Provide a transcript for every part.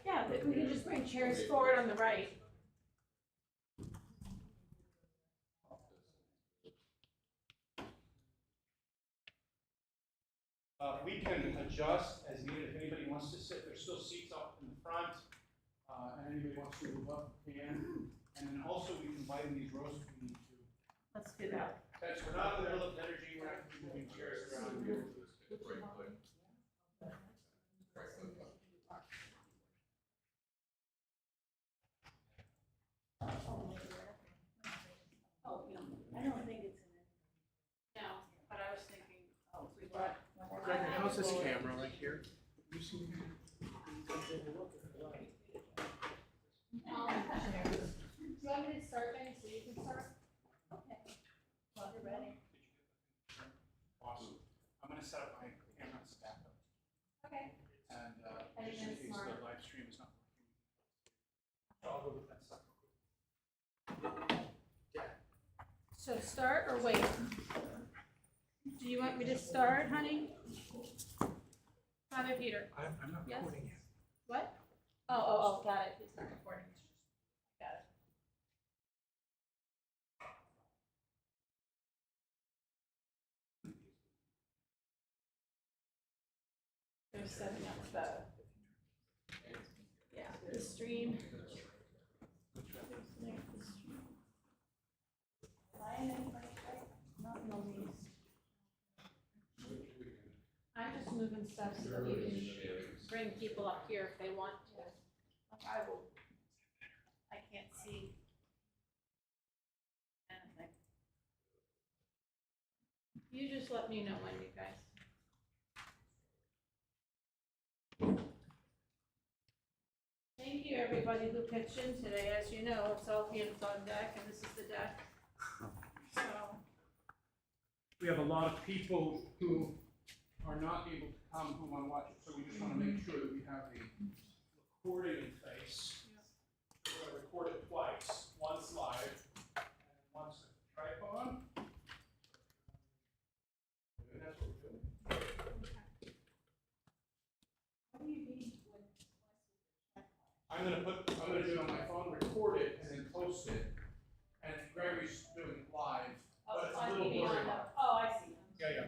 Yeah, we can just bring chairs forward on the right. We can adjust as needed. If anybody wants to sit, there's still seats up in the front. And anybody wants to move up, can. And then also we can widen these rows if we need to. Let's do that. That's, we're not in the middle of liturgy, we're not moving chairs around here. Oh, no, I don't think it's in it. No, but I was thinking, oh, we brought. Greg, how's this camera right here? You see me? Do you want me to start, Benny, so you can start? Okay. Well, you're ready. Awesome. I'm gonna set up my camera stack up. Okay. And I think just in that's case smart. the live stream is not working. I'll go with that stuff. So start or wait? Do you want me to start, honey? Father Peter. I'm not Yes? recording yet. What? Oh, got it. It's not recording. Got it. They're setting up the stream. Not in the least. I'm just moving stuff so that we can bring people up here if they want to. Like I can't see anything. You just let me know when, you guys. Thank you, everybody who pitched in today. As you know, it's all hands on deck, and this is the deck. So, We have a lot of people who are not able to come who want to watch it, so we just want to make sure that we have the recording in place. We're going to record it twice, once live and once with the tripod. And that's what we're doing. what do you need with I'm going to do it on my phone, record it, and then post it. And Gregory's doing it live, but it's a little blurry. Oh, I see. Yeah.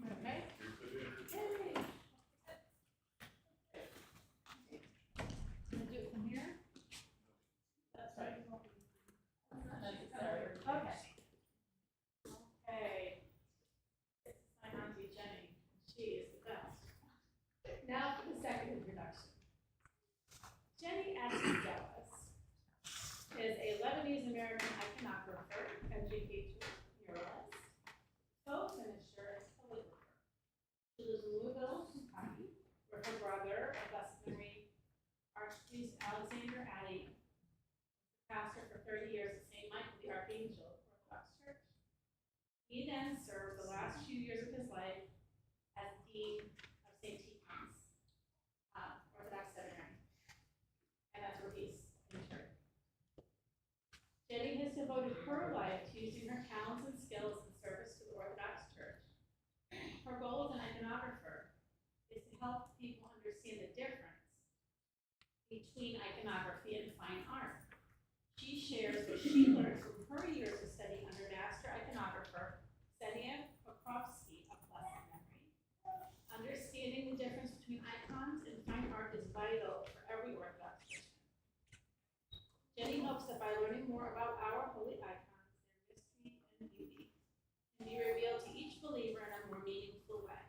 Okay. Can I do it from here? That's right. Okay. Okay. Sign on to Jenny. She is the best. Now for the second introduction. Jenny Askedelis is a Lebanese-American iconographer, educator, muralist, folk finisher, and calligrapher. She lives in Louisville, Kentucky, where her brother, of blessed memory, Archpriest Alexander Addy, pastor for 30 years at St. Michael the Archangel Orthodox Church. He then served the last few years of his life as Dean of St. Tikhon's Orthodox Seminary. And that's where he's interned. Jenny has devoted her life to using her talents and skills in service to the Orthodox Church. Her goal as an iconographer is to help people understand the difference between iconography and fine art. She shares what she learned from her years of study under Master Iconographer Senia Pokrovsky of blessed memory. Understanding the difference between icons and fine art is vital for every Orthodox Christian. Jenny helps that by learning more about our holy icons, their mystery and beauty can be revealed to each believer in a more meaningful way.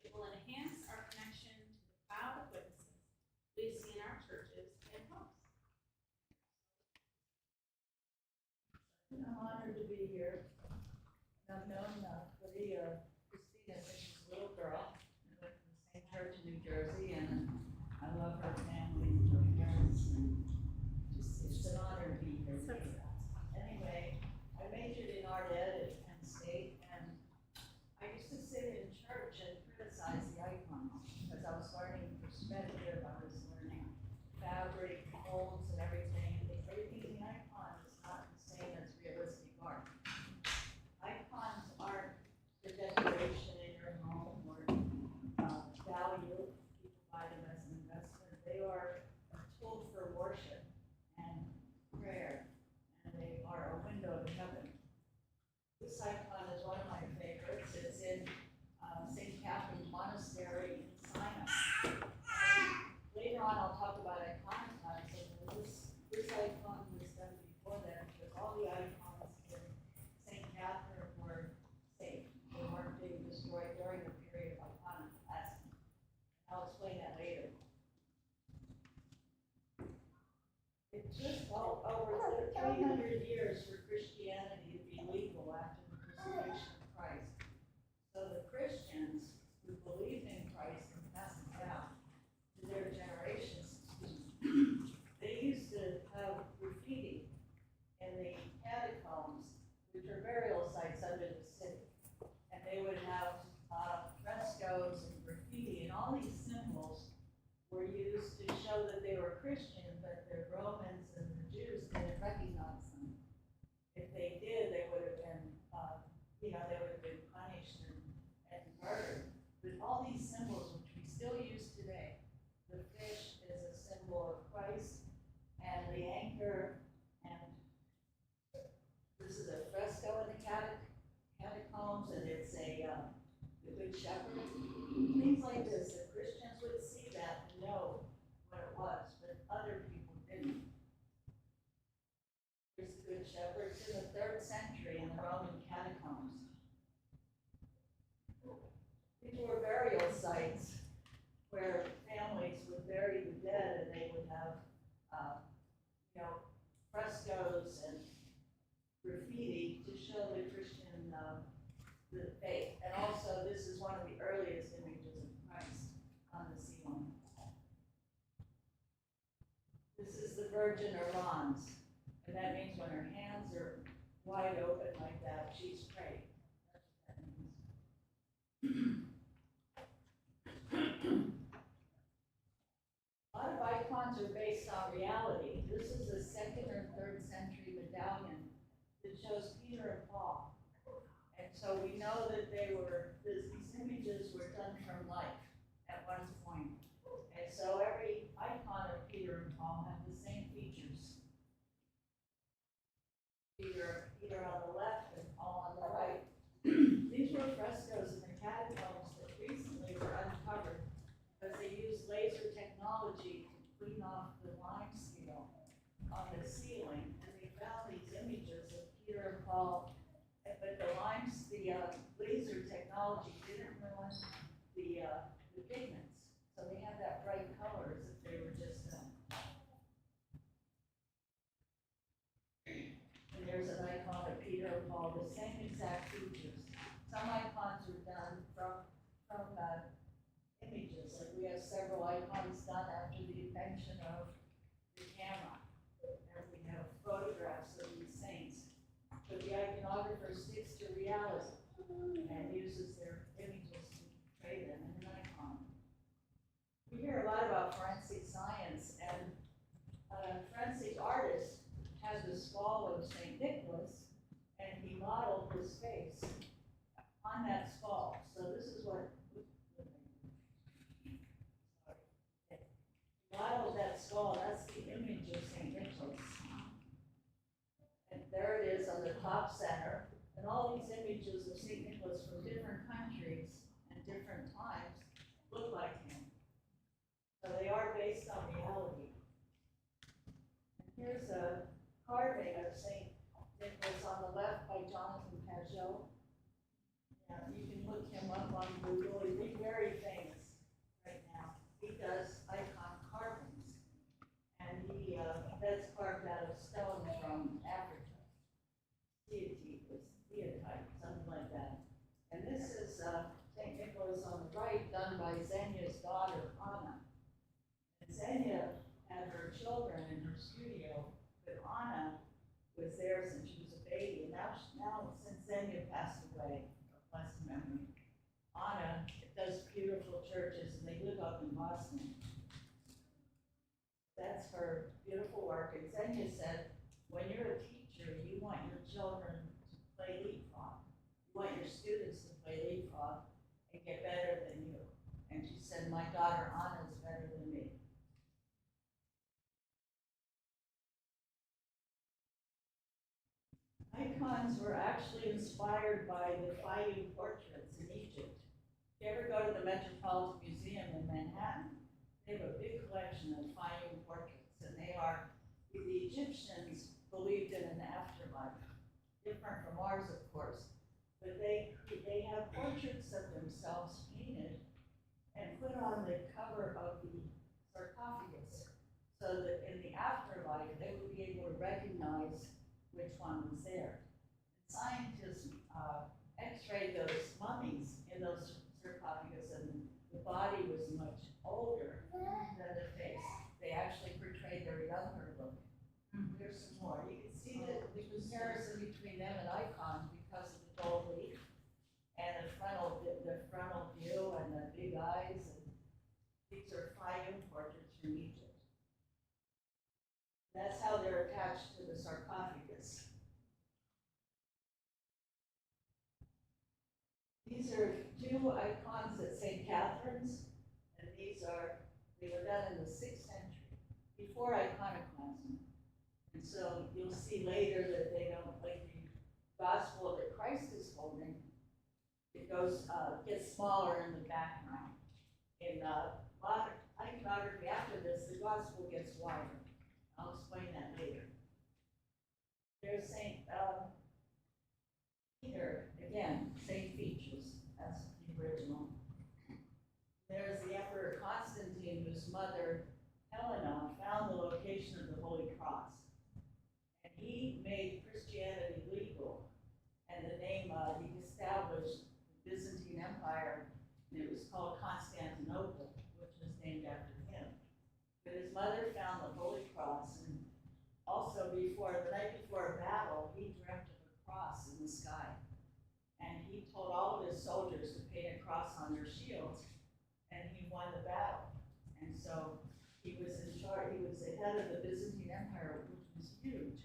It will enhance our connection to the cloud of witnesses we see in our churches and homes. I'm honored to be here. I've known Lydia Christina since she was a little girl. I went to the same church in New Jersey, and I love her family, her parents, and just it's an honor to be here. Anyway, I majored in art ed at Penn State, and I used to sit in church and criticize the icons because I was learning perspective, I was learning fabric, molds, and everything. And everything in the icon is not the same as realistic art. Icons aren't the decoration in your home or value. People buy them as an investment. They are a tool for worship and prayer, and they are a window to heaven. This icon is one of my favorites. It's in St. Catherine's Monastery in Sinai. Later on, I'll talk about iconoclasm. This icon was done before that because all the icons in St. Catherine were safe. They weren't being destroyed during the period of iconoclasm. I'll explain that later. It took over 300 years for Christianity to be legal after the crucifixion of Christ. So the Christians who believed in Christ and passed it down to their generations, they used to have graffiti in the catacombs, which are burial sites under the city. And they would have frescoes and graffiti, and all these symbols were used to show that they were Christian, but the Romans and the Jews didn't recognize them. If they did, they would have been, they would have been punished and murdered. But all these symbols, which we still use today, the fish is a symbol of Christ, and the anchor, and this is a fresco in the catacombs, and it's the Good Shepherd. Things like this, the Christians would see that and know what it was, but other people didn't. Here's the Good Shepherd. It's in the 3rd century in the Roman catacombs. These were burial sites where families would bury the dead, and they would have, frescoes and graffiti to show the Christian the faith. And also, this is one of the earliest images of Christ on the ceiling. This is the Virgin Arans, and that means when her hands are wide open like that, she's praying. That's what that means. A lot of icons are based on reality. This is a 2nd or 3rd century medallion that shows Peter and Paul. And so we know that these images were done from life at one point. And so every icon of Peter and Paul have the same features. Peter on the left and Paul on the right. These were frescoes in the catacombs that recently were uncovered because they used laser technology to clean off the limestone on the ceiling, and they found these images of Peter and Paul, but the laser technology didn't ruin the pigments, so they had that bright color as if they were just and there's an icon of Peter and Paul, the same exact features. Some icons are done from images, like we have several icons done after the invention of the camera, and we have photographs of these saints. But the iconographer sticks to reality and uses their images to portray them in an icon. We hear a lot about forensic science, and a forensic artist had the skull of St. Nicholas, and he modeled his face on that skull. So this is what modeled that skull. That's the image of St. Nicholas. And there it is on the top center. And all these images of St. Nicholas from different countries and different times look like him. So they are based on reality. And here's a card him up on Google. He's very famous right now. He does icon carvings. And that's carved out of stone from Africa. Theotite, something like that. And this is St. Nicholas on the right, done by Xenia's daughter, Anna. And Xenia had her children in her studio, but Anna was there since she was a baby. And now since Xenia passed away, of blessed memory, Anna does beautiful churches, and they live up in Boston. That's her beautiful work. And Xenia said, when you're a teacher, you want your children to play leapfrog. You want your students to play leapfrog and get better than you. And she said, my daughter Anna is better than me. Icons were actually inspired by the fighting portraits in Egypt. If you ever go to the Metropolitan Museum in Manhattan, they have a big collection of fighting portraits, and the Egyptians believed in an afterlife, different from ours, of course, but they have portraits of themselves painted and put on the cover of the sarcophagus, so that in the afterlife, they would be able to recognize which one was there. Scientists x-rayed those mummies in those sarcophagus, and the body was much older than the face. They actually portrayed their younger look. Here's some more. You can see the comparison between them and icons because of the gold leaf and the frontal view and the big eyes. And these are fighting portraits from Egypt. That's how they're attached to the sarcophagus. These are two icons at St. Catherine's, and they were done in the 6th century, before iconoclasm. And so you'll see later that they don't, like the gospel that Christ is holding, it gets smaller in the background. In modern iconography after this, the gospel gets wider. I'll explain that later. There's St. Peter, again, same features as the original. There's the Emperor Constantine, whose mother, Helena, found the location of the Holy Cross. And he made Christianity legal. And the name, he established the Byzantine Empire, and it was called Constantinople, which was named after him. But his mother found the Holy Cross, and also the night before a battle, he dreamt of a cross in the sky. And he told all of his soldiers to paint a cross on their shields, and he won the battle. And so he was in charge, he was the head of the Byzantine Empire, which was huge.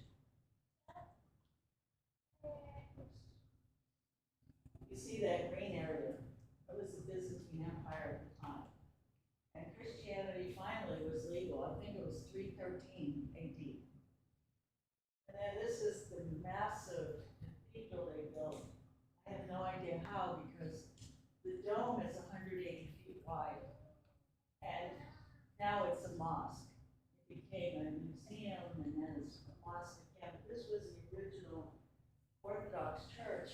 You see that green area? That was the Byzantine Empire at the time. And Christianity finally was legal. I think it was 313 AD. And then this is the massive cathedral they built. I have no idea how, because the dome is 180 feet wide. And now it's a mosque. It became a museum, and then it's a mosque again. But this was the original Orthodox Church,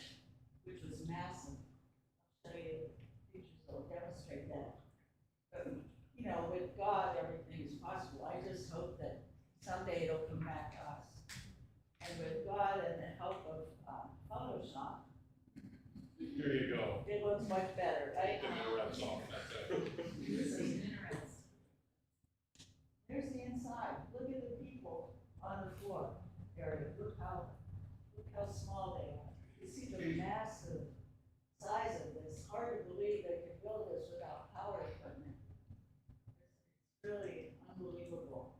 which was massive. I'll show you pictures that will demonstrate that. But, you know, with God, everything is possible. I just hope that someday it'll come back to us. And with God and the help of Photoshop, Here you go. it looks much better, right? That's all. There's the inside. Look at the people on the floor area. Look how small they are. You see the massive size of this. Hard to believe they could build this without power equipment. It's really unbelievable.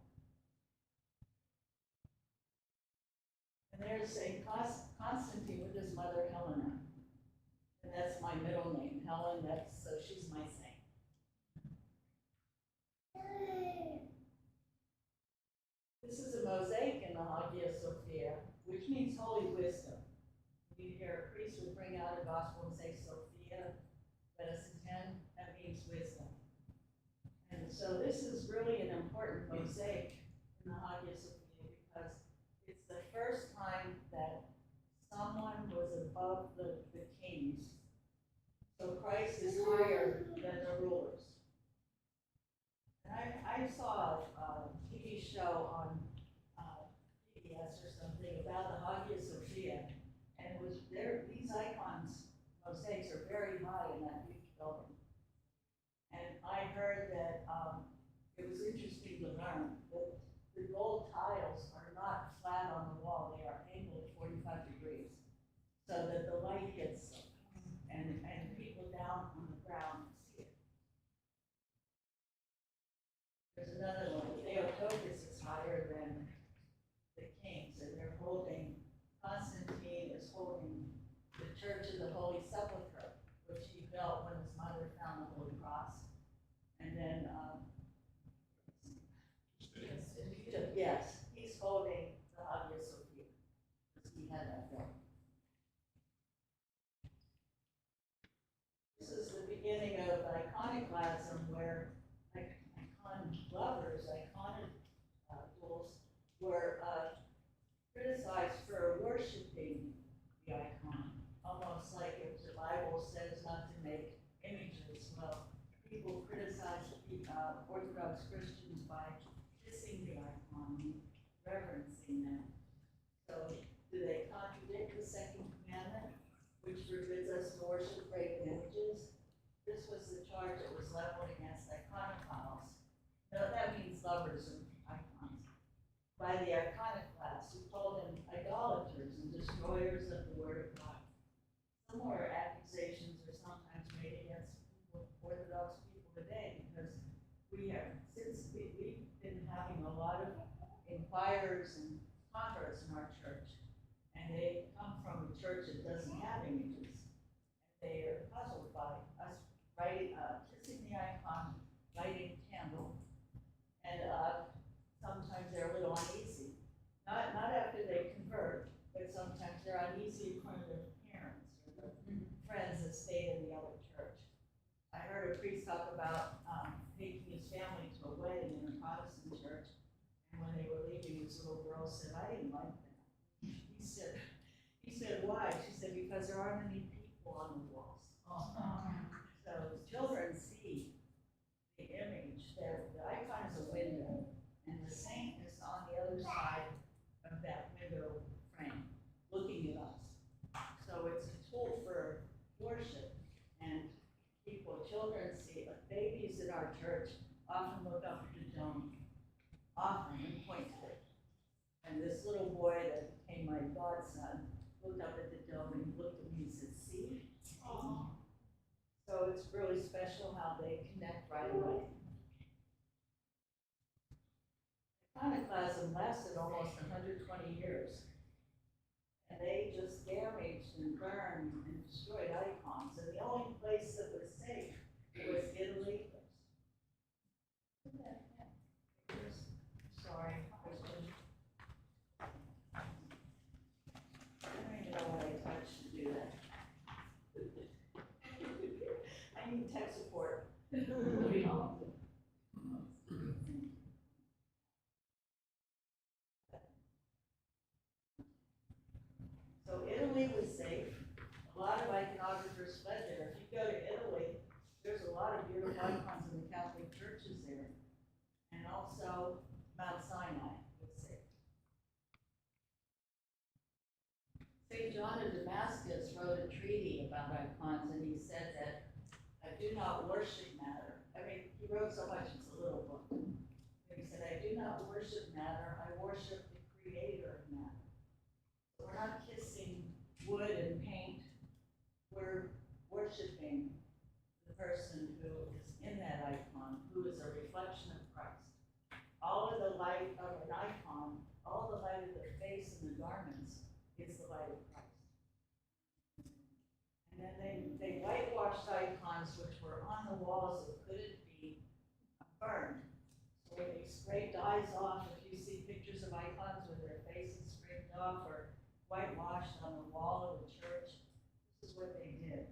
And there's St. Constantine with his mother Helena. And that's my middle name, Helen. So she's my saint. This is a mosaic in the Hagia Sophia, which means holy wisdom. You hear a priest would bring out a gospel and say, Sophia, let us attend. That means wisdom. And so this is really an important mosaic in the Hagia Sophia, because it's the first time that someone was above the kings. So Christ Christ is higher than the rulers. And I saw a TV show on PBS or something about the Hagia Sophia, and it was there. These icons, mosaics, are very high in that huge building. And I heard that it was interesting to learn that the gold tiles are not flat on the wall; they are angled 45 degrees, so that the light hits them, and people down on the ground see it. There's another one. Theotokos is higher than the kings, and they're holding. Constantine is holding the Church of the Holy Sepulchre, which he built when his mother found the Holy Cross, and then. Yes, he's holding the Hagia Sophia, because he had that built. This is the beginning of iconoclasm, where icon lovers, iconoclasts, were criticized for worshiping the icon, almost like if the Bible says not to make images. Well, people criticize Orthodox Christians by kissing the icon, reverencing them. So, do they contradict the second commandment, which forbids us to worship graven images? This was the charge that was leveled against iconoclasts. No, that means lovers of icons. By the iconoclasts, who called them idolaters and destroyers of the Word of God. Similar accusations are sometimes made against Orthodox people today, because we've been having a lot of inquirers and converts in our church, and they come from a church that doesn't have images. And they are puzzled by us kissing the icon, lighting candle, and sometimes they're a little uneasy. Not after they convert, but sometimes they're uneasy in front of their parents or their friends that stayed in the other church. I heard a priest talk about taking his family to a wedding in a Protestant church, and when they were leaving, his little girl said, "I didn't like that." He said, "Why?" She said, "Because there aren't any people on the walls." So children see the image. The icon is a window, and the saint is on the other side of that window frame, looking at us. So it's a tool for worship, and children see, babies in our church often look up at the dome, often, and point to it. And this little boy that became my godson looked up at the dome and looked at me and said, "See?" Aww. So it's really special how they connect right away. Iconoclasm lasted almost 120 years. And they just damaged and burned and destroyed icons. And the only place that was safe was Italy. Sorry, I don't even know what I touched to do that. I need tech support. So Italy was safe. A lot of iconographers fled there. If you go to Italy, there's a lot of beautiful icons in the Catholic churches there. And also Mount Sinai was safe. St. John of Damascus wrote a treatise about icons, and he said that I do not worship matter. I mean, he wrote so much, it's a little book. But he said, I do not worship matter, I worship the creator of matter. We're not kissing wood and paint, we're worshiping the person who is in that icon, who is a reflection of Christ. All of the light of an icon, all the light of the face and the garments is the light of Christ. And then they whitewashed icons which were on the walls that couldn't be burned. So when they sprayed dyes off, if you see pictures of icons with their faces scraped off or whitewashed on the wall of the church, this is what they did.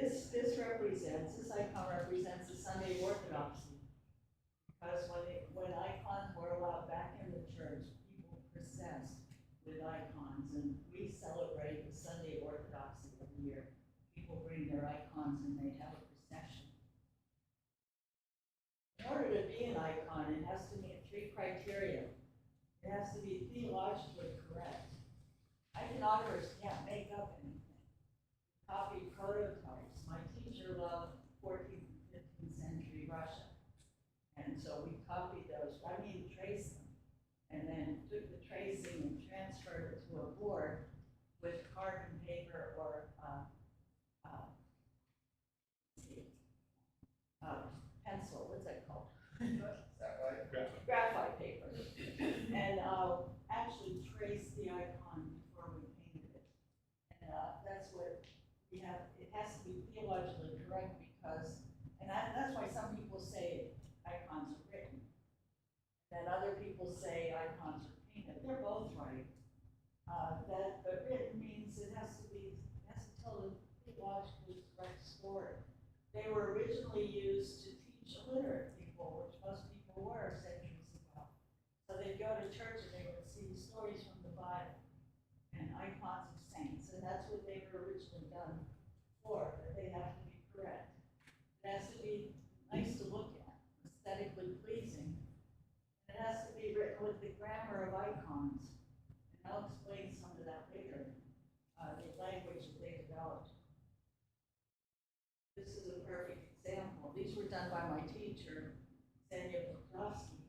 This icon represents the Sunday Orthodoxy. Because when icons were allowed back in the church, people processed with icons, and we celebrate their icons and they have a procession. In order to be an icon, it has to meet 3 criteria. It has to be theologically correct. Iconographers can't make up anything. Copy prototypes. My teacher loved 14th and 15th century Russia. And so we copied those, traced them. And then took the tracing and transferred it to a board with carbon paper or pencil, what's that called? Graphite paper. And actually traced the icon before we painted it. And that's what we have. It has to be theologically correct because, and that's why some people say icons are written. And other people say icons are painted. They're both right. But written means it has to tell the theologically correct story. They were originally used to teach illiterate people, which most people were centuries ago. So they'd go to church and they would see stories from the Bible and icons of saints, and that's what they were originally done for, but they have to be correct. It has to be nice to look at, aesthetically pleasing. It has to be written with the grammar of icons, and I'll explain some of that later, the language that they developed. This is a perfect example. These were done by my teacher, Saints Orthodox Church,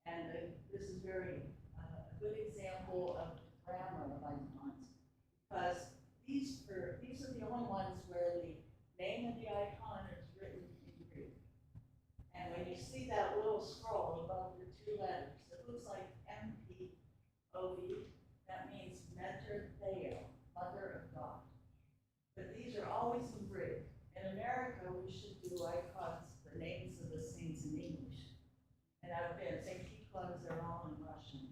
and this is very a good example of the grammar of icons, because these are the only ones where the name of the icon is written in Greek. And when you see that little scroll above the 2 letters, it looks like M-P-O-V. That means Mater Deo, Mother of God. But these are always in Greek. In America, we should do icons, the names of the saints in English. And I've been, St. Kiklans are all in Russian.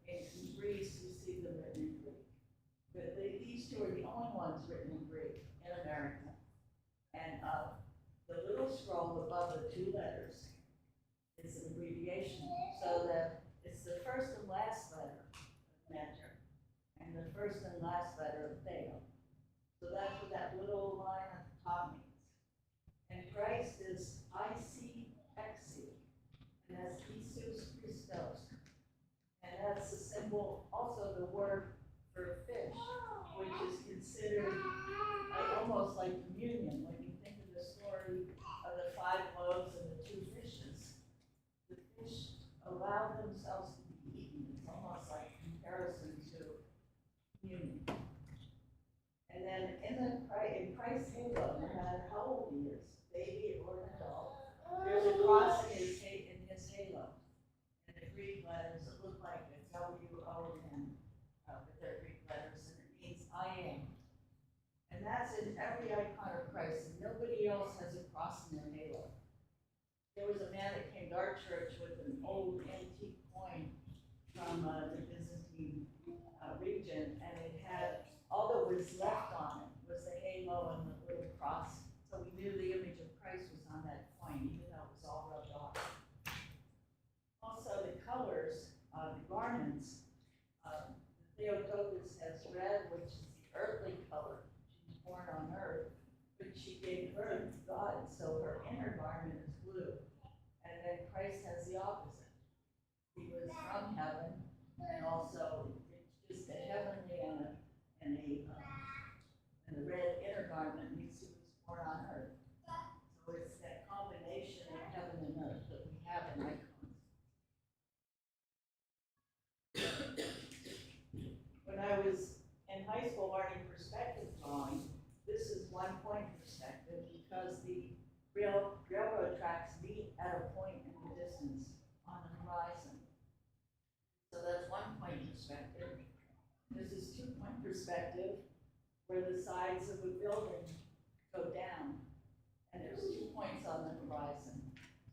In Greece, you see them written in Greek. But these 2 are the only ones written in Greek in America. And the little scroll above the 2 letters is an abbreviation, so that it's the first and last letter of Mater, and the first and last letter of Theo. So that's what that little line at the top means. And Christ is IC-XC, and that's Jesus Christos. And that's the symbol, also the word for fish, which is considered almost like communion. When you think of the story of the 5 loaves and the 2 fishes, the fish allow themselves to be eaten. It's almost like comparison to communion. And then in Christ's halo, no matter how old he is, baby or an adult, there's a cross in his halo. And the Greek letters that look like a W-O-N, with their Greek letters, and it means I am. And that's in every icon of Christ, and nobody else has a cross in their halo. There was a man that came to our church with an old antique coin from the Byzantine region, and it had, all that was left on it was the halo and the little cross. So we knew the image of Christ was on that coin, even though it was all rubbed off. Also, the colors, the garments, Theotokos has red, which is the earthly color. She was born on earth, but she gave birth to God, so her inner garment is blue. And then Christ has the opposite. He was from heaven, and also it's just a heavenly and a red inner garment means he was born on earth. So it's that combination of heaven and earth that we have in icons. When I was in high school learning perspective drawing, this is 1-point perspective because the railroad tracks meet at a point in the distance on the horizon. So that's 1-point perspective. This is 2-point perspective where the sides of a building go down and there's 2 points on the horizon.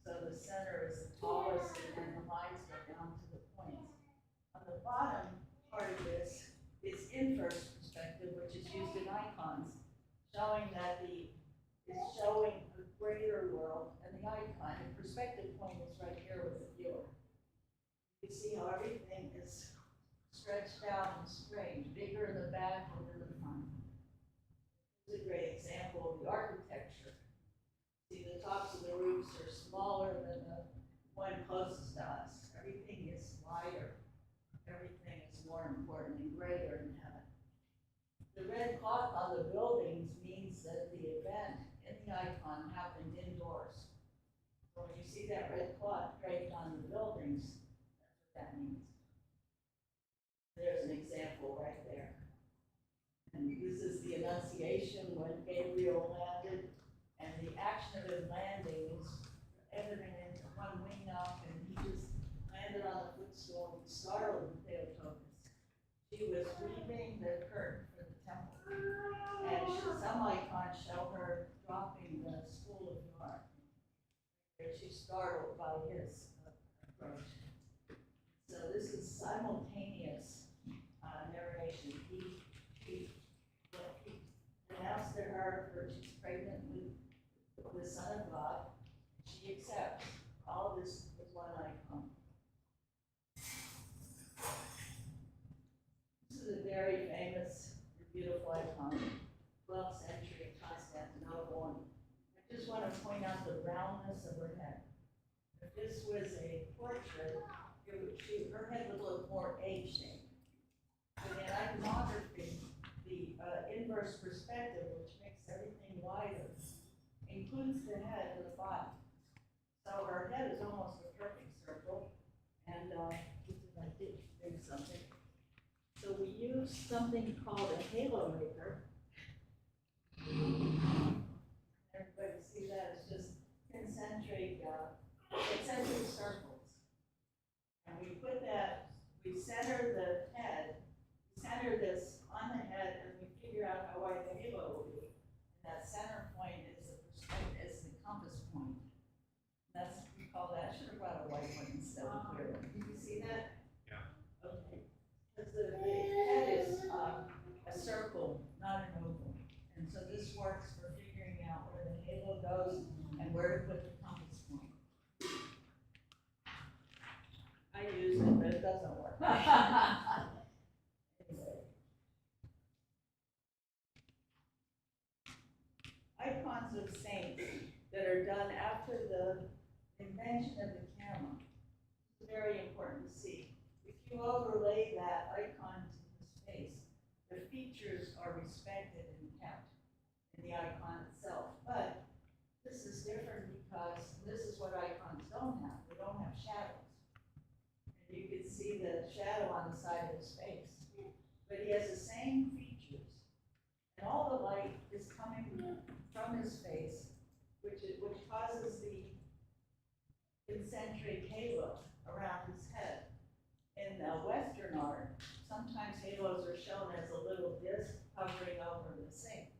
So the center is the tallest and the lines go down to the points. On the bottom part of this is inverse perspective, which is used in icons, showing that it's showing a greater world, and the icon, the perspective point is right here with the viewer. You see how everything is stretched out and strange, bigger in the back than in the front. It's a great the architecture. See, the tops of the roofs are smaller than the one closest to us. Everything is wider. Everything is more important and greater in heaven. The red cloth on the buildings means that the event in the icon happened indoors. So when you see that red cloth draped on the buildings, that's what that means. There's an example right there. And this is the Annunciation when Gabriel landed, and the action of him landing was evident in one wing up, and he just landed on the footstool and startled Theotokos. She was weaving the curtain for the temple, and some icons show her dropping the spool of yarn. And she's startled by his approach. So this is simultaneous narration. He announced to her that she's pregnant with the Son of God. She accepts. All of this was one icon. This is a very famous, beautiful icon, 12th century Constantinople. And I just want to point out the roundness of her head. If this was a portrait, her head would look more egg-shaped. But in iconography, the inverse perspective, which makes everything wider, includes the head and the body. So her head is almost a perfect circle, and I did do something. So we use something called a halo maker. Everybody see that? It's just concentric circles. And we put that, we center the head, we center this on the head, and we figure out how wide the halo will be. And that center point is the compass point. That's what we call that. I should have brought a white one instead of clear one. Did you see that? Yeah. Okay. Because the head is a circle, not an oval. And so this works for figuring out where the halo goes and where to put the compass point. I use it, but it doesn't work. Anyway. Icons of saints that are done after the invention of the camera. It's very important to see. If you overlay that icon to the space, the features are respected and kept in the icon itself. But this is different because this is what icons don't have. They don't have shadows. And you can see the shadow on the side of his face. But he has the same features. And all the light is coming from his face, which causes the concentric halo around his head. In Western art, sometimes halos are shown as a little disc hovering over the sink.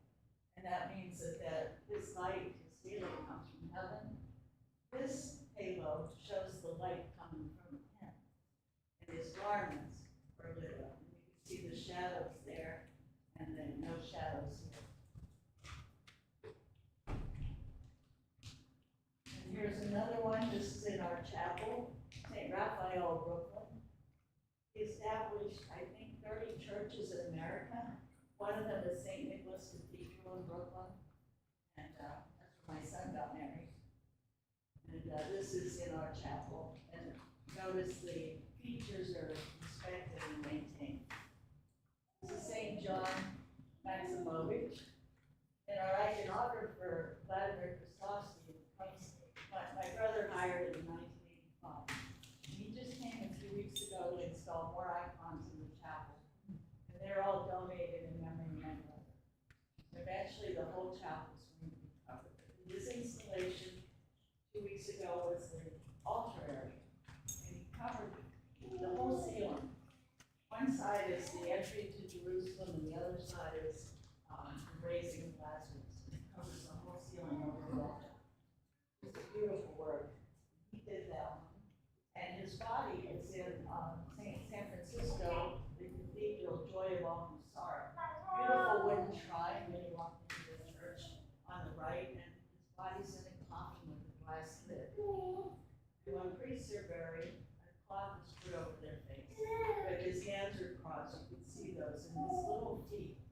And that means that this light, his halo, comes from heaven. This halo shows the light coming from him. And his garments are lit up. And you can see the shadows there, and then no shadows here. And here's another one. This is in our chapel, St. Raphael, Brooklyn. He established, I think, 30 churches in America. One of them is St. Nicholas Cathedral in Brooklyn. And that's where my son got married. And this is in our chapel. And notice the features are respected and maintained. This is St. John Maximovich. And our iconographer, Vladimir Krasovsky, my brother hired in 1985. He just came a few weeks ago to install more icons in the chapel. And they're all donated in memory of my brother. Eventually, the whole chapel is going to be covered. This installation 2 weeks ago was the altar area. And he covered the whole ceiling. One side is the entry to Jerusalem, and the other side is the raising of Lazarus. It covers the whole ceiling over the altar. It's a beautiful work. He did that one. And his body is in San Francisco, the Cathedral, Joy of All Who Sorrow. Beautiful wooden shrine when you walk into the church on the right, and his body's in a coffin with a glass lid. And when priests are buried, a cloth is put over their face. But his hands are crossed, you can see those. And his little feet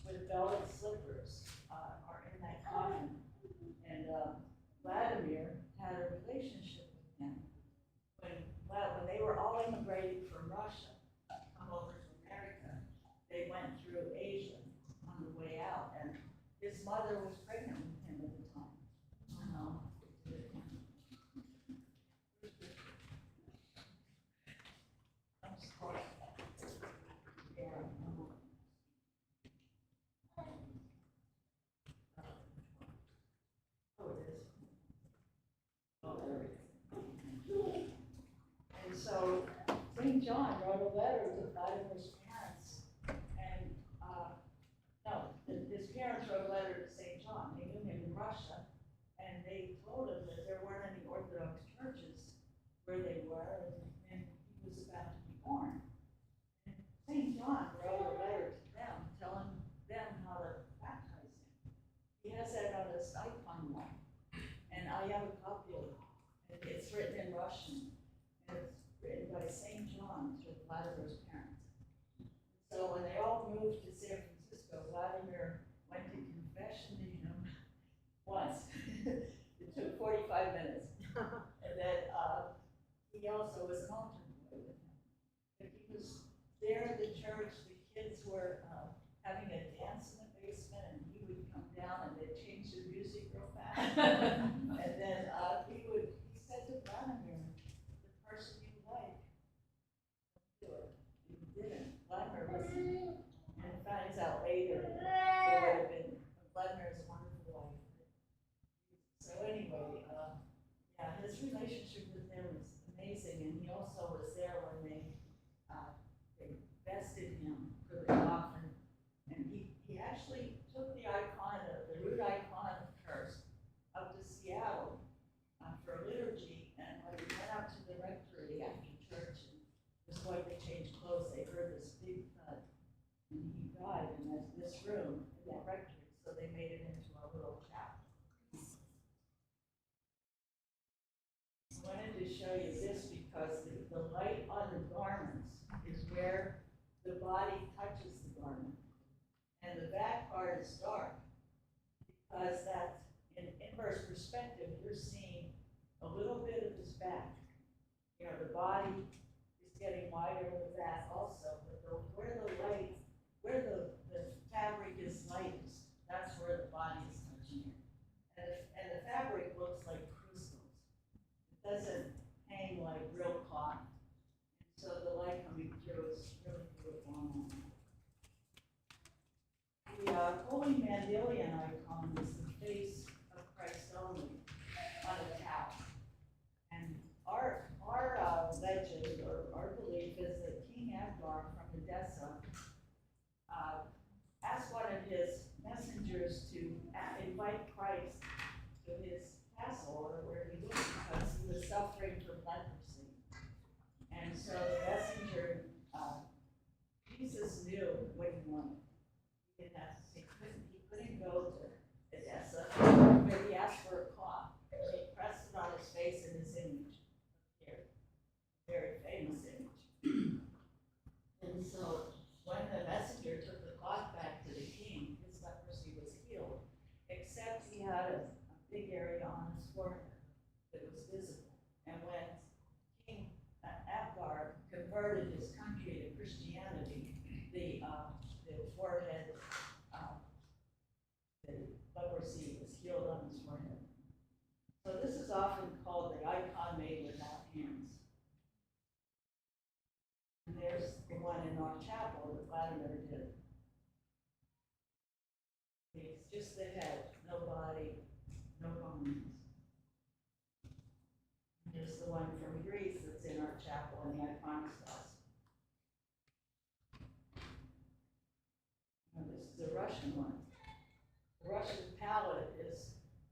with velvet slippers are in the his mother was pregnant with him at the time. I'm sorry. Yeah. Oh, it is. Oh, there it is. And so St. John wrote a letter to Vladimir's parents, and his parents wrote a letter to St. John. They knew him in Russia, and they told him that there weren't any Orthodox churches where they were, and he was about to be born. And St. John wrote a letter to them, telling them how to baptize him. He has that on his icon wall, and I have a copy of it. And it's written in Russian, and it's written by St. John to Vladimir's parents. So when they all moved to San Francisco, Vladimir went to confession to him once. It took 45 minutes. And then he also was an altar boy with him. But he was there at the church, the kids were having a dance in the basement, and he would come down and they'd change the music real fast. And then he said to Vladimir, the person you like, do it. He didn't. Vladimir listened. And finds out later it would have been Vladimir's wonderful wife. So anyway, yeah, his relationship with them was amazing, and he also was there when they vested him for the coffin. And he actually took the root icon of Kursk up to Seattle for liturgy, and when he went out to the rectory after church and was going to change clothes, they heard this big thud. And he died in this room, in that rectory, so they made it into a little chapel. I wanted to show you this because the light on the garments is where the body touches the garment. And the back part is dark because that's in inverse perspective, you're seeing a little bit of his back. You know, the body is getting wider in the back also, but where the fabric is lightest, that's where the body is touching it. And the fabric looks like crystals. It doesn't hang like real cloth. So the light coming through is really beautiful. The Holy Mandelion icon is the face of Christ only on a towel. And our legend or our belief is that King Abgar from Edessa asked one of his messengers to invite Christ to his castle or where he lived because he was suffering from leprosy. And so the messenger, Jesus knew what he wanted. He couldn't go to Edessa, but he asked for a cloth. He pressed it on his face and his image appeared. Very famous image. And so when the messenger took the cloth back to the king, his leprosy was healed, except he had a big area on his forehead that was visible. And when King Abgar converted his country to Christianity, the forehead, the leprosy was healed on his forehead. So this is often called the icon made without hands. And there's the one in our chapel that Vladimir did. It's just the head, no body, no bones. Here's the one from Greece that's in our chapel in the iconostas. Now this is the Russian one. The Russian palette is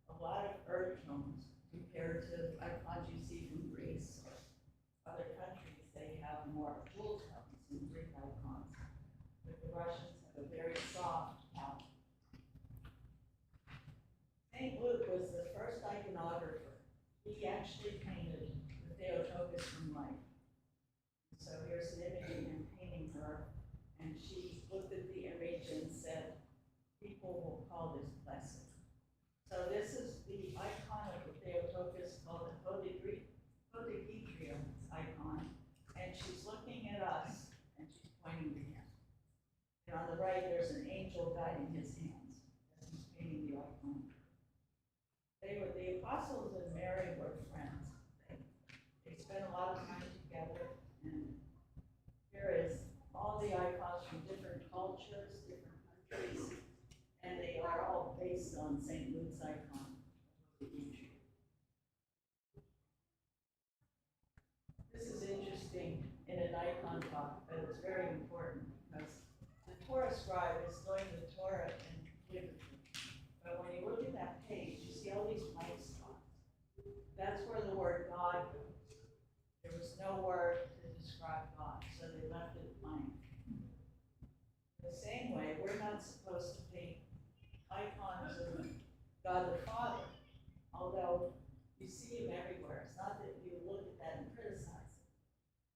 a lot of earth tones compared to icons you see from Greece or other countries. They have more jewel tones in Greek icons, but the Russians have a very soft palette. St. Luke was the first iconographer. He actually painted the Theotokos from life. So here's an image of him painting her, and she looked at the image and said, people will call this blessed. So this is the icon of the Theotokos called the Podigitrium icon, and she's looking at us, and she's pointing to him. And on the right, there's an angel guiding his hands as he's painting the Torah scribe is doing the Torah in Liturgy. But when you look at that page, you see all these blank spots. That's where the word God goes. There was no word to describe God, so they left it blank. The same way, we're not supposed to paint icons of God the Father, although you see him everywhere. It's not that you look at that and criticize it.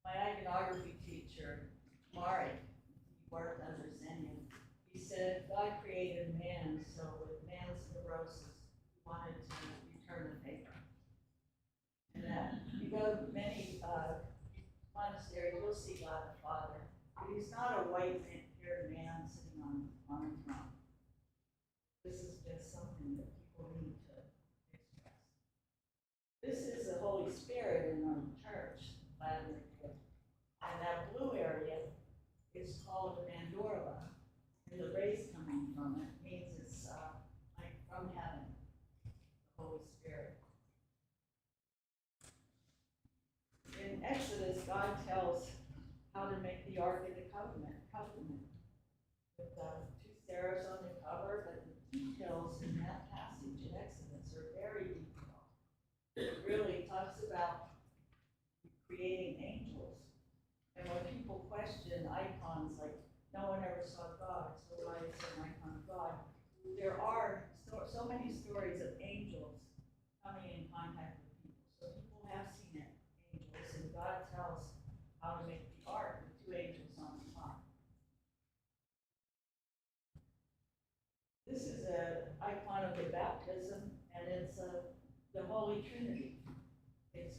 My iconography teacher, Mari, he worked under Zenian, he said God created man, so with man's neurosis, he wanted to return the favor. And that, you go to many monasteries, you'll see God the Father, but he's not a white-haired man sitting on a throne. This is just something that people need to express. This is the Holy Spirit in our church, Vladimir did. And that blue area is called the mandorla, and the rays coming from it means it's like from heaven, the Holy Spirit. In Exodus, God tells how to make the Ark of the Covenant, with two seraphs on the cover, but the details in that passage in Exodus are very detailed. It really talks about creating angels. And when people question icons, like no one ever saw God, so why is there an icon of God? There are so many stories of angels coming in contact with people. So people have seen it, angels, and God tells how to make the ark with two angels on the top. This is an icon of the baptism, and it's the Holy Trinity. It's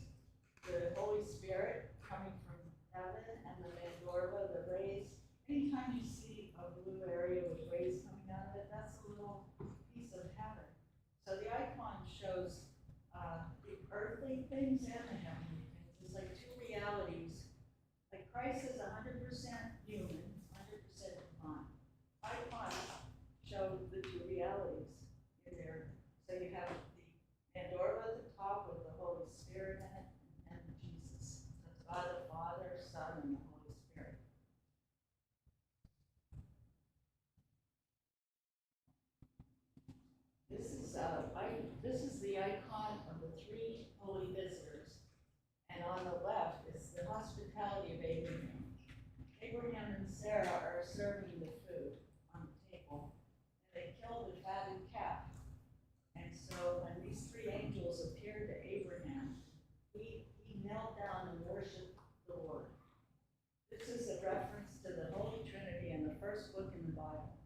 the Holy Spirit coming from heaven, and the mandorla, the rays. Anytime you see a blue area with rays coming out of it, that's a little piece of heaven. So the icon shows the earthly things and the heavenly things. It's like two realities. Like Christ is 100% human, 100% divine. Icons show the two realities in there. So you have the mandorla at the top with the Holy Spirit in it, and Jesus. So it's God the Father, Son, and the Holy Spirit. This is the icon of the three holy visitors, and on the left is the hospitality of Abraham. Abraham and Sarah are serving the food on the table, and they kill the fatted calf. And so when these three angels appeared to Abraham, he knelt down and worshiped the Lord. This is a reference to the Holy Trinity in the first book in the Bible.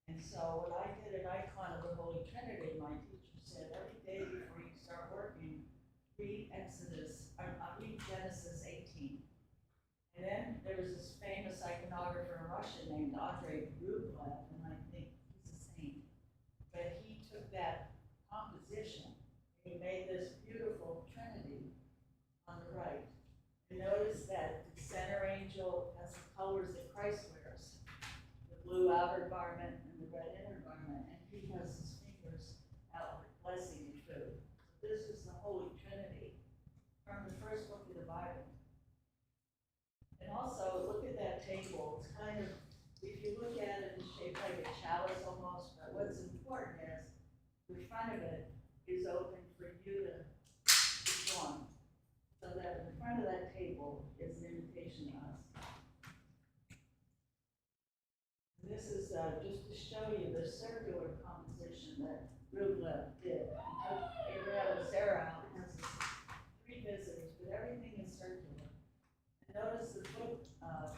And so when I did an icon of the Holy Trinity, my teacher said, every day before you start working, read Genesis 18. And then there was this famous iconographer in Russia named Andrei Rublev, and I think he's a saint. But he took that composition and he made this beautiful Trinity on the right. And notice that the center angel has the colors that Christ wears, the blue outer garment and the red inner garment, and he has his fingers out blessing the food. So this is the Holy Trinity from the first book of the Bible. And also, look at that table. It's kind of, if you look at it, it's shaped like a chalice almost, but what's important is the front of it is open for you to join. So that in front of that table is an invitation to us. And this is just to show you the circular composition that Rublev did. Abraham and Sarah has three visitors, but everything is circular. And notice the foot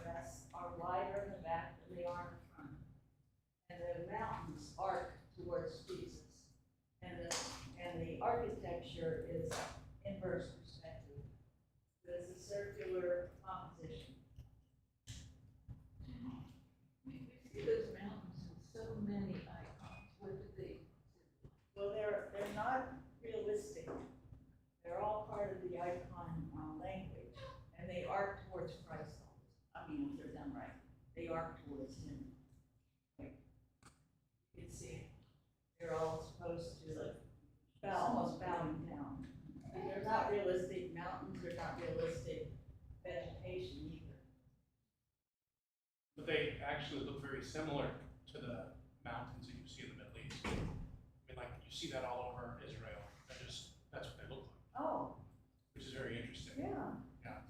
rests are wider in the back than they are in the front. And the mountains arc towards Jesus. And the architecture is inverse perspective. There's a circular composition. We see those mountains in so many icons. What do they? Well, they're not realistic. They're all part of the icon language, and they arc towards Christ. I mean, if they're done right, they arc towards Him. Like, you can see they're all supposed to almost bowing down. They're not realistic mountains. They're not realistic vegetation either. But they actually actually look very similar to the mountains that you see in the Middle East. I mean, like, you see that all over Israel. That's what they look like, Oh, which is very interesting. yeah. Yeah.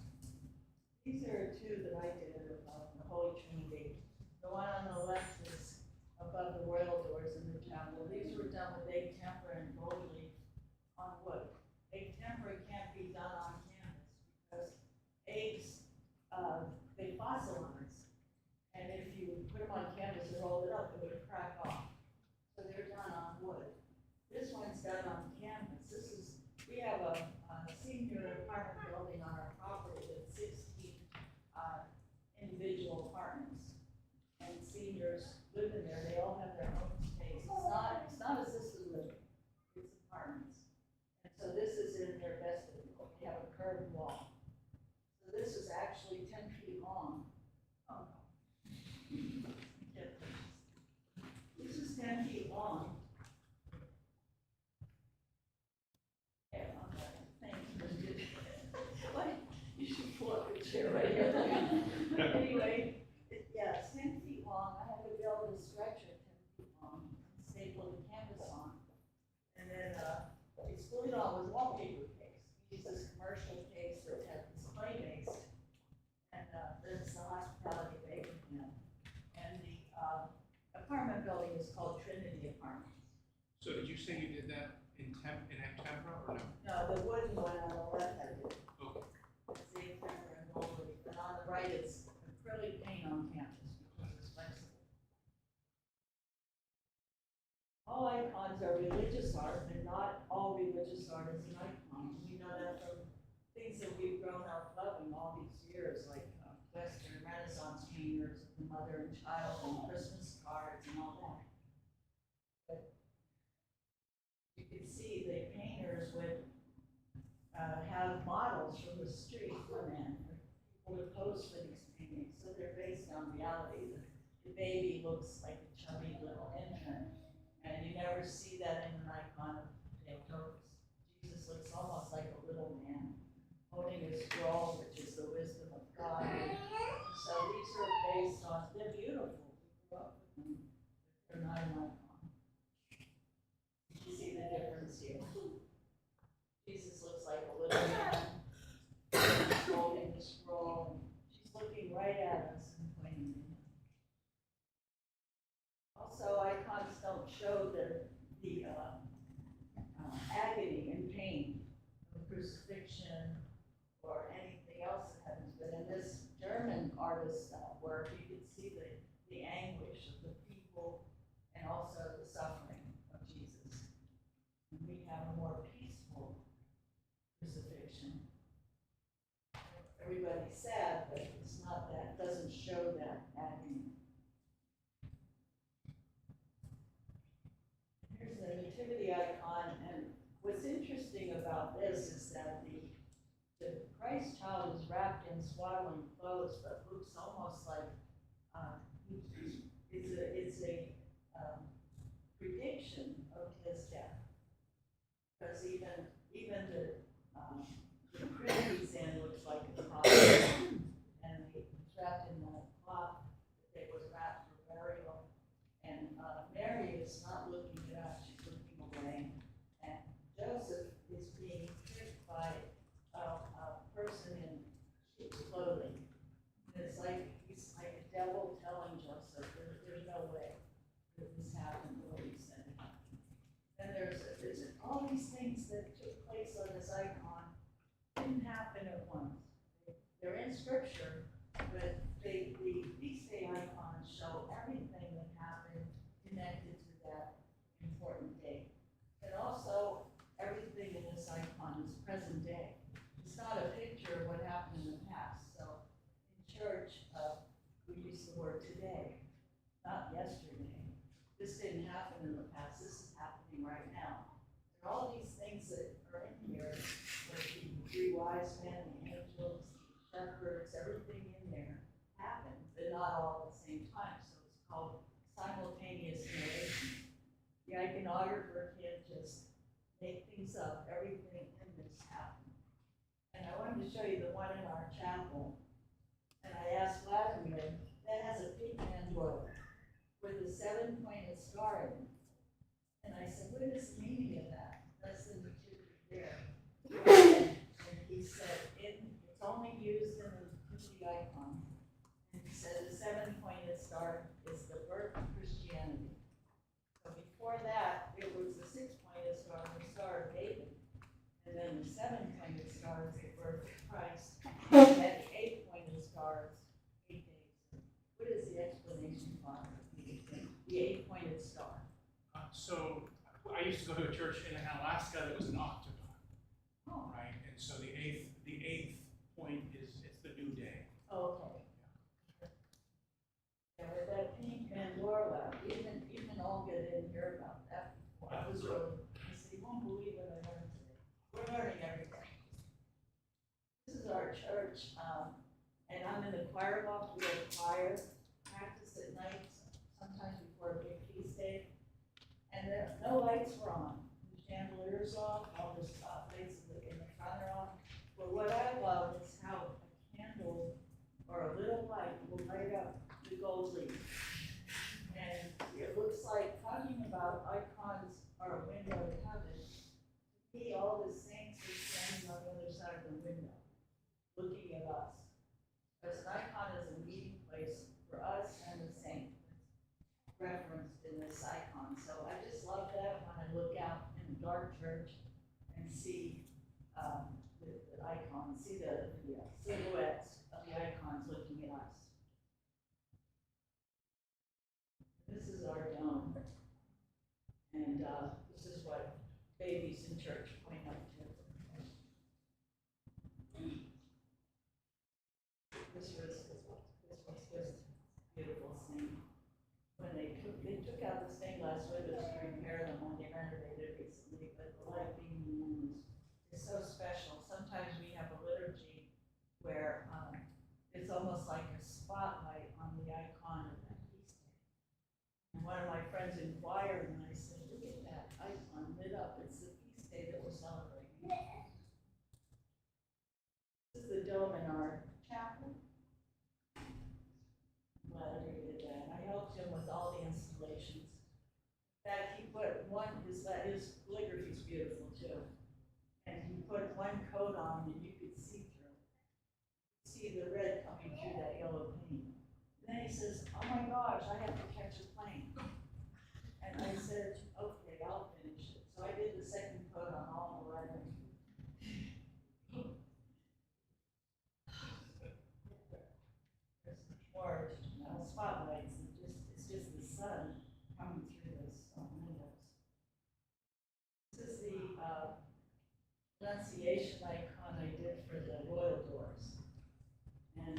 These are two that I did about the Holy Trinity. The one on the left is above the royal doors in the chapel. These were done with egg tempera and gold leaf on wood. Egg tempera can't be done on canvas because eggs, they fossilize. And if you put them on canvas and roll it up, it would crack off. So they're done on wood. This one's done on canvas. We have a senior apartment building on our property with 16 individual apartments. And seniors live in there, they all have their own space. It's not assisted living, it's apartments. And so this is in their vestibule, we have a curved wall. So this is actually 10 feet long. Oh, no. This is 10 feet long. Yeah, okay, thanks. What? You should pull up a chair right here. Anyway, yeah, it's 10 feet long. I had to build a stretcher 10 feet long and staple the canvas on. And then it's glued on with wallpaper case. We use this commercial case that is clay-based. And this is the hospitality of Abraham. And the apartment building is called Trinity Apartments. So did you say you did that in egg tempera or no? No, the wooden one on the left I did. Okay. It's the tempera and gold leaf. And on the right it's acrylic paint on canvas because it's flexible. All icons are religious art, and not all religious art is an icon. We know that from things that we've grown up loving all these years, like Western Renaissance painters, the mother and child, and Christmas cards and all that. But you can see the painters would have models from the street come in, or people would pose for these paintings, so they're based on reality. The baby looks like a chubby little infant, and you never see that in an icon of Theotokos. Jesus looks almost like a little man, holding a scroll, which is the wisdom of God. So these are based on, they're beautiful. We grew up with them, but they're not an icon. You see the difference here. Jesus looks like a little man, holding the scroll, and she's looking right at us and pointing at him. Also, icons don't show the agony and pain of crucifixion or anything else that happens. But in this German artist's work, you can see the anguish of the people and also the suffering of Jesus. And we have a more peaceful crucifixion. Everybody's sad, but it's not that, doesn't show that agony. Here's the nativity icon, and what's interesting about this is that the Christ child is wrapped in swaddling clothes, but looks almost like it's a prediction of his death, because even the print he's in looks like a prophet, and he's wrapped in the cloth that was wrapped for burial. And Mary is not looking at us, she's looking away. And Joseph is being tricked by a person in sheep's clothing. And it's like, he's like a devil telling Joseph, there's no way that this happened the way he said it happened. And there's all these things that took place on this icon didn't happen at once. They're in scripture, but the feast day icons show everything that happened connected to that important day. And also, everything in this icon is present day. It's not a picture of what happened in the past. So in church, we use the word today, not yesterday. This didn't happen in the past, this is happening right now. There are all these things that are in here, like the three wise men, the angels, shepherds, everything in there happened, but not all at the same time. So it's called simultaneous narration. The iconographer can't just make things up. Everything in this happened. And I wanted to show you the one in our chapel. And I asked Vladimir, that has a pigman door 7-pointed star in it. And I said, what is the meaning of that? That's the nativity there. And he said, it's only used in the nativity icon. And he said the 7-pointed star is the birth of Christianity. So before that, it was the 6-pointed star, the Star of David. And then the 7-pointed star is the birth of Christ. And then the 8-pointed star is 8 days. What is the explanation for the 8-pointed star? So I used to go to a church in Alaska that was an octagon, Oh, right? And so the eighth point is it's the new day. okay. Yeah, with that pink mandorla, even Olga didn't hear about that before. I was really, I said, you won't believe what I learned today. We're learning everything. This is our church, and I'm in the choir loft. We have choir practice at night, sometimes before a big feast day. And no lights were on. The chandelier's off, all the lights in the front are off. But what I love is how a candle or a little light will light up the gold leaf. And it looks like talking about icons or a window to heaven. To me, all the saints are standing on the other side of the window, looking at us. Because an icon is a meeting place for us and the saint referenced in this icon. So I just love that when I look out in a dark church and see the icons, see the silhouettes of the icons looking at us. This is our dome. And this is what babies in church point up to. This was just beautiful scene. When they took out the stained glass windows to repair them when they renovated recently, but the light being in is so special. Sometimes we have a liturgy where it's almost like a spotlight on the icon of that feast day. And one of my friends inquired, and I said, look at that icon lit up. It's the feast day that we're celebrating. This is the dome in our chapel. Glad he did that. I helped him with all the installations. In fact, he put his calligraphy is beautiful too. And he put one coat on that you could see through. See the red coming through that yellow paint. And then he says, oh my gosh, I have to catch a plane. And I said, okay, I'll finish it. So I did the second coat on all 11. Or spotlights, it's just the sun coming through those windows. This is the Annunciation icon I did for the royal doors. And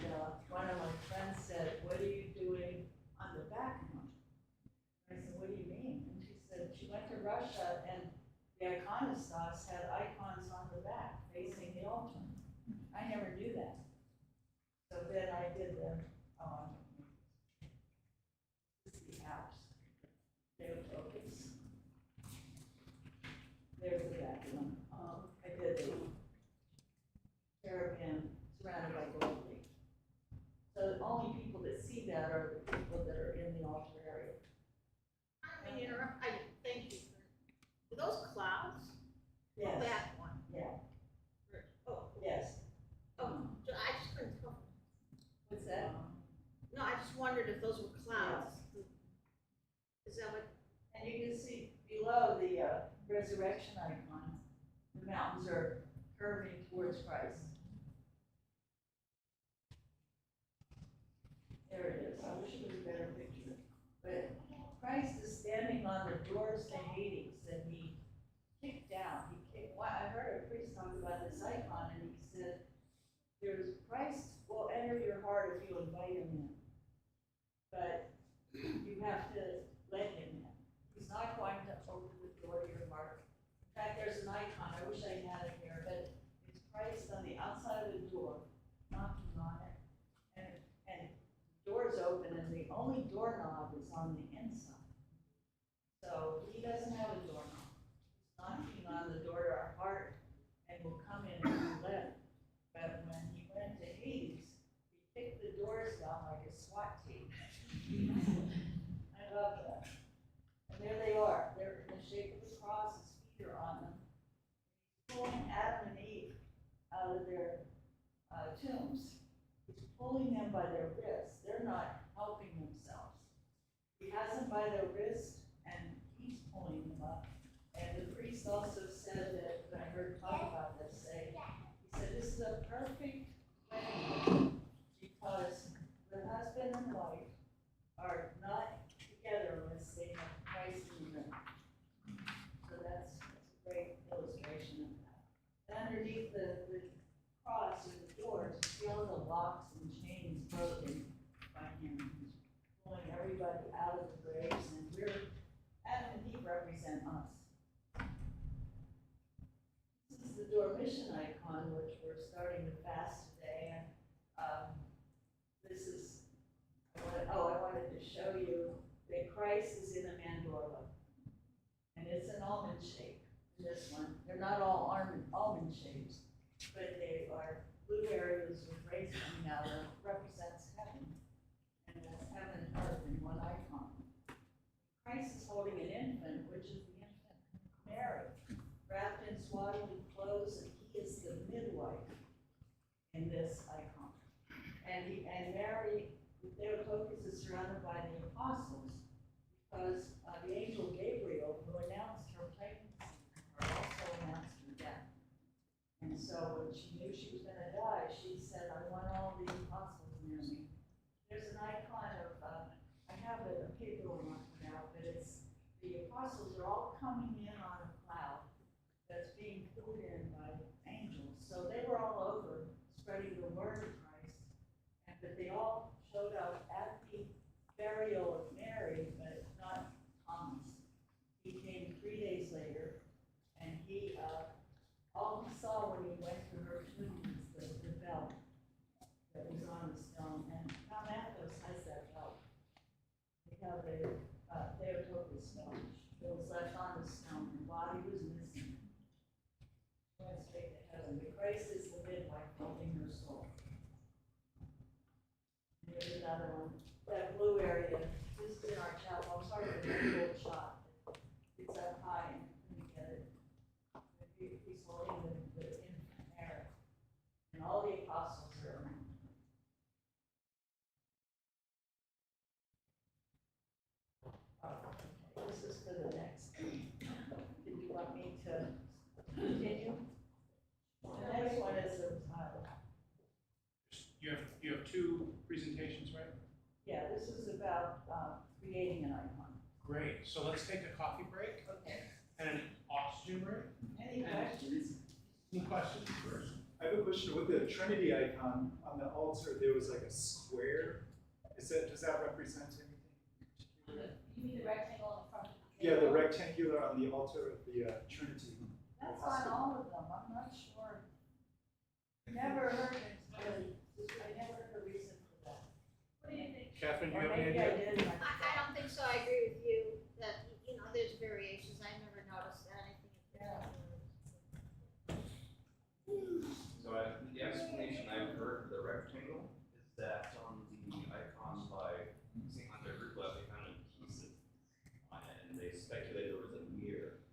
one of my friends said, what are you doing on the back one? I said, what do you mean? And she said, she went to Russia and the iconostas had icons on the back facing the altar. I never knew that. So then I did them. This is the Alps. There's focus. There's the back one. I did the cherubim surrounded by gold leaf. So the only people that see that are the people that are in the altar area. I mean, thank you. Were those clouds? Yes. Oh, that one. Yeah. Oh, Yes. oh, I just couldn't tell. What's that? No, I just wondered if those were clouds. Is that what? And you can see below the resurrection icon, the mountains are curving towards Christ. There it is. I wish it was a better picture. But Christ is standing on the doors to Hades that he kicked down. I heard a priest talk about this icon, and he said, Christ will enter your heart if you invite him in. But you have to let him in. He's not going to open the door to your heart. In fact, there's an icon, I wish I had it here, but it's Christ on the outside of the door, knocking on it. And the door's open, and the only doorknob is on the inside. So he doesn't have a doorknob. He's knocking on the door to our heart, and will come in and be let. But when he went to Hades, he picked the doors down like a SWAT team. I love that. tombs. He's pulling them by their wrists. They're not helping themselves. He has them by their wrist and he's pulling them up. And the priest also said that, when I heard talk about this, he said, this is a perfect wedding because the husband and wife are not together unless they have Christ in them. So that's a great illustration of that. And underneath the cross or the doors, you see all the locks and chains broken by him. He's pulling everybody out of the graves, and we're having he represent us. This is the Dormition icon, which we're starting to fast today, and this is, I wanted to show you that Christ is in a mandorla, and it's an almond shape. This one, they're not all almond shapes, but they are blue areas with rays coming out of, represents heaven, and that's heaven and earth in one icon. Christ is holding an infant, which is the infant Mary, wrapped in swaddling clothes, and he is the midwife in this icon. And Mary, their focus is surrounded by the apostles, because the angel Gabriel, who announced her pregnancy, also announced her death. And so when she knew she was going to die, she said, I want all the apostles near me. There's an icon of, I have a paper one I put out, but it's, the apostles are all coming in on a cloud that's being pulled in by angels. So they were all over spreading the word of Christ, but they all showed up at the burial of Mary, but not Thomas. He came 3 days later, and he, all he saw when he went to her tomb was the belt that was on the stone, and Tom Athos has that belt. They have a Theotokos stone that was left on the stone, the body was missing. She went straight to heaven, but Christ is the midwife holding her soul. Here's another one. That blue area, this is in our chapel. I'm sorry for the old shot. It's up high and you get it. He's holding the infant Mary. And all the apostles are around. Okay, this is for the next. Did you want me to continue? The next one is the You have two presentations, right? yeah, this is about creating an icon. Great. So let's take a coffee break Okay. and an oxygen break. Any questions? Any questions first? I have a question. With the Trinity icon on the altar, there was like a square. Does that represent anything? You mean the rectangle in front of the Yeah, the table? rectangular on the altar of the Trinity. That's on all of them, I'm not sure. Never heard it, I never heard a reason for that. What do you think? Catherine, do Or you have any maybe I idea? did. I don't think so, I agree with you, that, there's variations, I never noticed that, I think. Yeah. So the explanation I've heard for the rectangle is that on the icon by St. Andre Rupert, they found a adhesive on it, and they speculated there was a mirror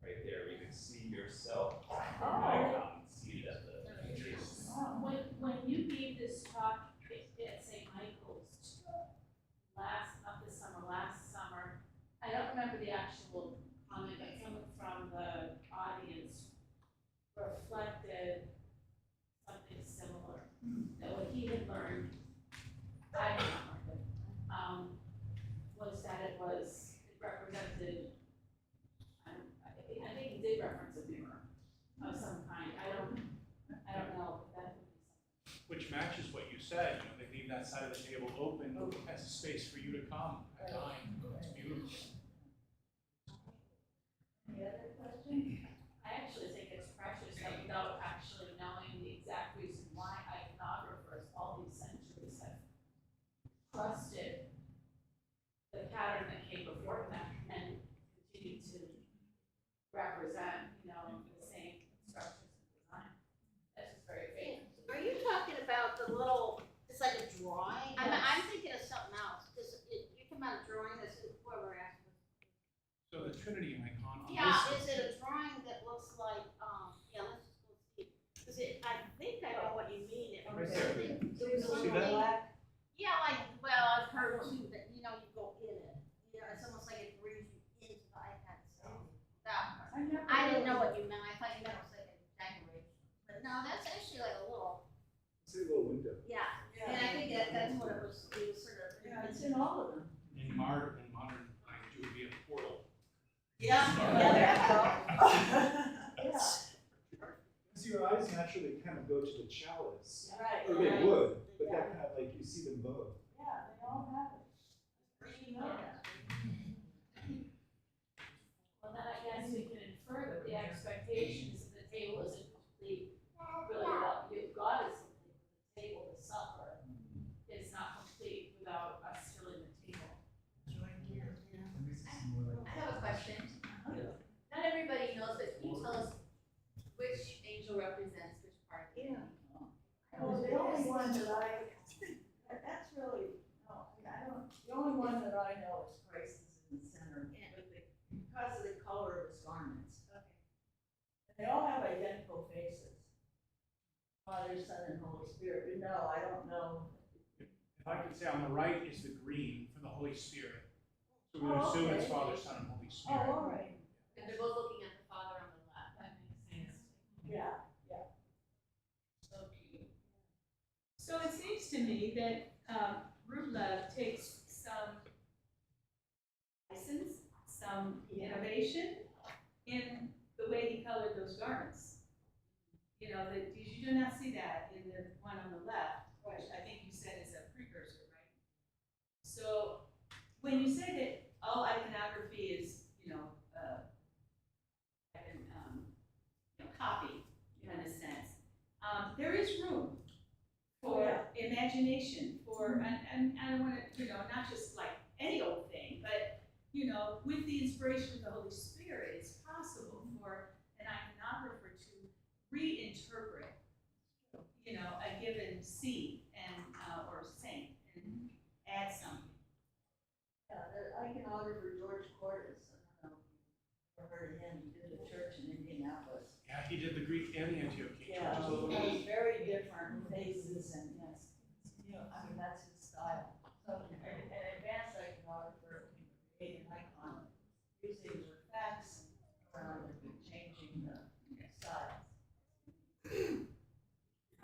right there. You could see yourself in the icon seated at the base. When you gave this talk at St. Michael's last summer, I don't remember the actual comment, but someone from the audience reflected something similar, that what he had learned, I don't remember, was that it represented, I think he did reference a mirror of some kind, I don't know, but that would be something. Which matches what you said. They leave that side of the table open as a space for you to come and dine. It's beautiful. Any other questions? I actually think it's precious that without actually knowing the exact reason why iconographers all these centuries have trusted the pattern that came before them and continue to represent, the same instructions and design. That's just very faithful. Are you talking about the little, it's like a drawing? I'm thinking of something else, because you come out of drawing, this is whoever asked. So the Trinity icon on Yeah, this. is it a drawing that looks like, let's just go see, because I think I know what you mean, it Okay. Yeah, there you go. Yeah, Because your eyes naturally kind of go to the chalice, right. or they right. would, but that kind of like, you see them both. Yeah, they all have it. You know that. Well, then I guess we can infer that the expectations of the table isn't complete, really without you. God is complete, but the table, the supper, is not complete without us filling the table. I have a question. Not everybody knows, but can you tell us which angel represents which part? Yeah. Well, the only one that that's really, no, I don't, the only one that I know is Christ is in the center, because of the color of his garments. Okay. And they all have identical faces. Father, Son, and Holy Spirit, but no, I don't know. If I could say on the right is the green for the Holy Spirit. So we would Oh, assume it's okay. Father, Son, and Holy Oh, Spirit. all right, And they're both looking at the Father on the left. That makes sense. yeah. So it seems to me that Rublev takes some license, some innovation in the way he colored those garments. You know, that you do not see that in the one on the left, which I think you said is a precursor, right? So when you say that all iconography is, copy in a sense, there is room for imagination, for, and I don't want to, not just like any old thing, but, with the inspiration of the Holy Spirit, it's possible for an iconographer to reinterpret, a given scene and, or saint and add something. Yeah, the iconographer George Cordes, I don't know if you've ever heard of him, he did a church in Indianapolis. Yeah, he did the Greek and the Antiochian Yeah, churches. he has very different faces and, yes, I mean, that's his style. So an advanced iconographer can create an icon using the effects around it, changing the style.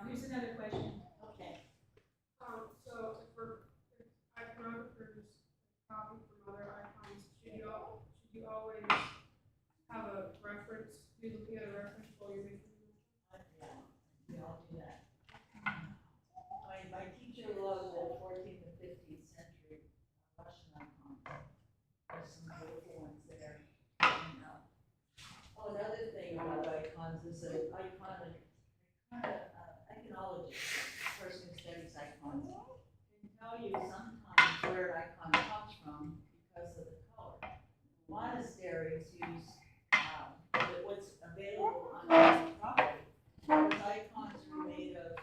Here's another question. Okay. So if iconographers copy from other icons, should you always have a reference, be looking at a reference while you're making them? Yeah, we all do that. My teacher loved the 14th and 15th century Russian icons. There's some beautiful ones there. And, another thing about icons is that iconologist, the person who studies icons, can tell you sometimes where an icon comes from because of the color. Monasteries use what's available on their property. Those icons are made of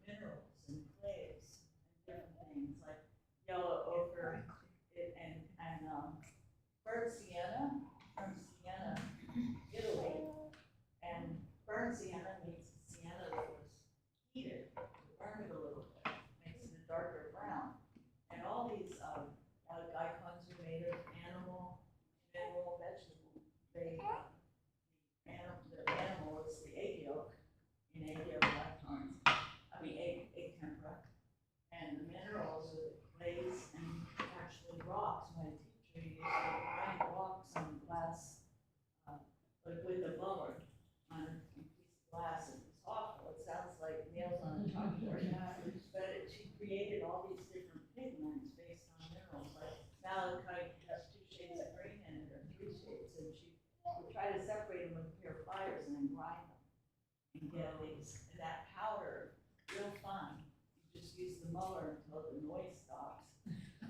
minerals and clays and different things like yellow ochre and burnt sienna from Siena, Italy. And burnt sienna means sienna that was heated, burn it a little bit, makes it a darker brown. And all these icons are made of animal, mineral, vegetable. The animal is the egg yolk in egg yolk icons. Egg tempera. And the minerals are the clays and actually rocks. My teacher used to grind rocks on glass, like with a muller on a piece of glass. It was awful. It sounds like nails on a chalkboard. But she created all these different pigments based on minerals. Like malachite has 2 shades of green in it, or 3 shades, and she would try to separate them with a pair of pliers and then grind them and get these. And that powder, real fine. You just use the muller until the noise stops.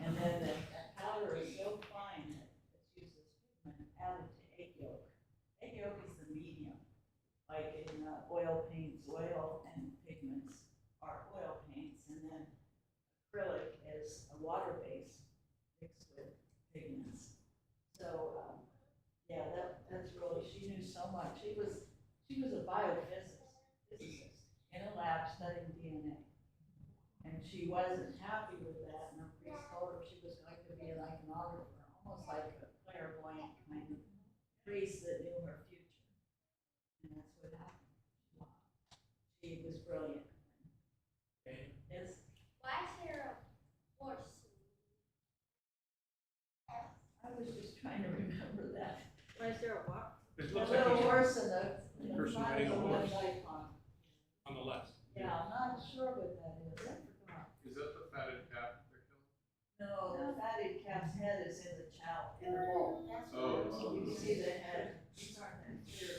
And then that powder is so fine that it's used as pigment added to egg yolk. Egg yolk is the medium. Like in oil paints, oil and pigments are oil paints, and then acrylic is a water base mixed with pigments. So, that's really, she knew so much. She was a physicist in a lab studying DNA. And she wasn't happy with that, and her priest told her she was going to be an iconographer, almost like a clairvoyant kind of priest that knew her future. And that's what happened. She was brilliant. Yes? Why is there a horse? I was just trying to remember that. horse and the Person front riding of a the horse. icon. On the left. Yeah, I'm not sure what that is, I forgot. Is that the fatted calf they're killing? No, the fatted calf's head is in the in the bowl. That's Oh, what I was So you can see the head. These aren't that clear.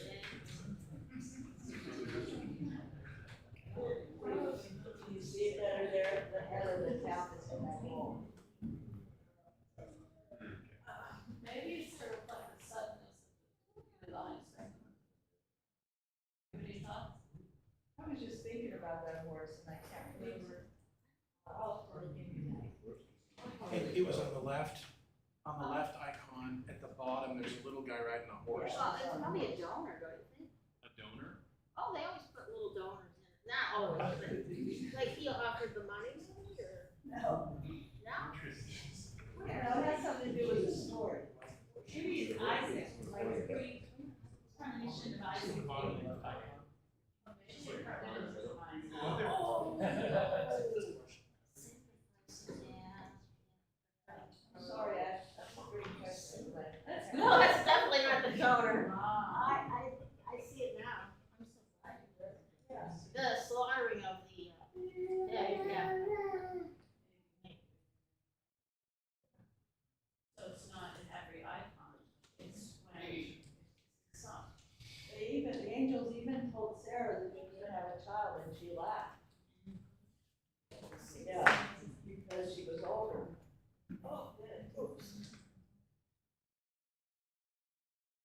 Can you see it better there? The head of the calf is in that bowl. Maybe it's sort of like the suddenness of the lines. Any thoughts? I was just thinking about that horse and I can't remember. I'll give you that. It was on the left icon, at the bottom, there's a little guy riding a horse. Well, it's probably a donor, don't you think? A donor? Oh, they always put little donors in it. Not always, but like he offered the money or, No, no? no, it has something to do with the story. Maybe it's Isaac, like a Greek premonition of Isaac. I'm sorry, that's a great question, but. No, that's definitely not the donor. I see it now. I'm so glad you did. Yes. The slaughtering of the, yeah. So it's not in every icon, it's when some. The angels even told Sarah that she was gonna have a child and she laughed. Yeah, because she was older. Oh, good. Oops.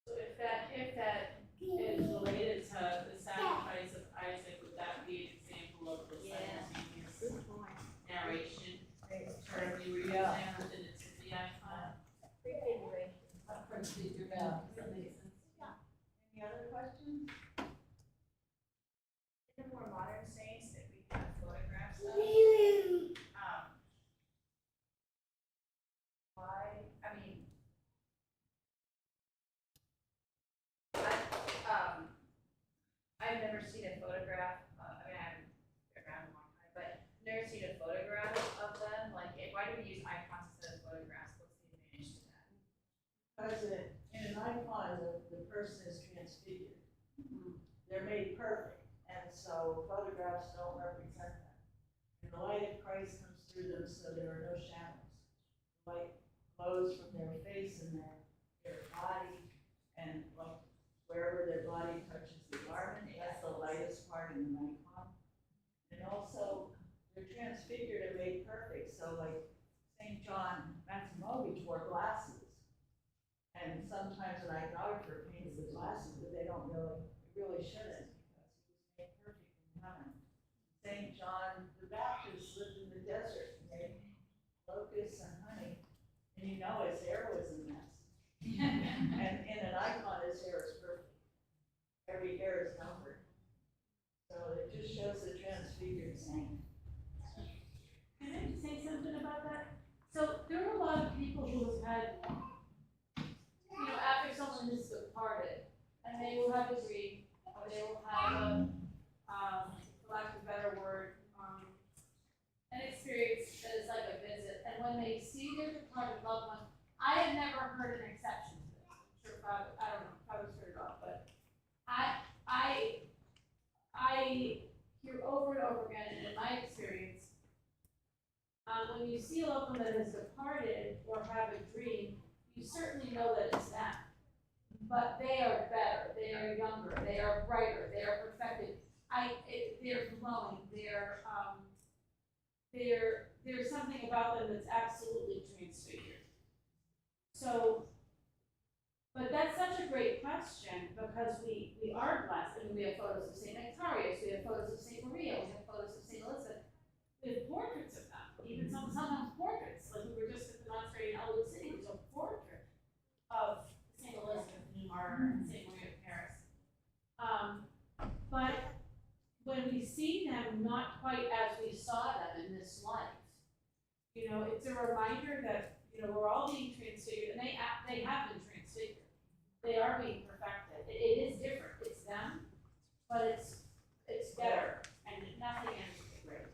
So if that is related to the sacrifice of Isaac, would that be an example of the Yeah. simultaneous Good point. narration term you were using, Yeah. and it's in the icon? Yeah. That makes sense. Any other questions? In the more modern saints that we have photographs of, why, I mean, I've never seen a photograph, I mean, I haven't been around a long time, but never seen a photograph of them, like, why do we use icons instead of photographs, what's the advantage to that? Because in an icon, the person is transfigured. They're made perfect, and so photographs don't represent that. And the light of Christ comes through them, so there are no shadows. Light flows from their face and their body, and wherever their body touches the garment, that's the lightest part in the icon. And also, they're transfigured and made perfect, so like St. John Maximovich wore glasses. And sometimes an iconographer paints the glasses, but they really shouldn't, because he was made perfect in heaven. St. John the Baptist lived in the desert, and made locusts and honey, and you know his hair was a mess. And in an icon, his hair is perfect. Every hair is numbered. So it just shows the transfigured saint. Can I say something about that? So there are a lot of people who have had, after someone has departed, and they will have a dream, or they will have for lack of a better word, an experience that is like a visit, and when they see their departed loved one, I have never heard an exception to this. I'm sure Father, I don't know, Father's heard it all, but I hear over and over again, and in my experience, when you see a loved one that has departed or have a dream, you certainly know that it's them. But they are better, they are younger, they are brighter, they are perfected. They're glowing, there's something about them that's absolutely transfigured. So, but that's such a great question, because we are blessed. I mean, we have photos of St. Nectarius, we have photos of St. Maria, we have photos of St. Elizabeth. We have portraits of them, even sometimes portraits, like we were just at the monastery in Elwood City, there's a portrait of St. Elizabeth, New Martyr, and St. Maria of Paris. But when we see them not quite as we saw them in this life, it's a reminder that, we're all being transfigured, and they have been transfigured. They are being perfected. It is different. It's them, but it's better, and nothing ends with great.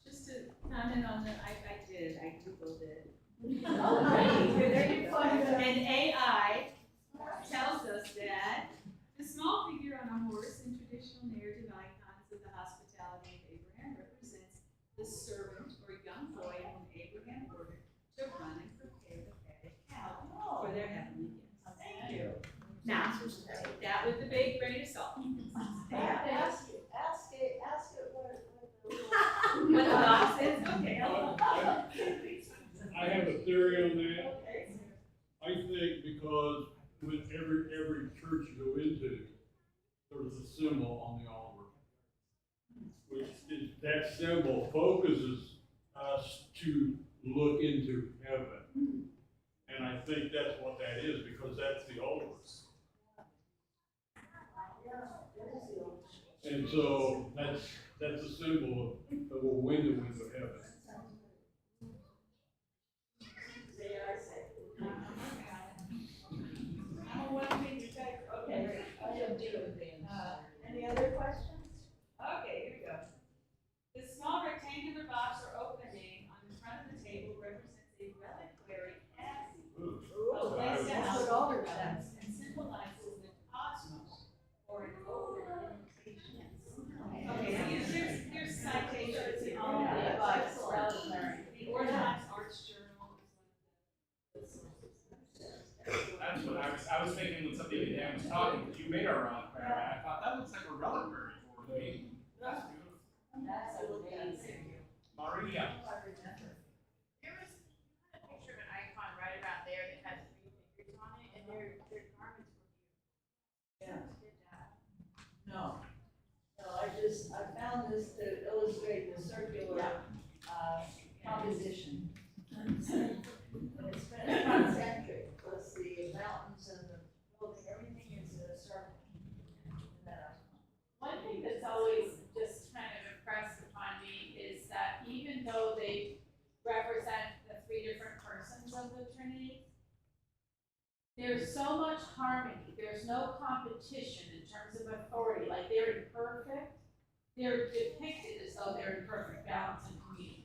Just to comment on the, I Googled it. Oh, great, there you find it. And AI tells the servant or young boy whom Abraham ordered to run and prepare the fatted cow for their heavenly gifts. Thank you. Now, take that with a big grain of salt. Ask it what What the box is, okay. I have a theory on that. I think because with every church you go into, there's a symbol on the altar. Which is, that symbol focuses us to look into heaven. And I think that's what that is, because that's the altar. And so that's a symbol of a window into heaven. Okay, any other questions? Okay, here we go. The small rectangular box or opening on the front of the table represents a reliquary casket. Ooh, that's what all And symbolizes the cosmos or an over-imitation. Okay, here's citations in all of the above. The Orthodox Arts Journal is one of the. That's what I was thinking when somebody Dan was talking, because you made our reliquary, I thought that looks like a reliquary for me. That's beautiful. That's amazing. Maria. There was a picture of an icon right around there that has 3 fingers on it, and their garments were beautiful. Yeah. Did that. No, I found this to illustrate the circular, composition. It's been concentric, plus the mountains and the building, everything is in a circle. One thing that's always just kind of impressed upon me is that even though they represent the 3 different persons of the Trinity, there's so much harmony, there's no competition in terms of authority, like they're imperfect, they're depicted as though they're in perfect balance and communion.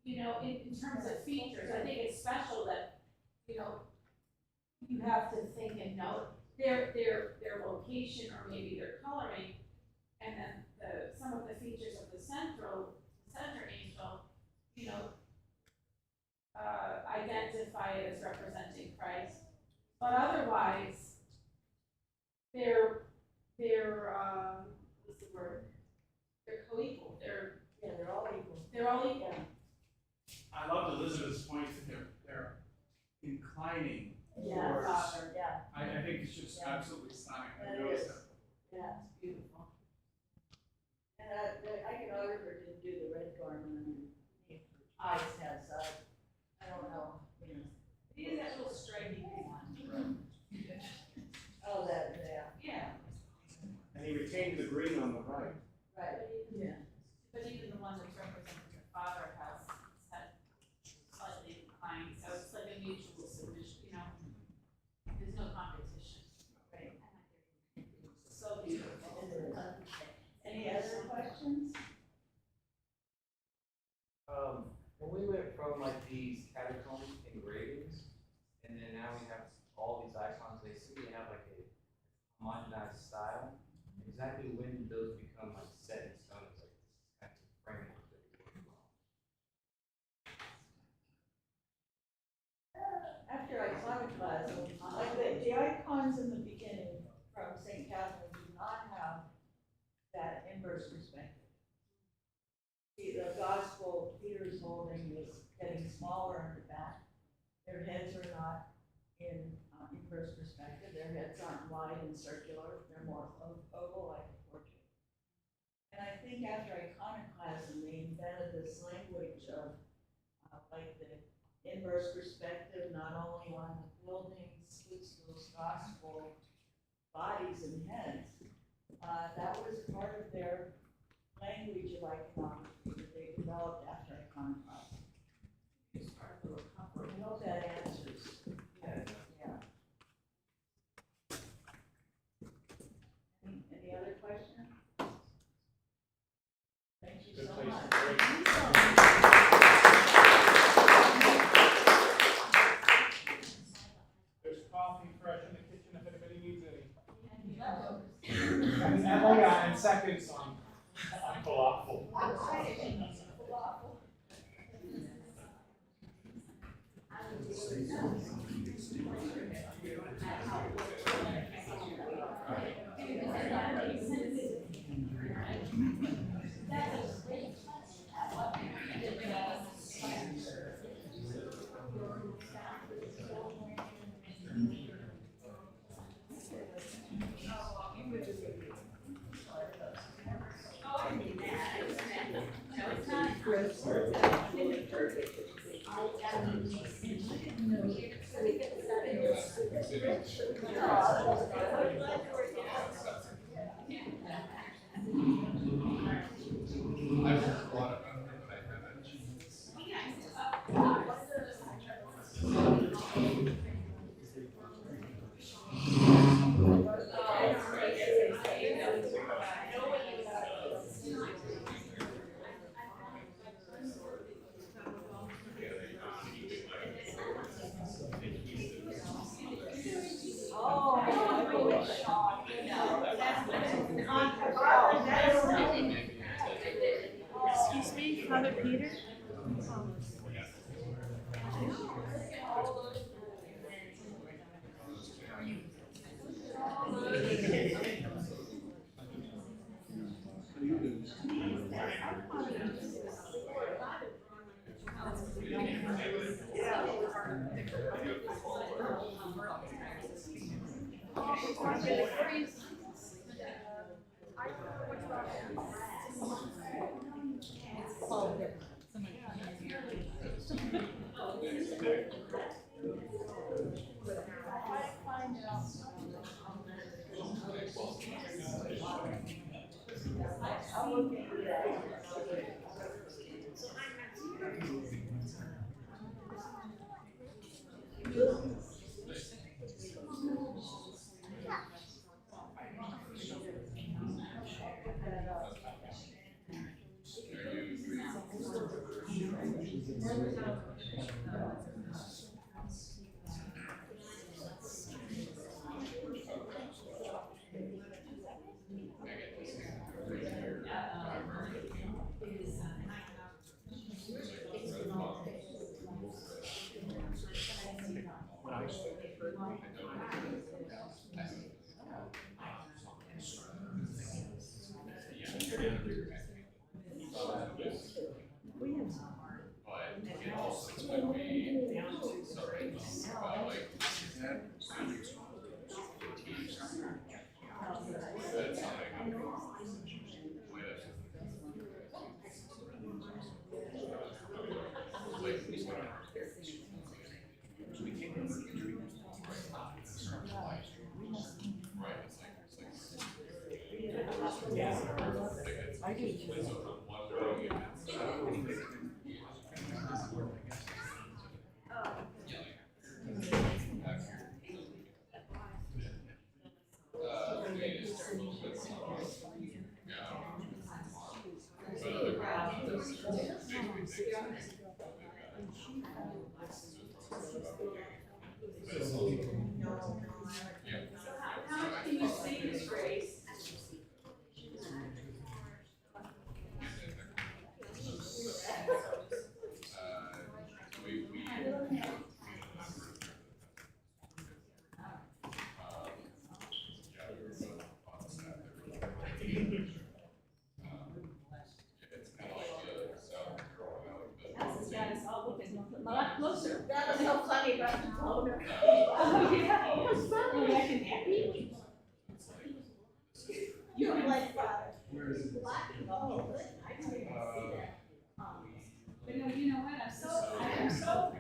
You know, in terms of features, I think it's special that, you know, you have to think and note their location or maybe their coloring, and then some of the features of the center angel, you know, identify it as representing Christ, but otherwise, they're what's the word? They're co-equal. They're all equal. They're all equal. I loved Elizabeth's point that they're inclining Yeah, towards. Father, yeah. I think it's just absolutely stunning. I That noticed is. that. Yeah, it's beautiful. And the iconographer didn't do the red garment underneath. Eyes has, I don't know, you know. He has that little striking one. Oh, that, yeah. Yeah. And he retained the green on the right. Right, yeah. But even the one that's representing the Father has that slightly inclined, so it's like a mutual submission, you know? There's no competition. Right. So beautiful. Any other questions? When we went from like these catacomb engravings, and then now we have all these icons, they seem to have like a homogenized style. Exactly when did those become like set in stone? It's like this kind of framework that we're working on. After iconoclasm, like the icons in the beginning from St. Catherine do not have that inverse perspective. The gospel Peter's holding is getting smaller in the back. Their heads are not in inverse perspective. Their heads aren't wide and circular. They're more oval like a portrait. And I think after iconoclasm, they invented this language of like the inverse perspective, not only on the buildings, footstools, gospel, bodies and heads. That was part of their language of iconography that they developed after iconoclasm. It's part of the recovery. I hope that answers. Yeah. Any other questions? Thank you Good so place much. to break. Thank you so much. There's coffee fresh in the kitchen if anybody needs any. Leftovers. And seconds on Falafel. I've heard a lot about it, but I haven't. Excuse me, Father Peter? How can you say this phrase? That's got us all looking a lot closer. That was so funny, but. Oh, yeah. Are you acting happy? You're like, Father. Oh, but no, you know what, I'm so accustomed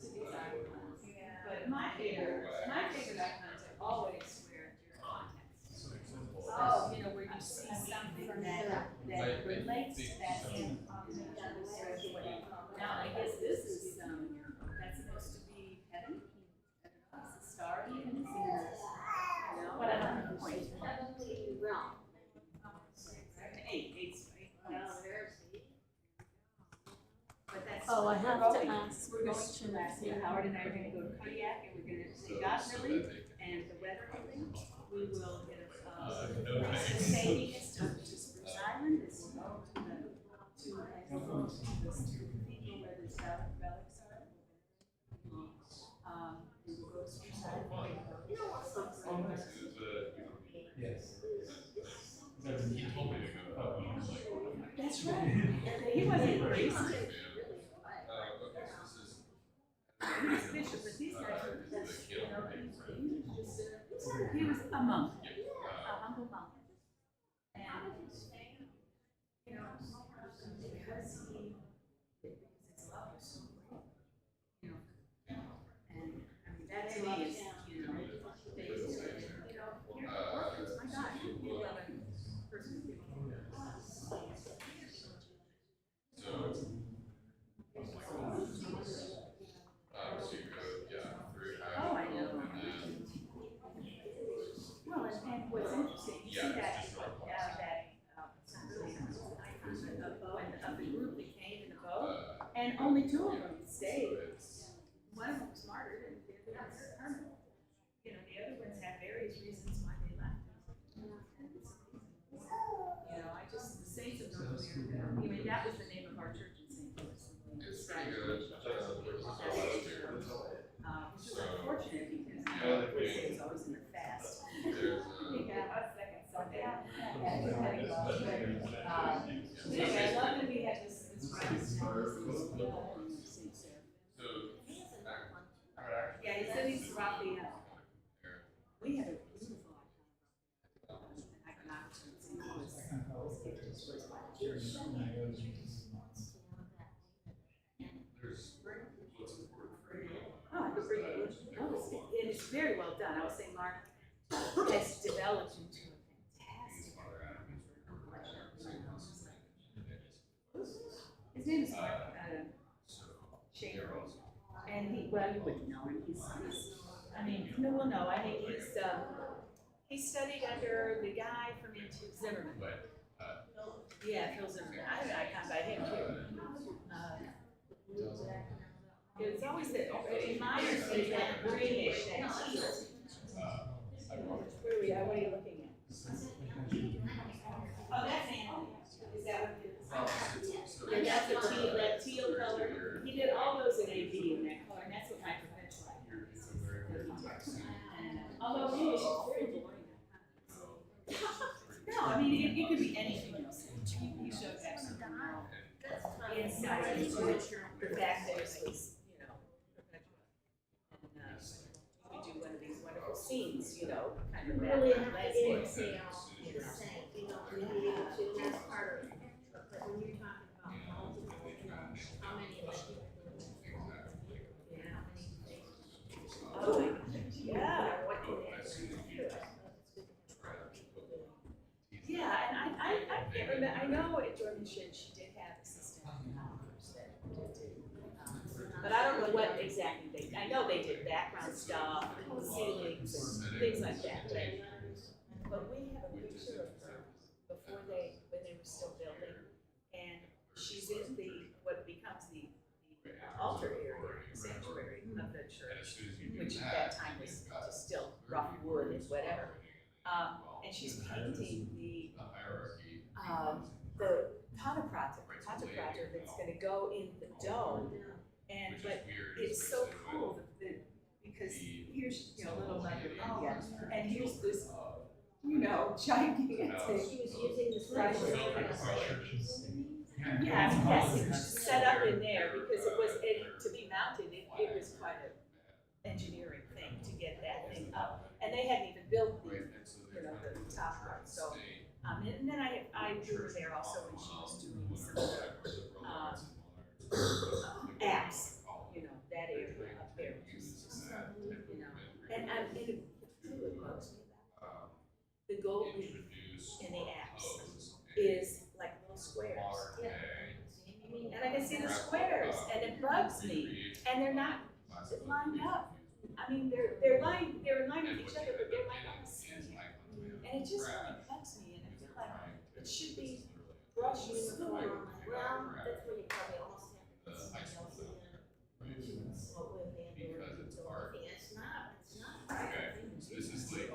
to these icons. But my favorite icons are always where you're context. Oh, you know, where you see something that relates to that same context. Now, I guess this is, that's supposed to be heaven, I don't know, it's a star even, it's you know, but I don't know the point. Heavenly realm. Eight Well, points. there's But that's. Oh, I have to ask We're going question. to, Howard and I are gonna go to Kodiak and we're gonna see God really and the weather thing. We will get a He told me to go up, and I was like, That's right. He wasn't priest. Okay, so this is. He was bishop, but these guys were, he was a monk, a humble monk. And, you know, because his love was so great, you know. And, I mean, that to me is, you know, your orphans, my God, you love a person. So. So you go, through half. Oh, I know. And then, Well, and what's interesting, you see yeah, that, it's just north west. it's not really, of the group that came in the boat, and only two of them stayed. One of them was martyred, and the other one's permanent. You know, the other ones have various reasons why they left. You know, I just, the Saints of North America, I mean, that was the name of our church in St. Louis. It's pretty good. Which is unfortunate because now the police is always in the fast. There's Yeah, a second Sunday. Anyway, I love that we had this rice. So, Yeah, he said he's roughly, we had a beautiful iconography in St. Louis. there's what's important for you. Oh, I could bring it with you. No, and it's very well done. I was saying Mark has developed into a fantastic. His name is Mark Shaker. And he, well, you wouldn't know him. He's I mean, no, well, no, I think he studied under the guy from into Zimmerman. Yeah, Phil Zimmerman. I had an icon by him too. It was always that, in my understanding, that greenish, that teal. Where are we at? What are you looking at? Oh, that's Anthony. Is that what it is? And that's the teal, that teal color. He did all those in AV in that color, and that's what my profession like. Although maybe she's very boring. No, I mean, it could be anything else. He shows absolutely no insight into the fact that it was, you know, perpetual. And we do one of these wonderful scenes, you know, kind of that Really landscape. entail the same, you know, we needed to, that's part of it. But when you're talking about multiple, you know, how many of us people do it? Yeah. How many things? Oh, my goodness, yeah. What do they actually do? Yeah, and I can't remember, I know at Jordan Shin, she did have assistant actors that did do, but I don't know what exactly they, I know they did background stuff, ceilings and things like that, but we have a picture of her before when they were still building, and she's in what becomes the altar area, the sanctuary of the church, which at that time was just still rough wood and whatever. And she's painting the pantocrator that's gonna go in the dome. And, but it's so cool because here's, you know, little India, and here's this, you know, gigantic. She was using this brush. Yeah, yes, it was set up in there because it was, to be mounted, it was quite an engineering thing to get that thing up. And they hadn't even built the, you know, the top part, so, and then I drew her there also when she was doing some of the, apps, you know, that area up there, which is just, you know, and it really bugs me about the gold leaf in the apps is like little squares. And I can see the squares, and it bugs me, and they're not lined up. I mean, they're lined with each other, but they're like on the same. And it just really bugs me, and I feel like it should be brushed uniform. Well, that's where you probably almost have to put something else in there. What would they do? It's not.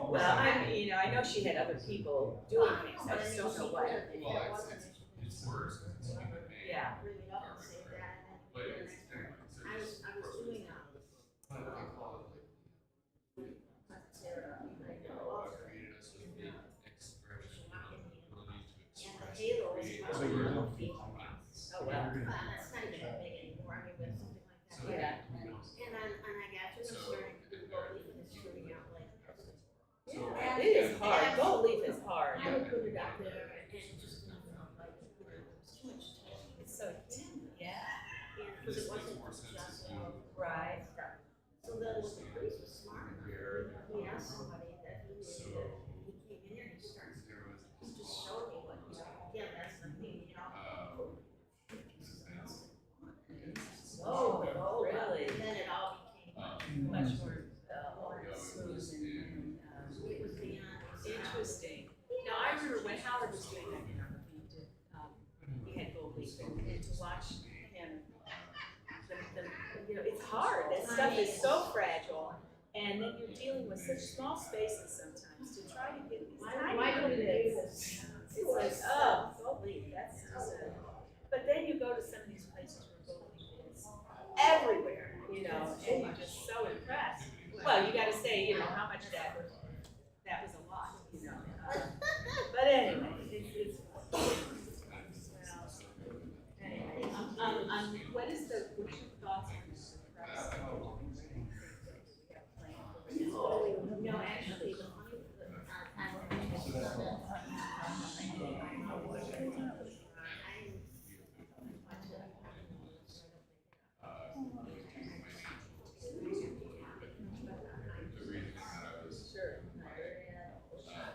Well, you know, I know she had other people doing things, I just don't know what. It's worse because it's human made. Yeah. Bring it up and say that, and then you get an expert. I was doing put it out there and it just didn't feel like, you know, there was too much tension. It's so, yeah, Because it wasn't just, right. stuff. So then when the priest was smart enough, he asked somebody that he knew that he came in here and he started, he just showed me what, you know, yeah, that's the thing, you know. Oh, really? And then it all became, Much more, smooth and, it was beyond. interesting. Now, I remember when Howard was doing that, he did, he had Gold Leaf, and to watch him, you know, it's hard, that stuff is so fragile, and then you're dealing with such small spaces sometimes, to try to get these tiny bits. It's like, oh, Gold Leaf, that's just but then you go to some of these places where Gold Leaf is everywhere, you know, and you're just so impressed. Well, you gotta say, you know, how much that was a lot, you know. But anyway, it's well, anyway, what's your thoughts on this press? No, actually, the funny, Sure.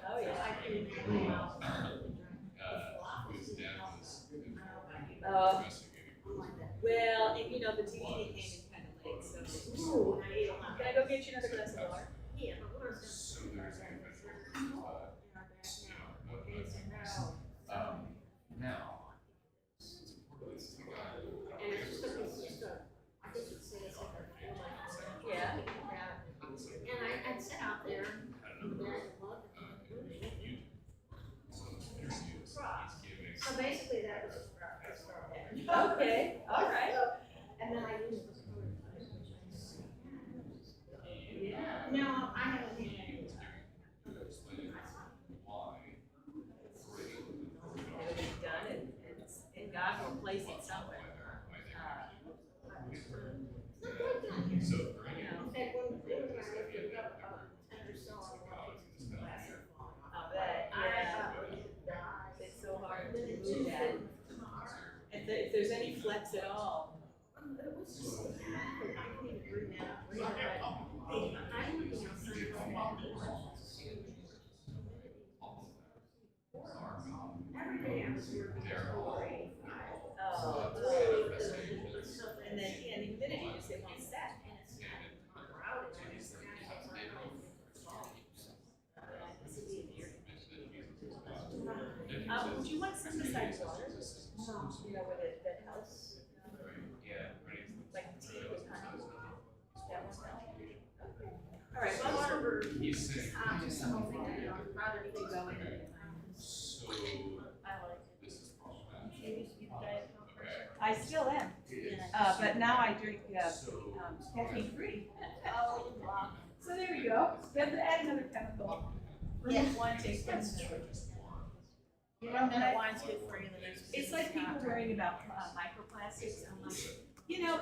Oh, yeah. Well, and you know, the DVD came in kind of late, so. Can I go get you another glass of water? yeah, but we're and it's just a, I think it's like a, Yeah. and I'd sit out there, and there's a mug, so basically that was a start. Okay, all right. And then I used the. Yeah. No, I haven't had any. It'll be done and God will place it somewhere. So, you know, and when I lifted up 10 or so, I walked into the class. I'll bet, yeah. It's so hard to move that. If there's any flex at all. It was just, I couldn't even bring that up. I would, you know, every day I was here. Oh. And then, yeah, the humidity just it won't set. Would you want some besides water? You know, with it, that house? Like tea with honey? That won't help? Okay. All right, well, water. Just something that, you know, rather than go in. I still am, but now I drink caffeine free. Oh, wow. So there you go. You have to add another chemical. Remove one, take one. You know that wine's good for you the next. It's like people worrying about microplastics. I'm like, you know,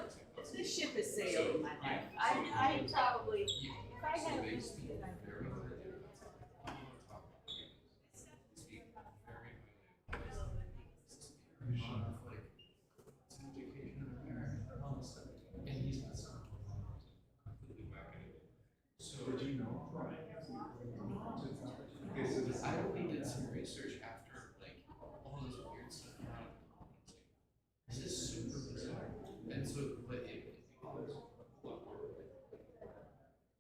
this ship has sailed in my life. I probably, if I had a whiskey that I could. Did you know? Okay, so this. I only did some research after like all this weird stuff came out. This is super bizarre. And so what it becomes a lot more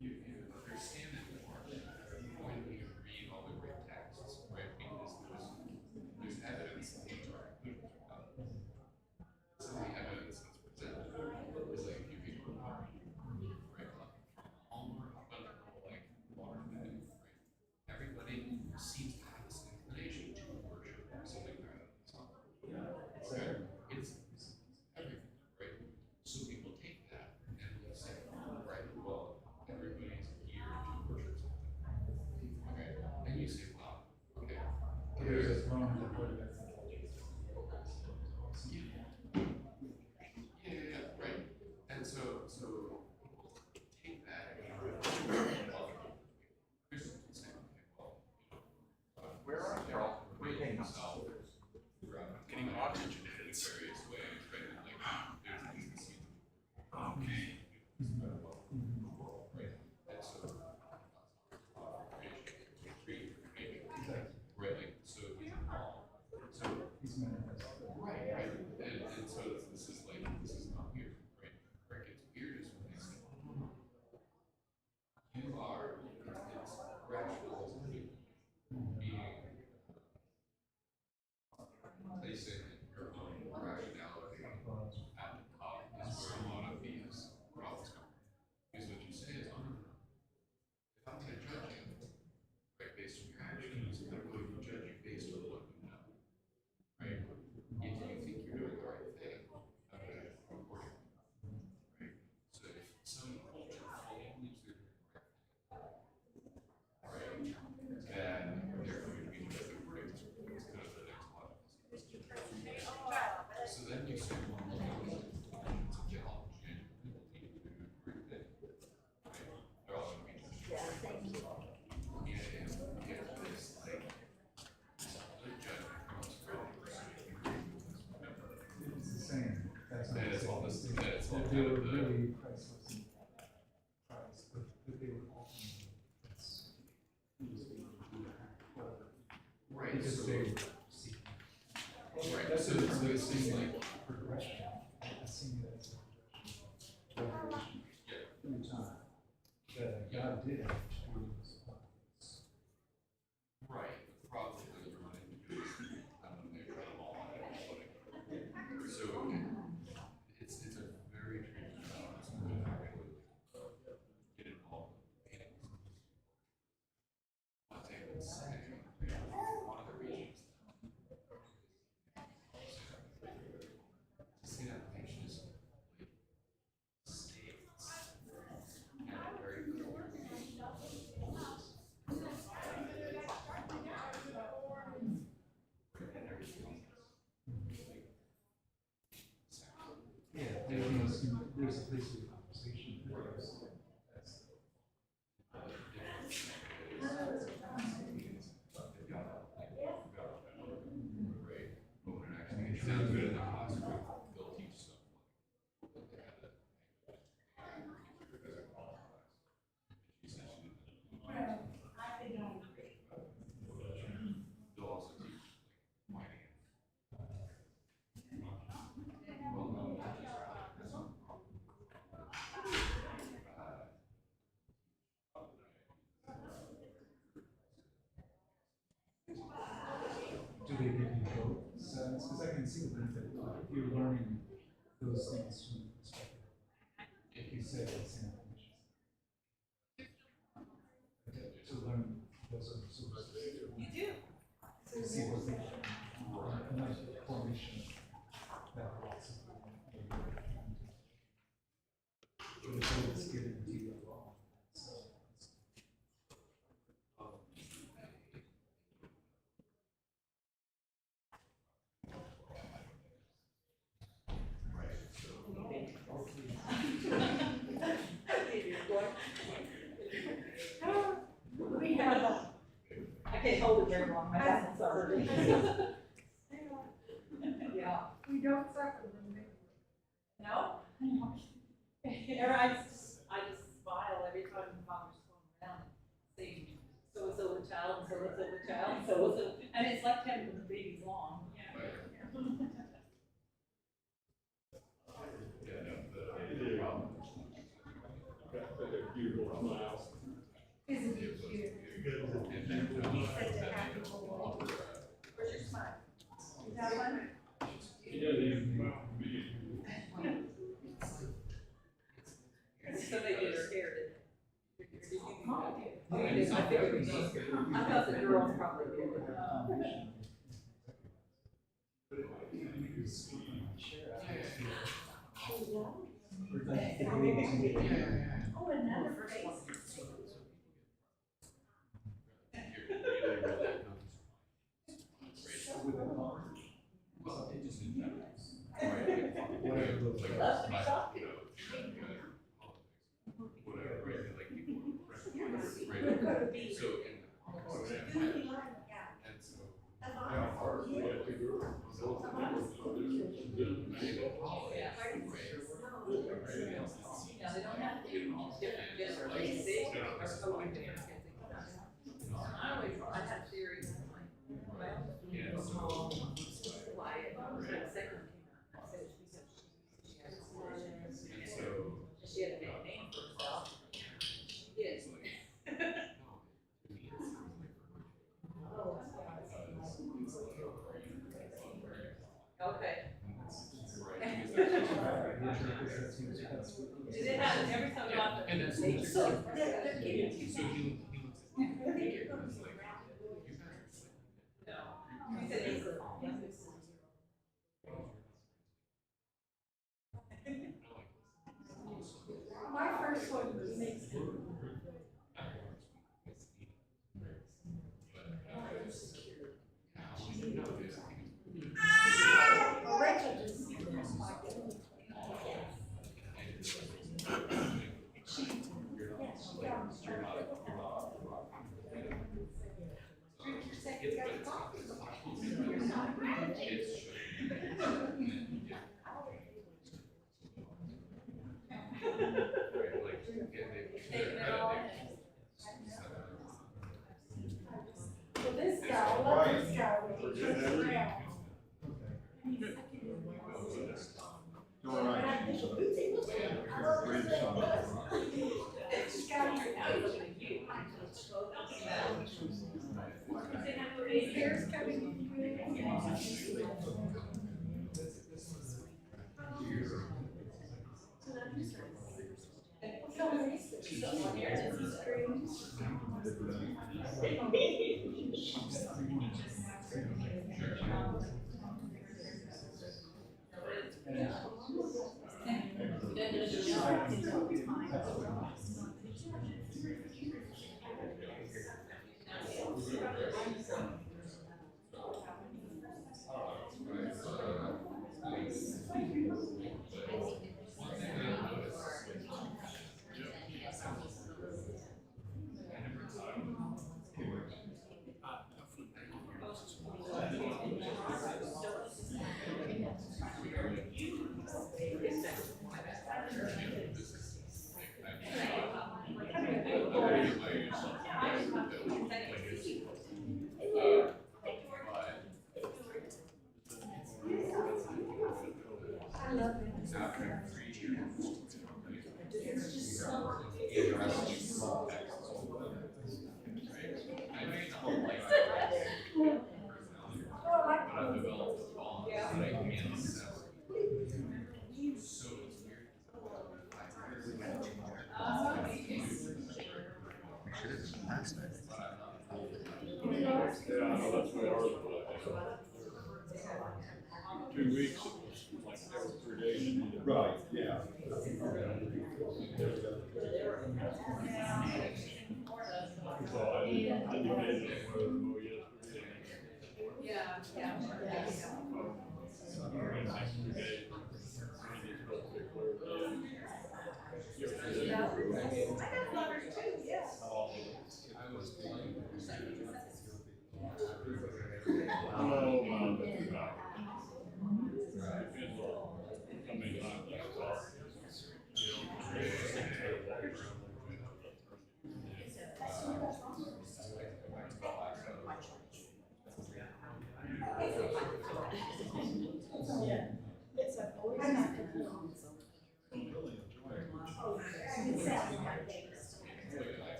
you understand it more when you read all the great texts, right? Because there's evidence that these are good. Some of the evidence that's presented is like if you go right, Hallmark, like water bed, right? Everybody seems to have this inclination to worship something rather than something. Right? It's everything, right? So people take that and they say, right, well, everybody's here to worship something. Okay, and you say, well, okay. There's this Roman that put it. Yeah, right. And so take that and Christians will say, okay, well, Where are they all? himself getting oxygen in various ways, right? Like, there's things that seem okay. Right? And so, right, like, so he's involved. So, right, right. And so this is like, this is not weird, right? Where it gets weird is when they say, you are, it's rationalism being placing your own rationality at the top is where a lot of these problems come from. Because what you say is, oh, no, no, no. If I'm going to judge you, right, based on your actions, I'm going to judge you based on what you know, right? If you think you're doing the right thing, I'm going to report it, right? So if some culture fully believes they're doing the right thing, right, then they're going to be judging right. It's kind of the next logical step. So then you say, well, look at the theology and people need to do the right thing, right? They're all going to be judging. And this, like, good judgment comes from It's the same. That's what that I'm it's all this, saying. that it's all That they kind were of the, really Christless in Christ, but that they were ultimately, that's, right, because so, they were seeking. right, That's so a it different seems like, progression. I see it as a progression. Through time. That God did have to do this. right, the problem that you run into is, they put them all on a footing. So, it's a very tricky balance to actually get involved with paintings. What they would say, one of the reasons to see that picture is like states and very clearly Yeah, there's a place for conversation. That's right, but when it actually gets down to it in the classroom, they'll teach stuff like they had a she said she didn't. They'll also teach like finance. Well, no, not just that, that's not the problem. do they give you both sides? Because I can see the benefit if you're learning those things from the perspective. If you said it's in to learn those other sources. You do. To see what they another formation that philosophy. But it's always given to you all. So We have, I can't hold it very long, my back is already. Yeah. We don't suffer from it. No? Or I just smile every time the father's going around, saying, so-and-so the child, and so-and-so the child, and so-and-so, and it's like having the baby's long. Isn't it cute? He said to have people, where's your smile? Is that one? So they did her hair, did they? I figured it was, I thought the girls probably did it. Oh, another face. Well, it just in general. Right, whatever those like, Love to be like, talking. you know, politics, whatever, right, like people recognize, right? So in the context of that, and so, Yeah, they don't have to be different generations, they are totally different kids. I had theories, like, well, why, the second one came out, I said she said she has a solution. She had to make a name for herself. She did. Okay. It happens every so often. And that's So, they're kidding. so he looks at me, he's like, you guys. No. He said he's a. My first one was makes. Rachel just. Well, this guy, I love this guy. When he turns around. All right. Hair's coming. Yeah, I know that's way harder than I 2 weeks, it was like every 3 days. Right, yeah. So I indicated whether to mow yesterday. Yeah, yeah.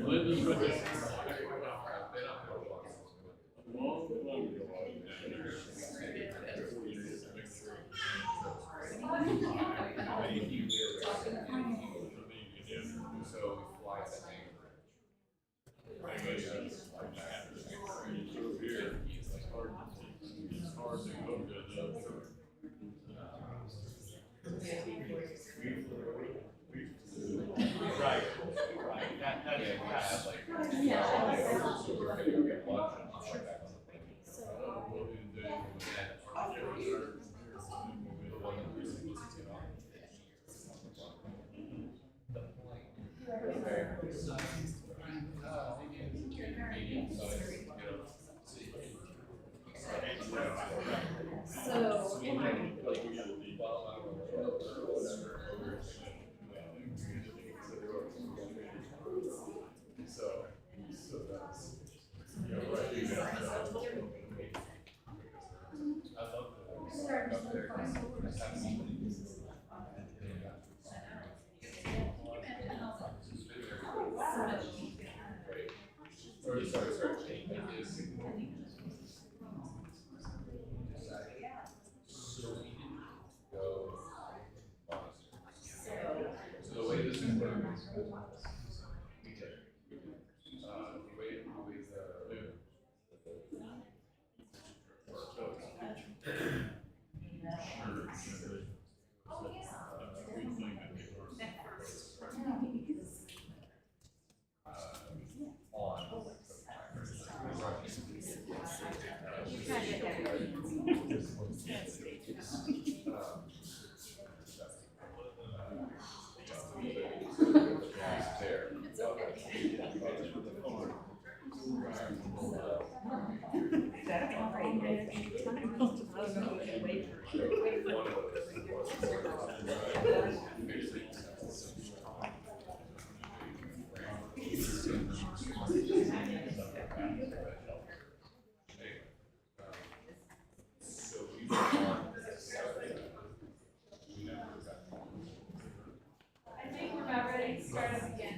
Linda's with us. Long time ago, I was down there. So we fly to Anchorage. So the way this is working, we did. The way I think we're about ready to start up again.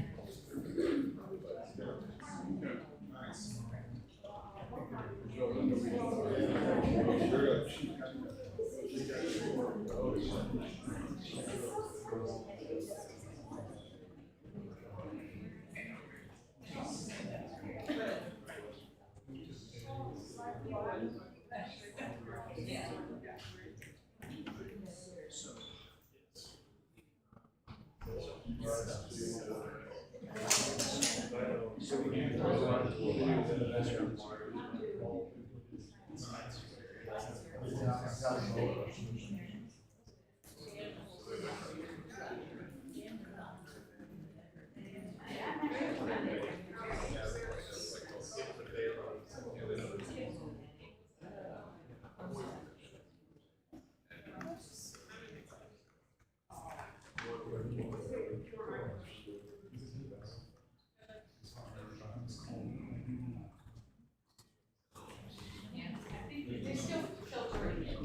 They're still filtering it.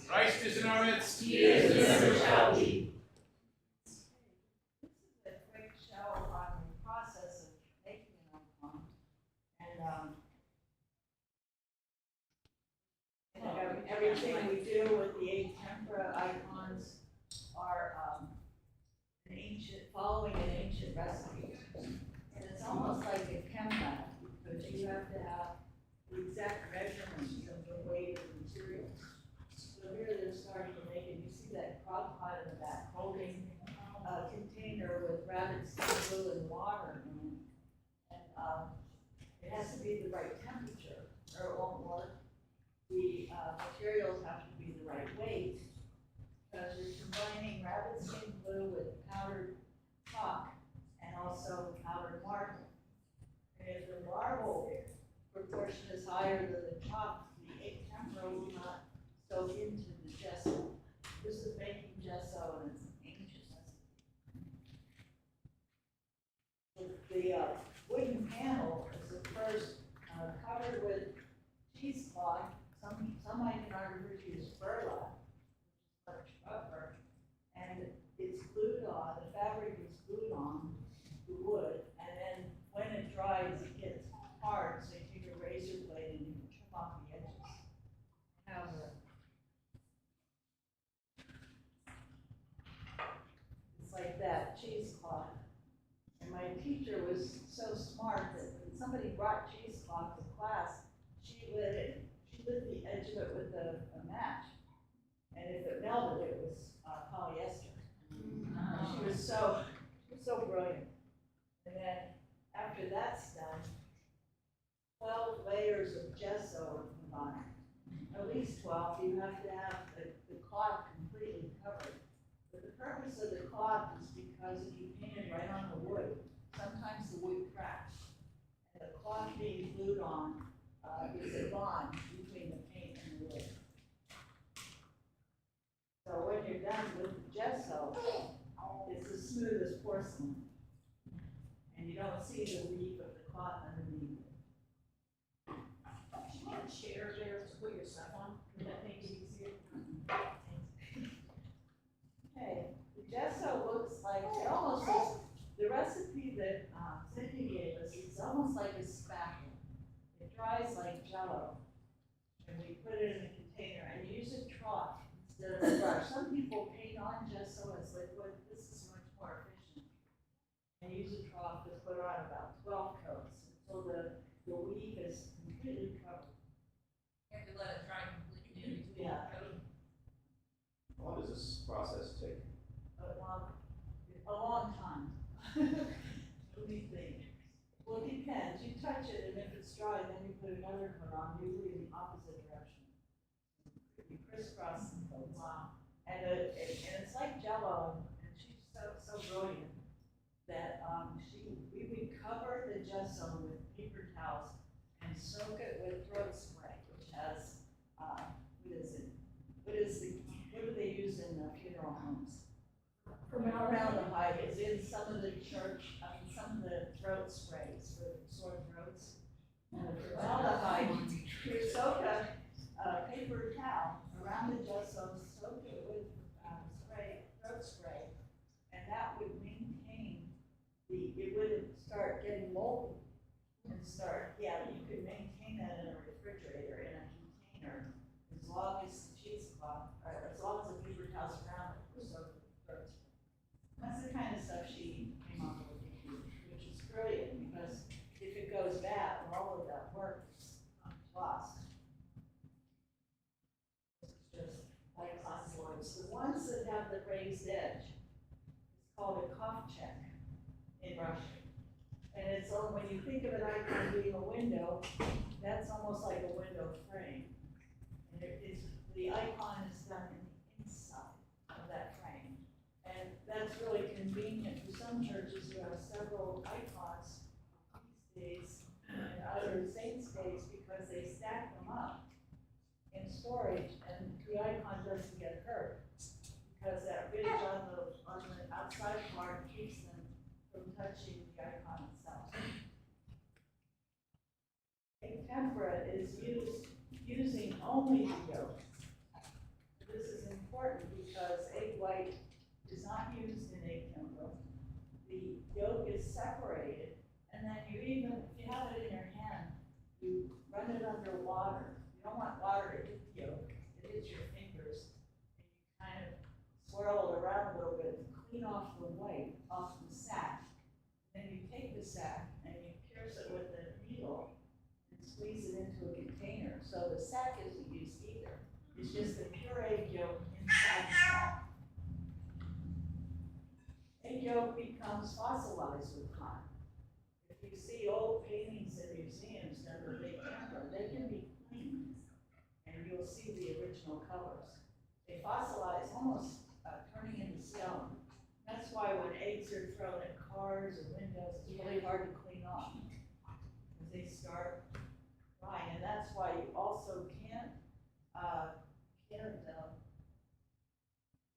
Christ is in our midst. He is, and ever shall be. This is a quick show on the process of making an icon. And, everything we do with the 8 tempera icons are, following an ancient recipe. And it's almost like a chem lab, because you have to have the exact measurements of the weight of the materials. So here they're starting to make it. You see that crock pot in the back holding a container with rabbit skin glue and water in it. And it has to be the right temperature or it won't work. The materials have to be the right weight because you're combining rabbit skin glue with powdered chalk and also powdered marble. And if the marble proportion is higher than the chalk, the ink tempera will not soak into got cheesecloth. And my teacher was so smart that when somebody brought cheesecloth to class, she lit the edge of it with a match. And if it melted, it was polyester. She was so brilliant. And then after that's done, 12 layers of gesso are put on it. At least 12. You have to have the cloth completely covered. But the purpose of the cloth is because if you paint it right on the wood, sometimes the wood cracks. And the cloth being glued on is a bond between the paint and the wood. So when you're done with the gesso, it's as smooth as porcelain. And you don't see the weave of the cloth underneath it. Do you want a chair there to put your stuff on? Would that make it easier? Okay, the gesso looks like, it almost looks, the recipe that Cindy gave us, it's almost like a spackle. It dries like jello. And we put it in a container and use a trough instead of a brush. Some people paint on gesso as liquid. This is much more efficient. And use a trough to put on about 12 coats until the weave is completely covered. You have to let it dry completely in between. Yeah. How long does this process take? A long time. What do you think? Well, it depends. You touch it, and if it's dry, then you put another coat on, usually in the opposite direction. You crisscross the coats. Wow. And it's like jello, and she's so brilliant that we would cover the gesso with paper towels and soak it with throat spray, which has what do they use in funeral homes? Formaldehyde is in some of the some of the throat sprays for sore throats. And the formaldehyde, you soak a paper towel around the gesso, soak it with throat spray, and that would maintain it wouldn't start getting moldy and you could maintain that in a refrigerator, in a container, as long as the cheesecloth, or as long as the paper towels around it were soaked with throat spray. That's the kind of stuff she came up with, which is brilliant, because if it goes bad, all of that work is lost. It's just like boards. The ones that have the raised edge, it's called a cough check in Russian. And it's when you think of an icon being a window, that's almost like a window frame. And the icon is done in the inside of that frame. And that's really convenient for some churches who have several icons these days and other saints' days, because they stack them up in storage and the icon doesn't get hurt, because that ridge on the outside part keeps them from touching the icon itself. A tempera is using only the yolk. This is important because egg white is not used in egg tempera. The yolk is separated, and then if you have it in your hand, you run it under water. You don't want water to hit the yolk, it hits your fingers, and you kind of swirl it around a little bit to clean off the white off the sack. Then you take the sack and you pierce it with a needle and squeeze it into a container. So the sack isn't used either. It's just the pure egg yolk inside the sack. Egg yolk becomes fossilized with time. If you see old paintings in museums done with big camera, they can be cleaned and you'll see the original colors. They fossilize almost turning into stone. That's why when eggs are thrown at cars or windows, it's really hard to clean off, because they start drying. And that's why you also can't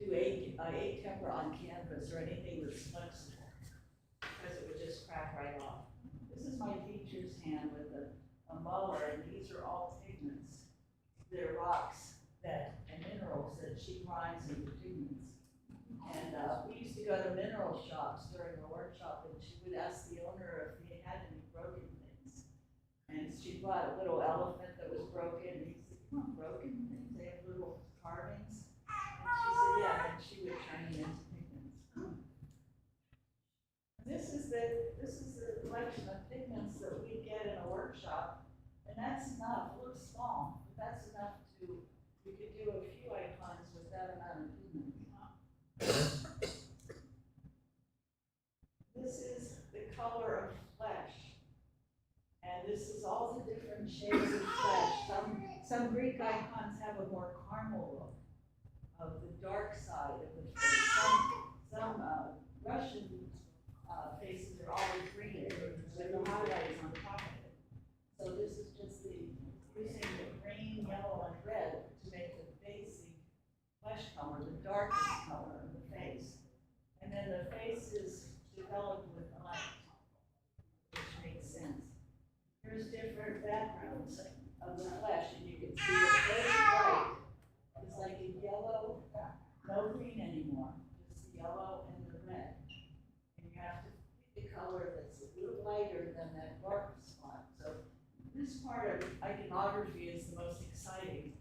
do egg tempera on canvas or anything that's flexible, because it would just crack right off. This is my teacher's hand with a muller, and these are all pigments. They're rocks and minerals that she grinds into pigments. And we used to go to mineral shops during the workshop, and she would ask the owner if he had any broken things. And she bought a little elephant that was broken, and he said, "You want broken things? They have little carvings." And she said, "Yeah," and she would turn it into pigments. dark side of the face. Some Russian faces are always green, with the highlights on top of it. So this is just using the green, yellow, and red to make the basic flesh color, the darkest color of the face. And then the face is developed with light, which makes sense. Here's different backgrounds of the flesh, and you can see the first light is like a yellow, no green anymore, just the yellow and the red. And you have to pick a color that's a little lighter than that dark spot. So this part of iconography is the most exciting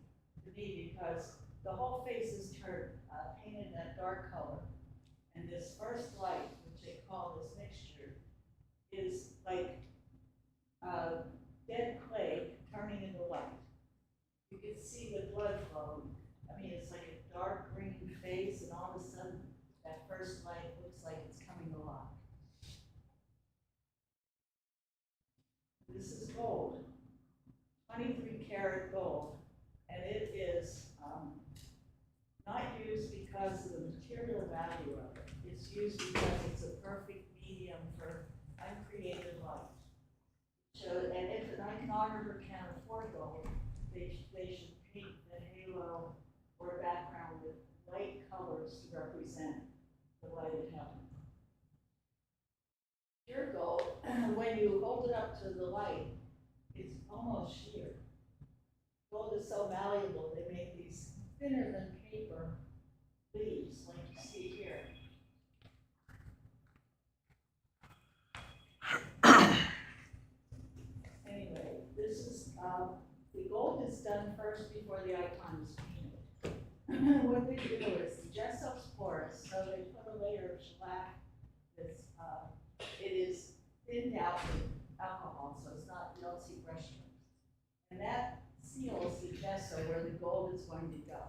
to me because the whole face is painted that dark color. And this first light, which they call this mixture, is like dead clay turning into light. You can see the blood flow. I mean, it's like a dark green face, and all of a sudden, that first light looks like it's coming alive. This is gold, 23 karat gold, and it is not used because of the material value of it. It's used because it's a perfect medium for uncreated light. So, and if an iconographer can't afford gold, they should paint the halo or background with light colors to represent the light of heaven. Pure gold, when you hold it up to the light, it's almost sheer. Gold is so malleable, they make these thinner than paper leaves, like you see here. Anyway, this is, the gold is done first before the icon is painted. What they do is the gessup's porous, so they put a layer of shellac that's, it is thinned out with alcohol, so it's not, you don't see brush strokes. And that seals the gesso where the gold is going to go.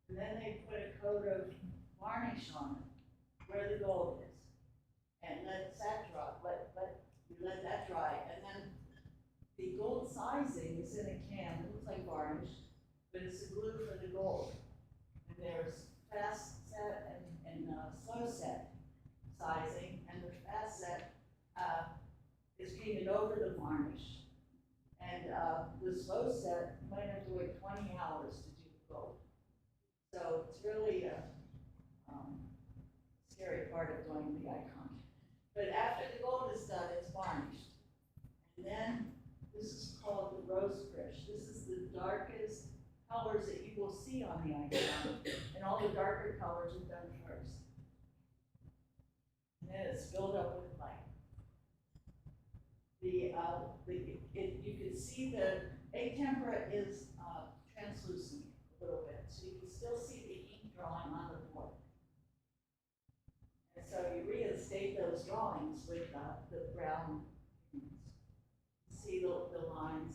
And then they put a coat of varnish on it where the gold is. And let that dry, let that dry. And then the gold sizing is in a can, it looks like varnish, but it's a glue for the gold. And there's fast set and slow set sizing, and the fast set is painted over the varnish. And the slow set, you might have to wait 20 hours to do the gold. So it's really a scary part of doing the icon. But after the gold is done, it's varnished. And then this is called the rose krish. This is the darkest colors that you will see on the icon. And all the darker colors are done first. And then it's filled up with light. You can see the egg tempera is translucent a little bit, so you can still see the ink drawing on the board. And so you reinstate those drawings with the brown pigments. See the lines,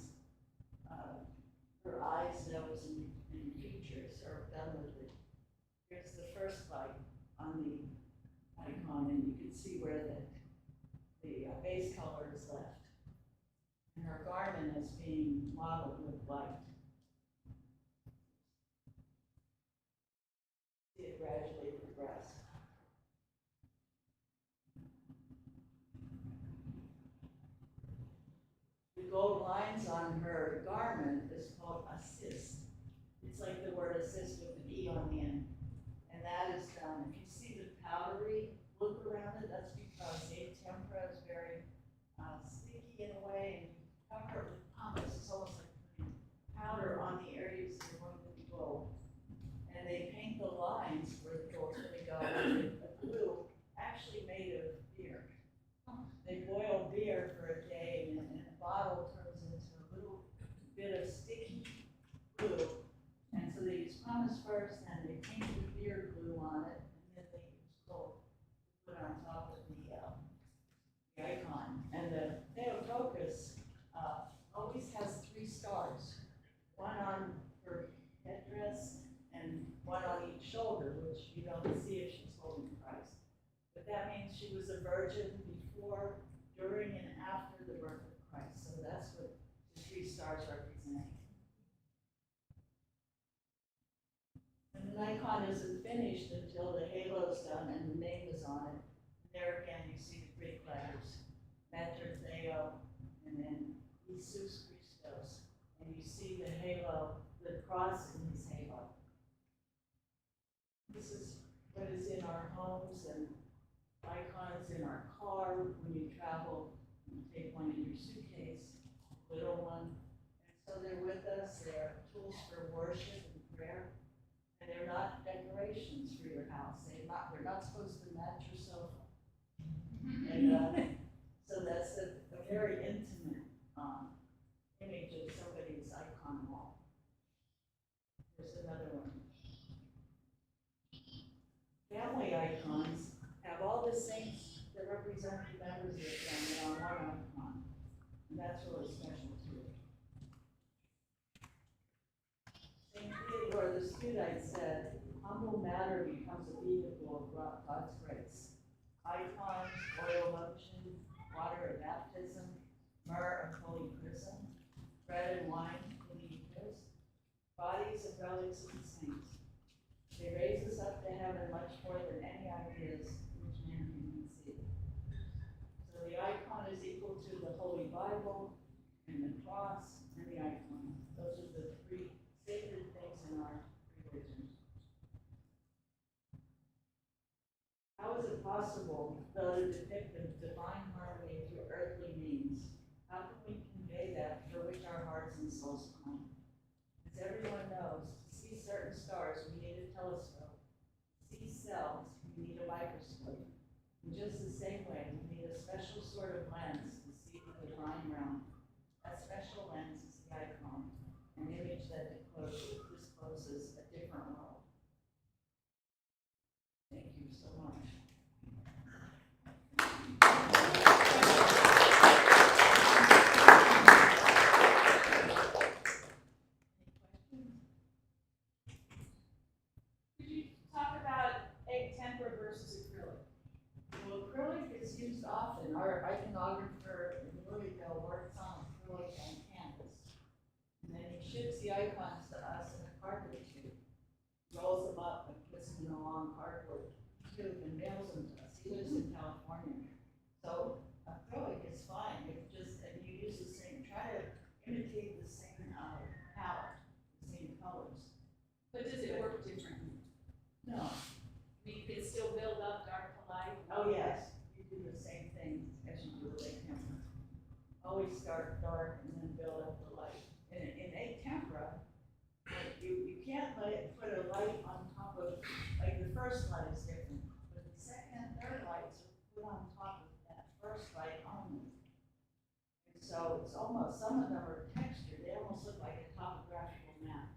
her eyes, nose, and features are done with it. Here's the first light on the icon, and you can see where the base color is left. And her garment is being modeled with light. See it gradually progress. The gold lines on her garment is called assist. It's like the word assist with an E on the end. And that is done. If you see the powdery look around it, that's because the tempera is very sticky in a way, and you cover it with pumice. It's almost like putting powder on the areas that are going to be gold. And they paint the lines where the gold's going to go with a glue actually made of beer. They boil beer for a day, and a bottle turns into a little bit of sticky glue. And so they use pumice first, and they paint the beer glue on it, and then they use gold to put on top of the icon. And the Theotokos always has 3 stars, one on her headdress and one on each shoulder, which you don't see if she's holding Christ. But that means she was a virgin before, during, and after the birth of Christ. So that's what the 3 stars represent. And an icon icon isn't finished until the halo's done and the name is on it. There again, you see the Greek letters, Mater Theo, and then Jesus Christos. And you see the halo, the cross in his halo. This is what is in our homes and icons in our car when you travel. You take one in your suitcase, little one. And so they're with us. They're tools for worship and prayer. And they're not decorations for your house. They're not supposed to match your sofa. And so that's a very intimate image of somebody's icon wall. Here's another one. Family icons have all the saints that represent the members of the family on one icon. And that's really special too. St. Theodore the Studite said, humble matter becomes a vehicle of God's grace. Icons, oil lotion, water of baptism, myrrh of holy chrism, bread and wine for the Eucharist, bodies and relics of the saints. They raise us up to heaven much more than any ideas which man can conceive. So the icon is equal to the Holy Bible and the cross and the icon. Those are the three sacred things in our religion. How is it possible, though, to depict the divine harmony through earthly means? How can we convey that for which our hearts and souls pine? As everyone knows, to see certain stars, we need a telescope. To see cells, we need a microscope. In just the same way, we need a special sort of lens to see the divine realm. That special lens is the icon, an image that discloses a different world. Thank you so much. Could you talk about egg tempera versus acrylic? Well, acrylic is used often. Our iconographer in Bloomington works on acrylic and canvas. And then he ships the icons to us in a cardboard tube, rolls them up and puts them in a long cardboard tube and mails them to us. He lives in California. So acrylic is fine. It's just, and you use the same, try to imitate the same palette, the same colors. But does it work differently? No. You can still build up dark to light? Oh, yes. You do the same thing as you do with egg tempera. Always start dark and then build up the light. In egg tempera, you can't put a light on top of, like the first light is different, but the second and third lights are put on top of that first light only. And so it's almost, some of them are textured, they almost look like a topographical map.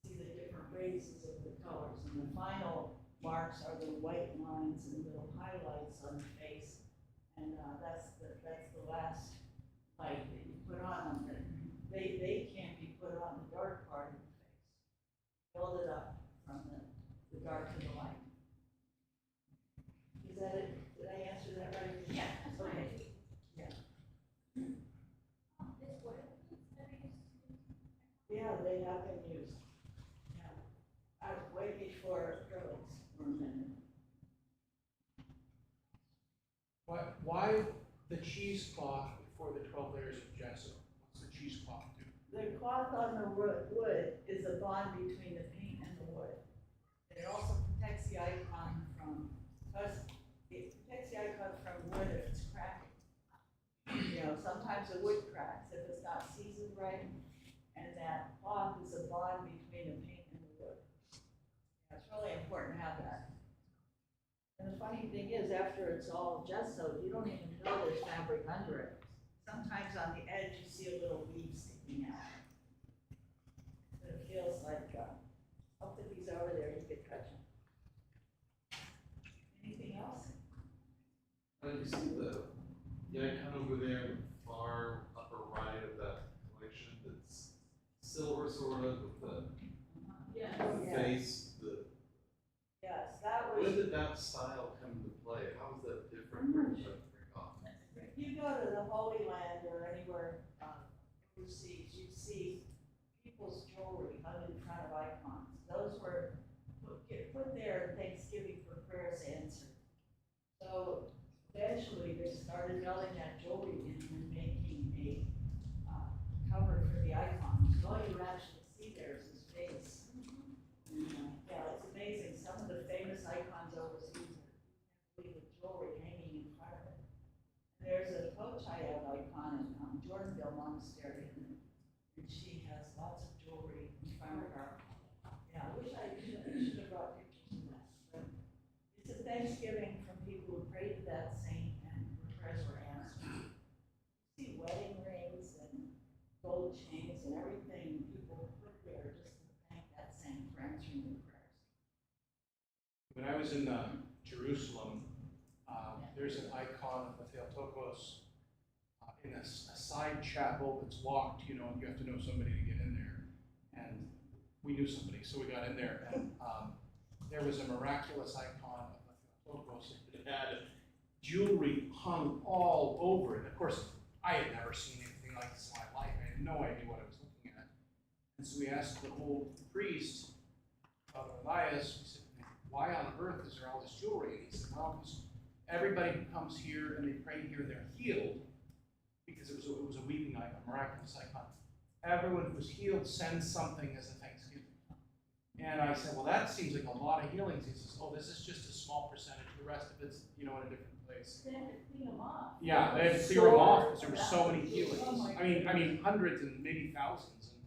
See the different races of the colors, and the final marks are the white lines and little highlights on the face, and that's the last light that you put on them. They can't be put on the dark part of the face. Build it up from the dark to the light. Is that it? Did I answer that right? Yeah. Okay. Yeah. Yeah, they have been used. Yeah. Way before acrylics were invented. Why the cheesecloth before the 12 layers of gesso? What's the cheesecloth do? The cloth on the wood is a bond between the paint and the wood. It also protects the icon from, wood if it's cracking. You know, sometimes the wood cracks if it's not seasoned right, and that cloth is a bond between the paint and the wood. Yeah, it's really important to have that. And the funny thing is, after it's all gesso, you don't even know there's fabric under it. Sometimes on the edge, you see a little weave sticking out. But it feels like, I'll put these over there, you could touch them. Anything else? You see the icon over there, in the far upper right of that collection, that's silver sort of with the Yes. face, Yes, that when was, did that style come into play? How is that different from the off? if you go to the Holy Land or anywhere overseas, you see people's jewelry hung in front of icons. Those were started melding that jewelry in and making a cover for the icon. So all you actually see there is his face. And, yeah, it's amazing. Some of the famous icons overseas are with jewelry hanging in front of it. And there's a Kochayev icon in Jordanville Monastery, and she has lots of jewelry in front of her. Yeah, I wish I should have brought pictures of that. But it's a Thanksgiving from people who pray to that saint and her prayers were answered. You see wedding rings and gold chains and everything people put there just to thank that saint for answering their prayers. When I was in Jerusalem, there's an icon of the Theotokos in a side chapel that's locked, and you have to know somebody to get in there. And we knew somebody, so we got in there. And there was a miraculous icon of the Theotokos that had jewelry hung all over it. Of course, I had never seen anything like this in my life. I had no idea what I was looking at. And so we asked the old priest, Father Elias, we said, why on earth is there all this jewelry? And he said, well, because everybody who comes here and they pray here, they're healed, because it was a weeping icon, a miraculous icon. Everyone who was healed sends something as a thanksgiving. And I said, well, that seems like a lot of healings. He says, oh, this is just a small percentage. The rest of it's, in a different place. They had to clean them off. Yeah, they had to clear them off because there were so many healings. I mean, hundreds and maybe thousands. And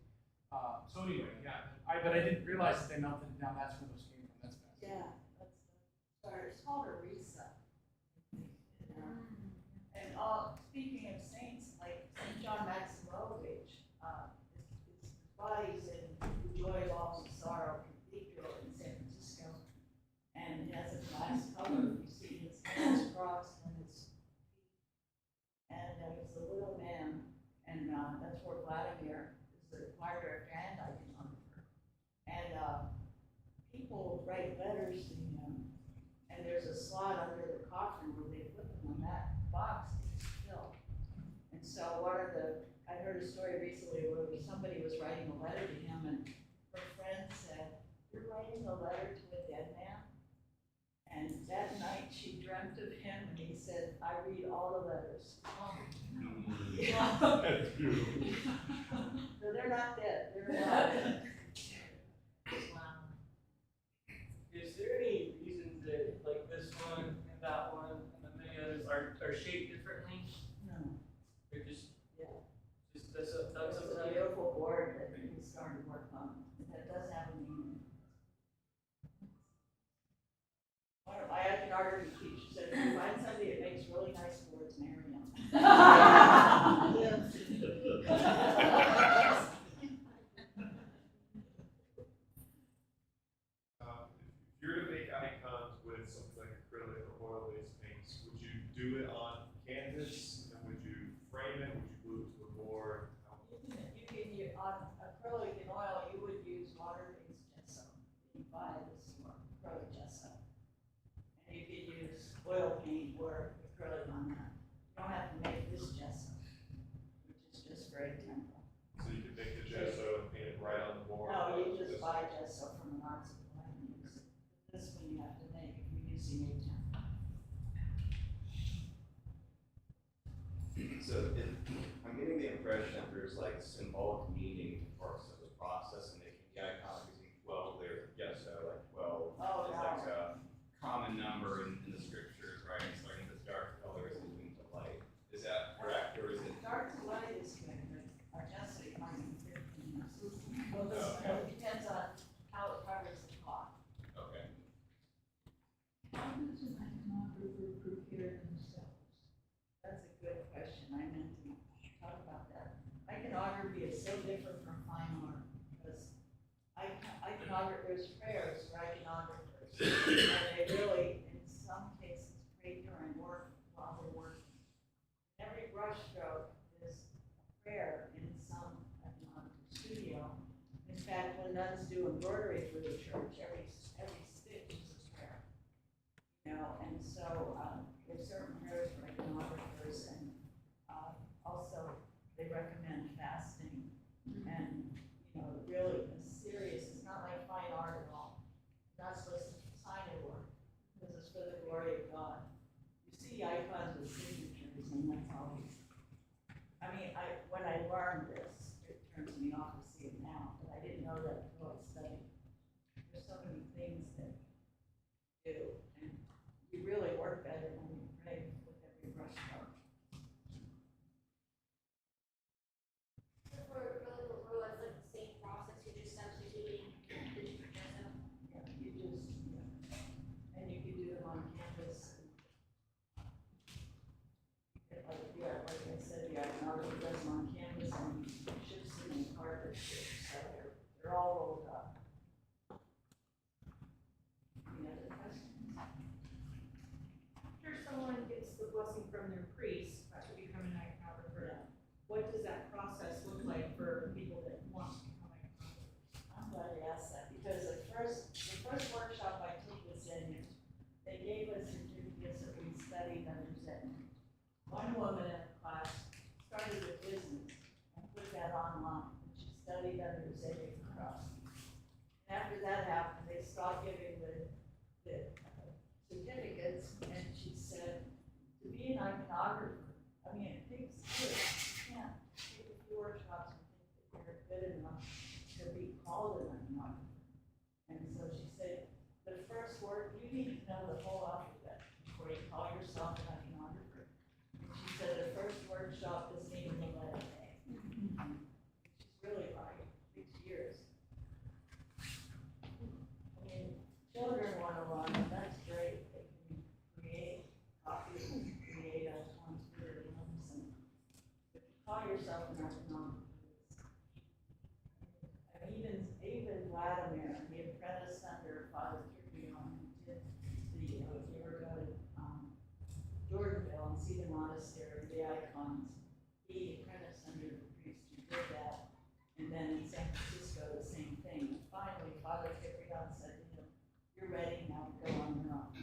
so anyway, yeah. But I didn't realize that they melted it down. That's where those came from. That's fascinating. Yeah, it's called a Risa. And speaking of saints, like St. John Maximovich, his body's in the Joy of All Sorrow Cathedral in San Francisco, and it has a glass cover. You see his hands crossed and his feet. And he's a little man, and that's where Vladimir is the choir director and iconographer. And people write letters to him, and there's a slot under the coffin where they put them, and that box is filled. And so I heard a story recently where somebody was writing a letter to him, and her friend said, "You're writing a letter to a dead man?" And that night she dreamt of him, and he said, "I read all the letters." Yeah. That's beautiful. So they're not dead, they're alive. Wow. Is there any reason that, like this one and that one and the many others are shaped differently? No. They're just, Yeah. that's It's a beautiful board that we started to work on, that does have a meaning. One of my iconography teachers said, if you find somebody that makes really nice boards, marry them. If you're to make icons with something like acrylic or oil-based paints, would you do it on canvas, and would you frame it, would you glue it to the board? On acrylic and oil, you would use water-based gesso. You buy this acrylic gesso. And you could use oil paint or acrylic on that. You don't have to make this gesso, which is just very temporal. So you could make the gesso and paint it right on the board? No, you just buy gesso from an art supply and use it. This one you have to make if you're using a template. So I'm getting the impression that there's like symbolic meaning for the process and making the icon using 12 layers of gesso, like 12 is like a common number in the scriptures, right? Starting with dark colors and moving to light. Is that correct, or is it? Dark to light is good, but our gesso you might need 15 years. Well, it depends on how it covers the cloth. Okay. How does an iconographer prepare themselves? That's a good question. I meant to talk about that. Iconography is so different from fine art because iconographers' prayers are iconographers. And they really, in some cases, pray during work while they're working. Every brush stroke is a prayer in some iconography studio. In fact, when nuns do embroidery for the church, every stitch is a prayer. And so there's certain prayers for iconographers, and also they recommend fasting and really serious. It's not like fine art at all. You're not supposed to sign your work because it's for the glory of God. You see icons with signatures when I learned this, it turns me off to see it now, but I didn't know that until I studied. There's so many things that you do, and you really work better when you pray with every brush stroke. So for really the rule, it's like the same process, you're just substituting the tradition. Yeah, you just, yeah. And you can do them on campus. Like I said, the iconography does them on campus and you ships them in carpet, so they're all rolled up. Any other questions? After someone gets the blessing from their priest to become an iconographer, what does that process look like for people that want to become iconographers? I'm glad you asked that, because the first workshop I took was in, they gave us certificates that we studied under Zen. One woman in a class started with business and put that online, and she studied under Zedek Cross. And after that happened, they stopped giving the certificates, and she said, to be an iconographer, I mean, it takes years. You can't take a few workshops and think that you're good enough to be called an iconographer. And so she said, the first word, you need to know the whole alphabet before you call yourself an iconographer. And she said the first workshop isn't even the letter A. She's really right, it takes years. I mean, children want to learn, and that's great. They can create copies, create icons for their rooms, and if you call yourself an iconographer, and even Vladimir, the apprentice under Father Kirkion, who did the, if you ever go to Jordanville and see the monastery, the icons, he apprenticed under the priest who did that. And then in San Francisco, the same thing. And finally, Father Kirkion said to him, you're ready now to go on your own.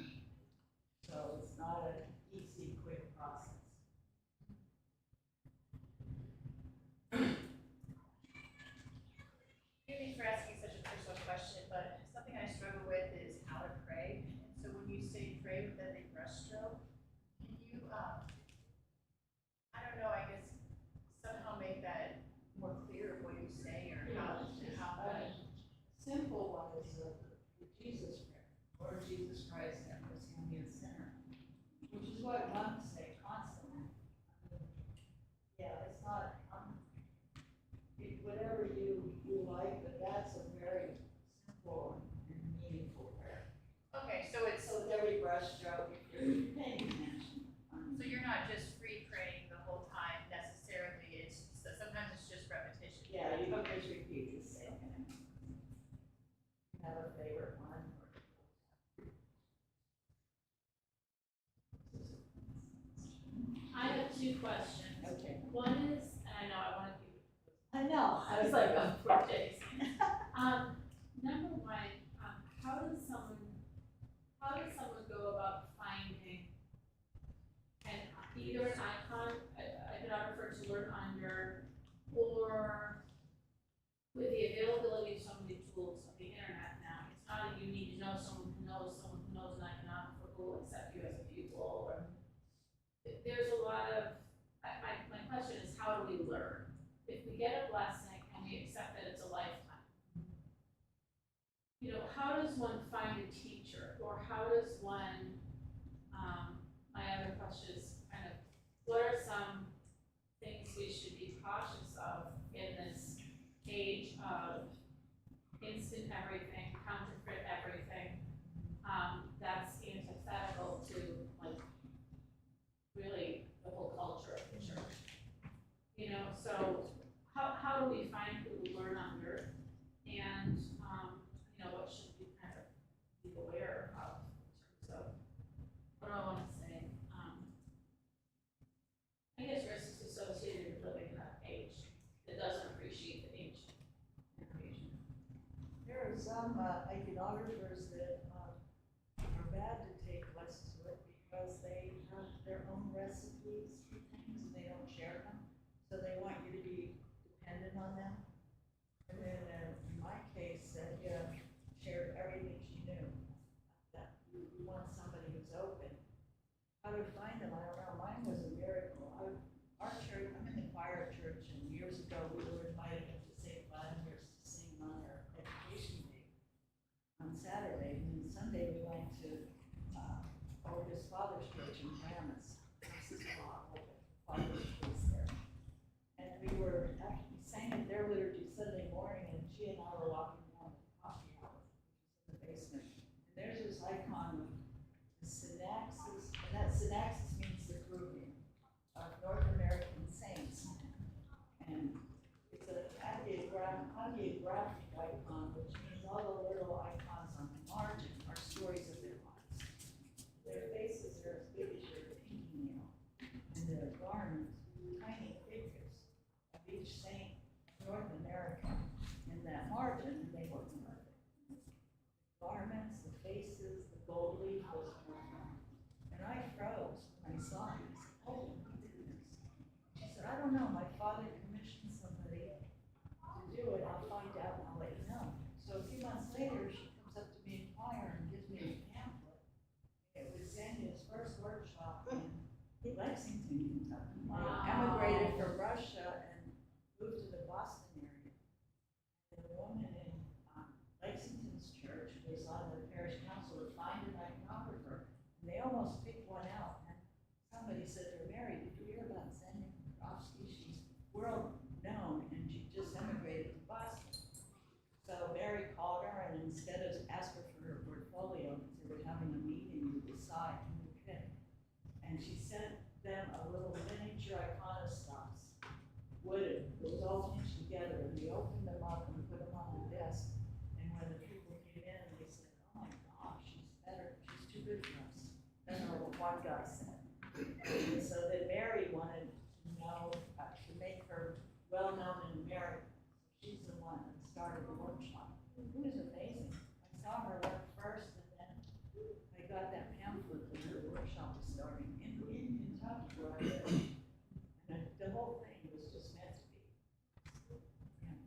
So it's not an easy, quick process. Forgive me for asking such a personal question, but something I struggle with is how to pray. And so when you say pray with every brushstroke, can you, I don't know, I guess somehow make that more clear of what you say or how Simple one is the Jesus prayer, Lord Jesus Christ, have mercy on me, a sinner, which is what monks say constantly. Yeah, it's not, whatever you like, but that's a very simple and meaningful prayer. Okay, so it's, So with every brushstroke, you're paying attention. so you're not just free praying the whole time necessarily, it's, so sometimes it's just repetition. Yeah, you don't just repeat the same thing. You have a favorite one? I have two questions. Okay. One is, and I know I want to keep it. I know. I was like, oh, poor Jason. Number one, how does someone go about finding either an iconographer to learn under, or with the availability of so many tools of the internet now, it's not that you need to know someone who knows an iconographer who will accept you as a pupil, or there's a lot of, my question is, how do we learn? If we get a blessing and we accept that it's a lifetime, how does one find a teacher, or how does one, my other question is kind of, what are some things we should be cautious of in this age of instant everything, counterfeit everything, that's antithetical to, like, really the whole culture of the church? So how do we find who to learn under, and, what should we kind of be aware of in terms of, what do I want to say? Synaxis means the grouping of North American saints. And it's a hagiographic icon, which means all the little icons on the margin are stories of their lives. Their faces are as big as your pinky nail, and their garments, tiny figures of each saint of North America. In that margin, they were perfect. Garments, the faces, the gold leaf was perfect. And I froze when I saw it. I said, oh my goodness. She said, I don't know, my father commissioned somebody to do it, I'll find out and I'll let you know. So a few months later, she comes up to me in choir and gives me a pamphlet. It was Xenia's first workshop in Lexington, Kentucky. Emigrated from Russia and moved to the Boston area. And the woman in Lexington's church was on the parish council to find an iconographer. And they almost picked one out. And somebody said to her, Mary, did you hear about Xenia Kropsky? She's world known and she just emigrated to Boston. So Mary called her and instead of ask her for her portfolio, because they were having a meeting to decide who to pick. And she sent them a little miniature iconostops, wooden. It was all pinched together, and they opened them up and put them on the desk. And when the people came in, they said, "Oh my gosh, she's better. She's too good for us." That's what one guy said. And so then Mary wanted to know to make her well known in America. She's the one that started the workshop. It was amazing. I saw her work first, and then I got that pamphlet that her workshop was starting in Kentucky where I live. And the whole thing was just meant to be. Yeah.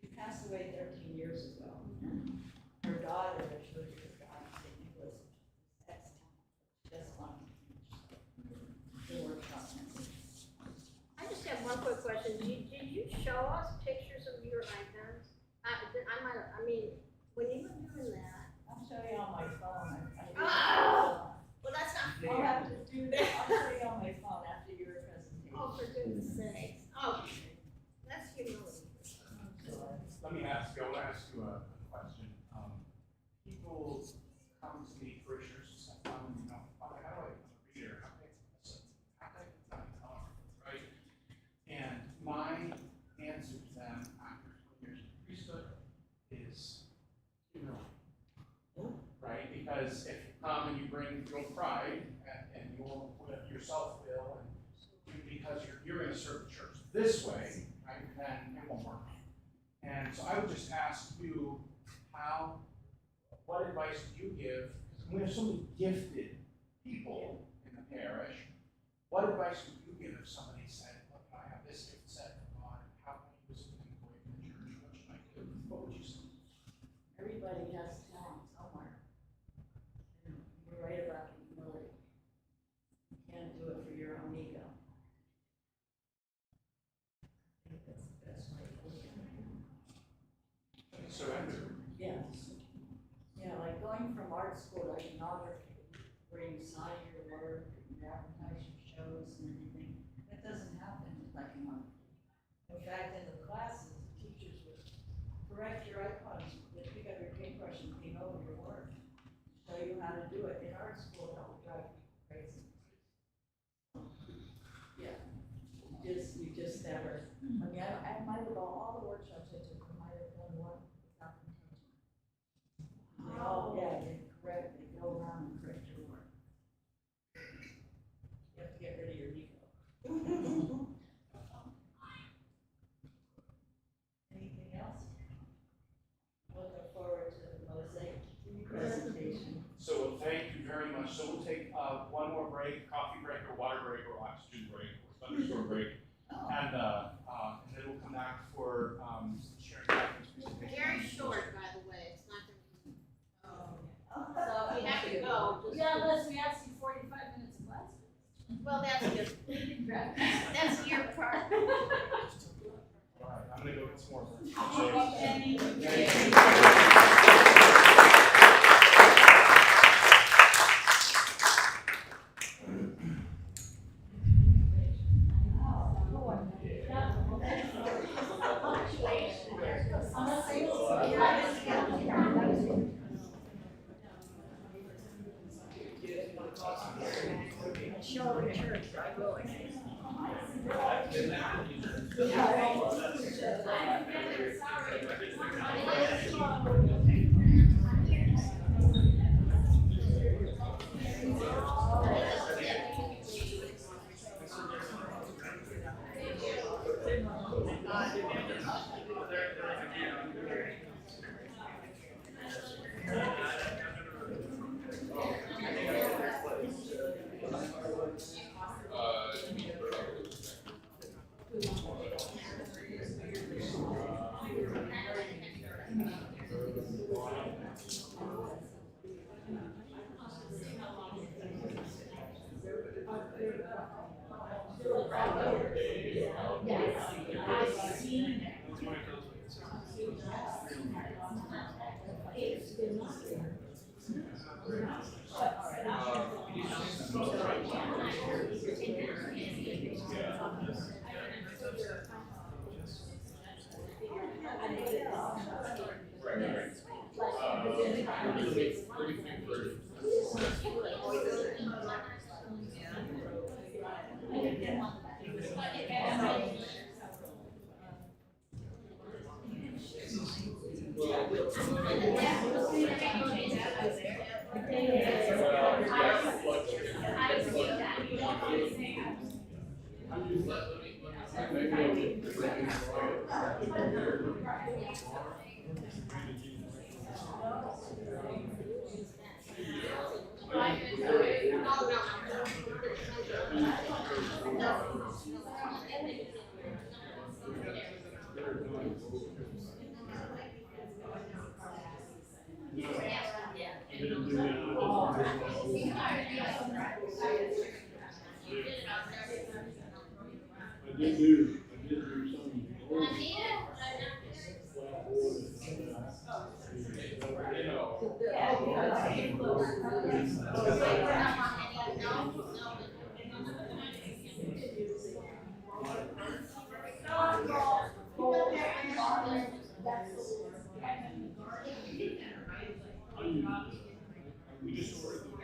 She passed away 13 years ago. Her daughter, I showed you her daughter, St. Nicholas, excellent. Just wanted to finish the workshop message. I just have one quick question. Did you show us pictures of your icons? I mean, when you were doing that. I'll show you on my phone. Well, that's not fair. I'll have to do that. I'll show you on my phone after your presentation. Oh, for goodness sakes. Oh, that's humility. Let me ask you a question. People come to me, parishioners, and say, how do I become a reader? How do I become a right? And my answer to them after 20 years of priesthood is humility. Right? Because if you come and you bring your pride and your self-will, and because you're going to serve the church this way, right, then it won't work. And so I would just ask you, what advice would you give? Because we have so many gifted people in the parish. What advice would you give if somebody said, look, I have this gift set from God, how can I use it in the way of the church? What should I do? What would you say? Everybody has talent somewhere. And you're right about humility. You can't do it for your own ego. I think that's the best way to look at it. Surrender. Yes. Yeah, like going from art school to iconography, where you sign your work, you advertise your shows and everything. That doesn't happen with iconography. In fact, in the classes, the teachers would correct your icons. If you got your paintbrush and paint over your work, show you how to do it. In art school, that would drive people crazy. Yeah, you just never. I mean, I might have all the workshops I took, I might have done one without them touching. They all, yeah, they correct, they go around and correct your work. You have to get rid of your ego. Anything else? Looking forward to the mosaic presentation. So thank you very much. So we'll take one more break, coffee break or water break or oxygen break or thunderstorm break. And then we'll come back for sharing Catherine's presentation. Very short, by the way. It's not going to be. So if you have to go. Just yeah, unless we ask you 45 minutes of class. Well, that's just. That's your part. All right, I'm going to go get some more. Thank you. Show the church, I will. I did do some. We just ordered the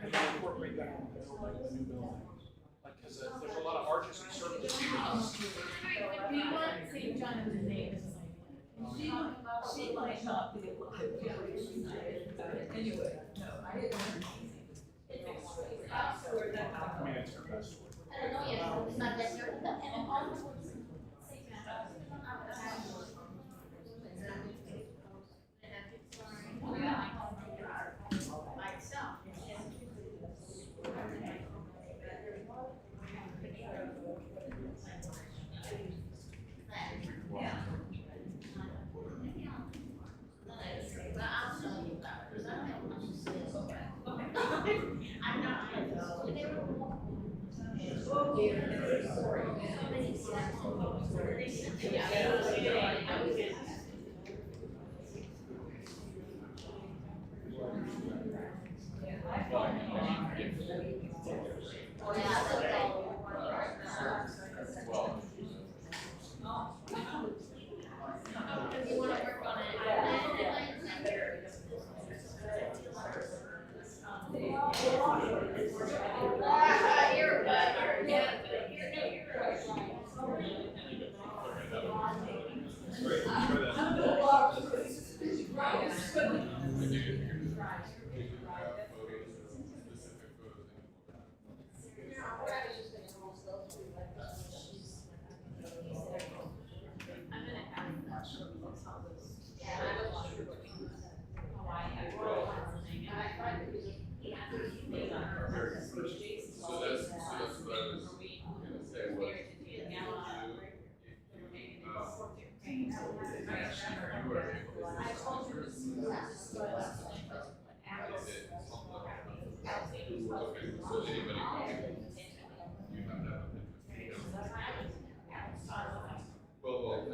and then incorporate that in the new building. Like, because there's a lot of arches and circles. We want St. John in the name. She might not be able to. Anyway, no, I didn't. I mean, it's her best. You're good. anybody watching, you have to have a Pinterest account. Well,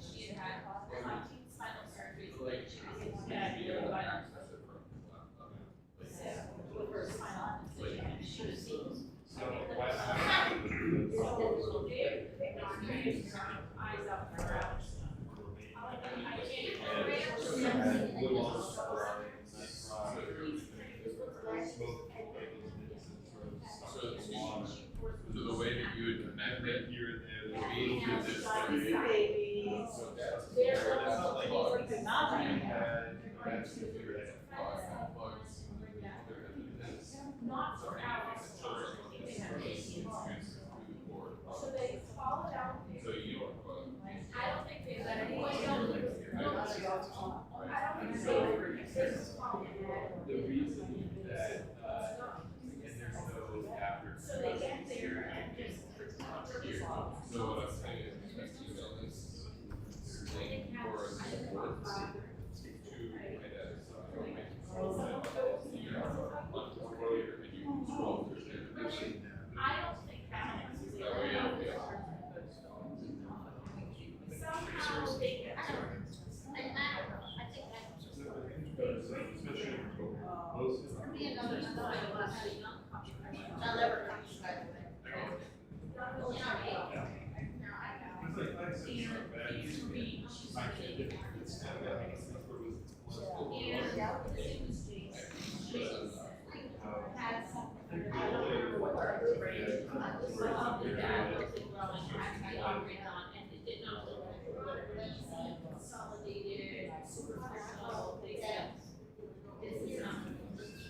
She had 19 spinal surgeries, like she was in with her spinal incision, and she was seen. Eyes up and around. So the way that you would connect it, here and there. would be through this way. Babies. So that's Not for hours. So they followed out. So you don't, I don't think they let anyone go. I don't think so. The reason that, and there's no after. So they get there and just. so what I'm saying is, expect you to know this link or a support to identify or make sure that you are on the warrior and you can scroll through there. I don't think that. That way it'll be on. Somehow they get. I'll never come to that. Consolidated, superficial, they said, this is not,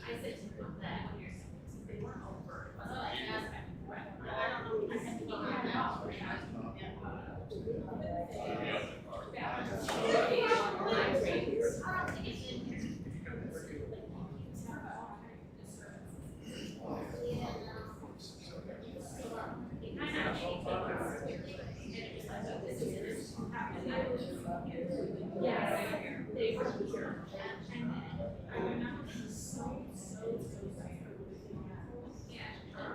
I said to them that, they weren't over. So I asked them, I don't know, I had to go around the house, yes, they were here, and then I remember being so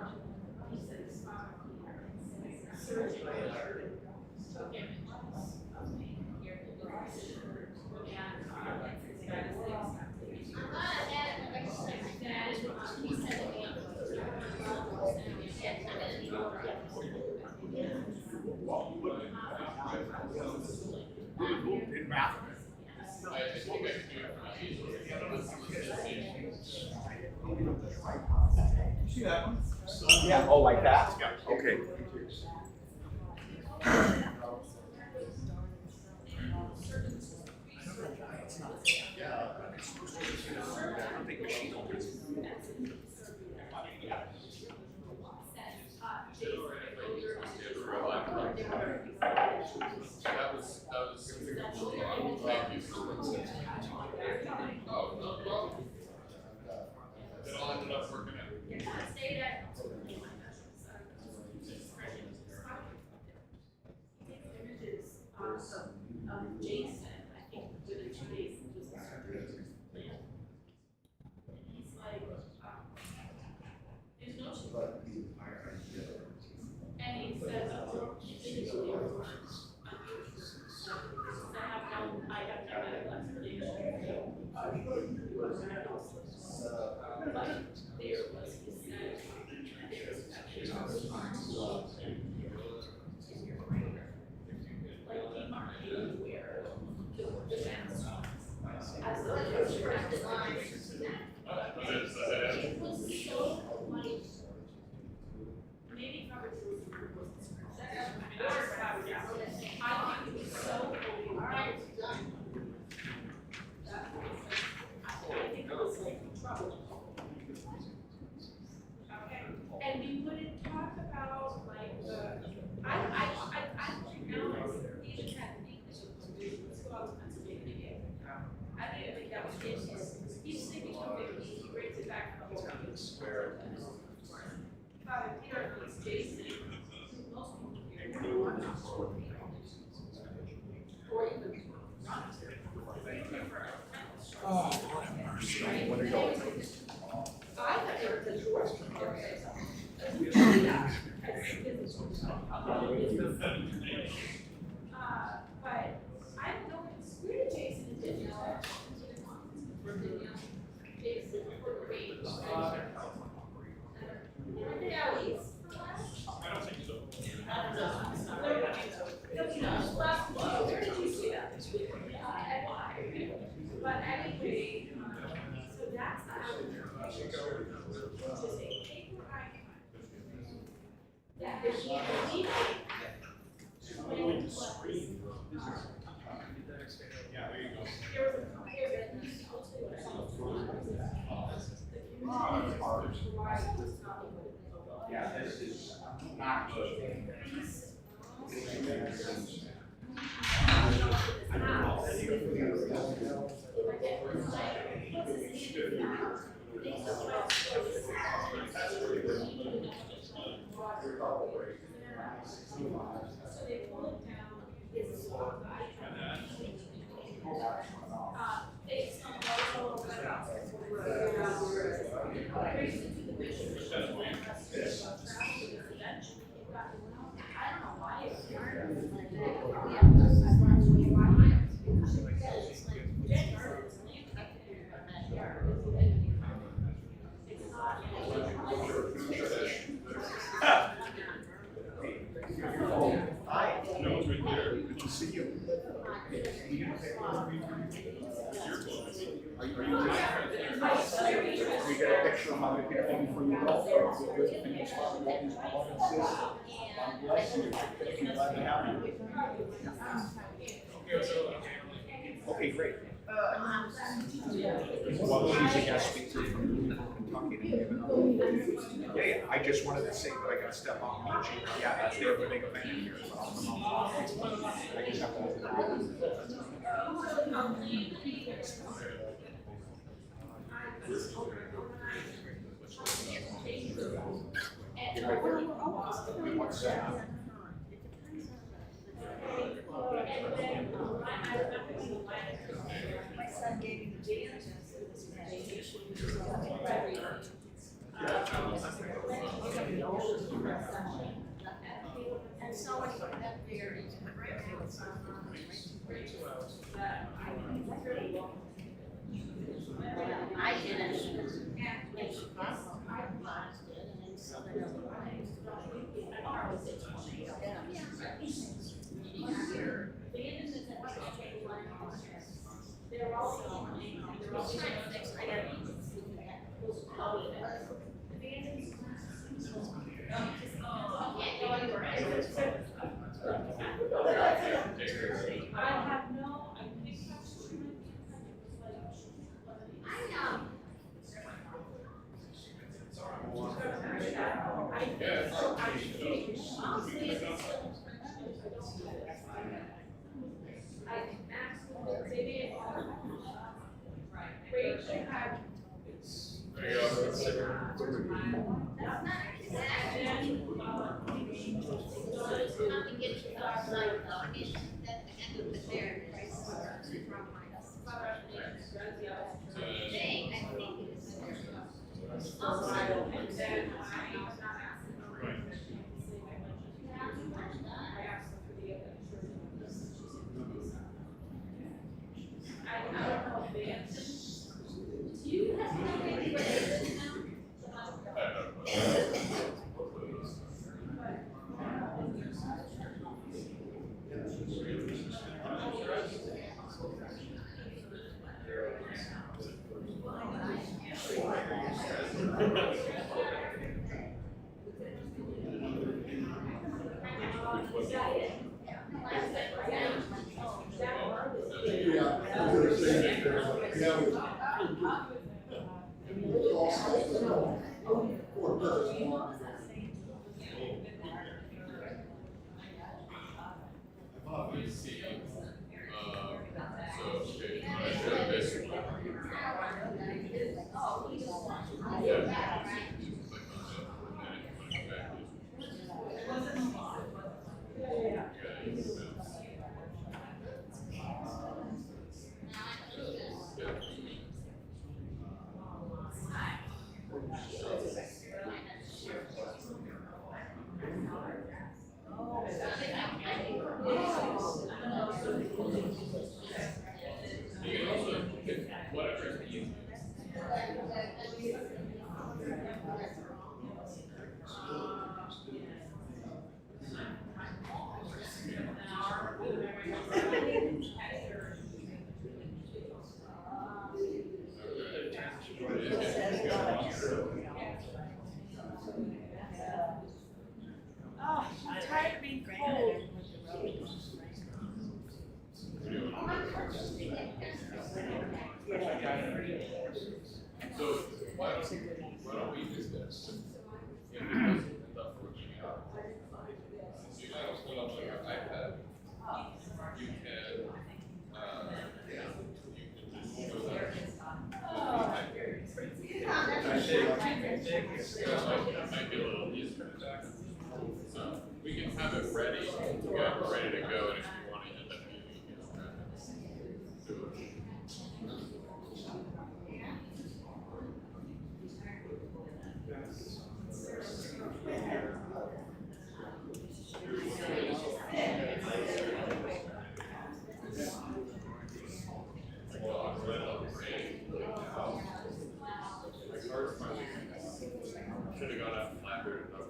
yeah, he said his father surgery took images of me here in the he said See that one? Yeah, oh, like that? Yeah. Okay. I don't think machine opens. Thank you for oh, no problem. It all ended up working out. images of Jason, I think, within 2 days, just surgery. And he's like, there's no and he says, individually, I have no medical explanation. But there was, he said, like demarcated where the fence was. As the corrected lines. It was so like, maybe Robert was I think it was so overwhelming. I think it was like trouble. Okay, and we wouldn't talk about like the, I don't know, he even had an English conversation, let's go out to Pennsylvania. I didn't think that was it, he's thinking of it, he brings it back from the whole Father Peter was Jason, most people here. But I don't know, it's weird, Jason, didn't know it. Jason, for the range. Were they out east for last? I don't think so. Where did you see that? And why? But anyway, so that's the application, which is a paper icon. That is deeply. Yeah, there you go. Yeah, this is not good. So they pull it down, it's a icon. It's a logo. I don't know why it's No, it's right there. Good to see you. Are you we get a picture of how we get things for you all? Good things, God bless you. Glad to have you. Okay, great. Well, she's a guest speaker from Kentucky. Yeah, I just wanted to say that I got to step out and meet you. Yeah, that's their big event here. I just have to. My son gave me the dance. And so it's that very I didn't. And Chicago, I watched it, and then Southern Illinois. They're also, I have no, I think that's true. Oh, I'm tired of being cold. So why don't we do this? Yeah, because it's up for looking out. Since you guys still on your iPad, you can, just go there. That might be a little easier to back. So we can have it ready to go, ready to go, and if you want to end up using it, you can do it. Should have gone out and flattered it over.